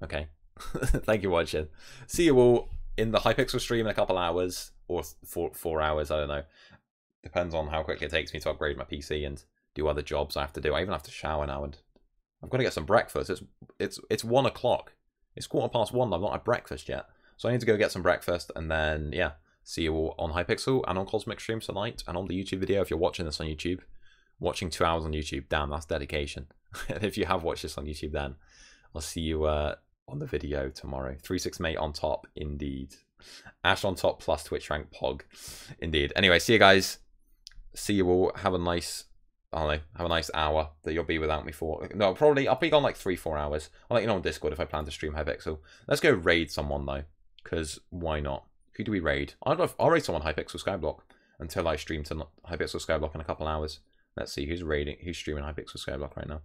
Okay. Thank you for watching. See you all in the Hypixel stream in a couple hours. Or 4 hours, I don't know. Depends on how quickly it takes me to upgrade my PC and do other jobs I have to do. I even have to shower now and I've got to get some breakfast. It's 1 o'clock. It's 1:15. I've not had breakfast yet. So I need to go get some breakfast and then, yeah, see you all on Hypixel and on Cosmic streams tonight and on the YouTube video if you're watching this on YouTube. Watching 2 hours on YouTube, damn, that's dedication. And if you have watched this on YouTube then, I'll see you on the video tomorrow. 368 on top, indeed. Ash on top plus Twitch rank Pog, indeed. Anyway, see you guys. See you all. Have a nice, I don't know, have a nice hour that you'll be without me for. No, probably, I'll be gone like 3-4 hours. I'll let you know on Discord if I plan to stream Hypixel. Let's go raid someone though, because why not? Who do we raid? I'll raid someone Hypixel Skyblock until I stream to Hypixel Skyblock in a couple hours. Let's see who's streaming Hypixel Skyblock right now.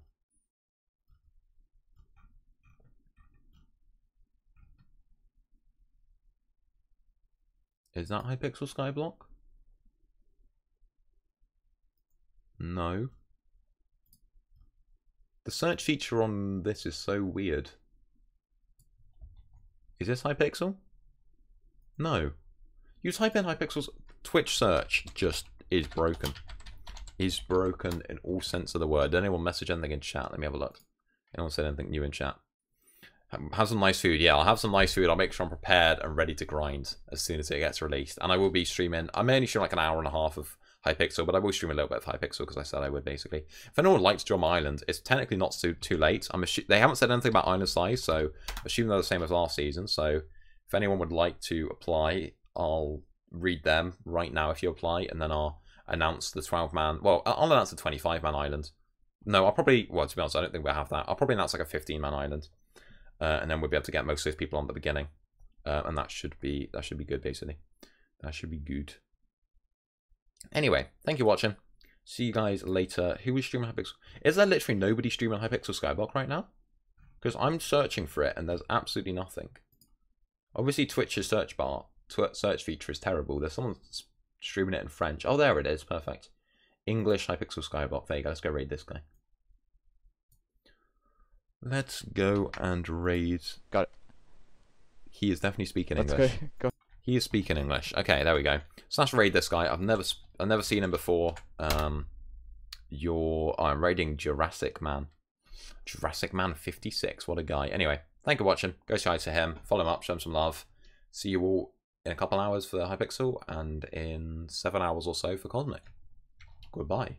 Is that Hypixel Skyblock? No. The search feature on this is so weird. Is this Hypixel? No. You type in Hypixel's Twitch search, just is broken. Is broken in all sense of the word. Did anyone message anything in chat? Let me have a look. Anyone said anything new in chat? Have some nice food. Yeah, I'll have some nice food. I'll make sure I'm prepared and ready to grind as soon as it gets released. And I will be streaming. I may only stream like an hour and a half of Hypixel, but I will stream a little bit of Hypixel because I said I would, basically. If anyone would like to join my island, it's technically not too late. They haven't said anything about island size, so I assume they're the same as last season. So if anyone would like to apply, I'll read them right now if you apply, and then I'll announce the 12-man... Well, I'll announce the 25-man island. No, I'll probably... Well, to be honest, I don't think we'll have that. I'll probably announce like a 15-man island. And then we'll be able to get most of those people on at the beginning. And that should be good, basically. That should be good. Anyway, thank you for watching. See you guys later. Who is streaming Hypixel? Is there literally nobody streaming Hypixel Skyblock right now? Because I'm searching for it and there's absolutely nothing. Obviously, Twitch's search feature is terrible. There's someone streaming it in French. Oh, there it is. Perfect. English Hypixel Skyblock. There you go. Let's go raid this guy. Let's go and raid. Got it. He is definitely speaking English. Let's go. He is speaking English. Okay, there we go. So let's raid this guy. I've never seen him before. I'm raiding Jurassic Man. Jurassic Man 56. What a guy. Anyway, thank you for watching. Go say hi to him. Follow him up. Show him some love. See you all in a couple hours for Hypixel and in 7 hours or so for Cosmic. Goodbye.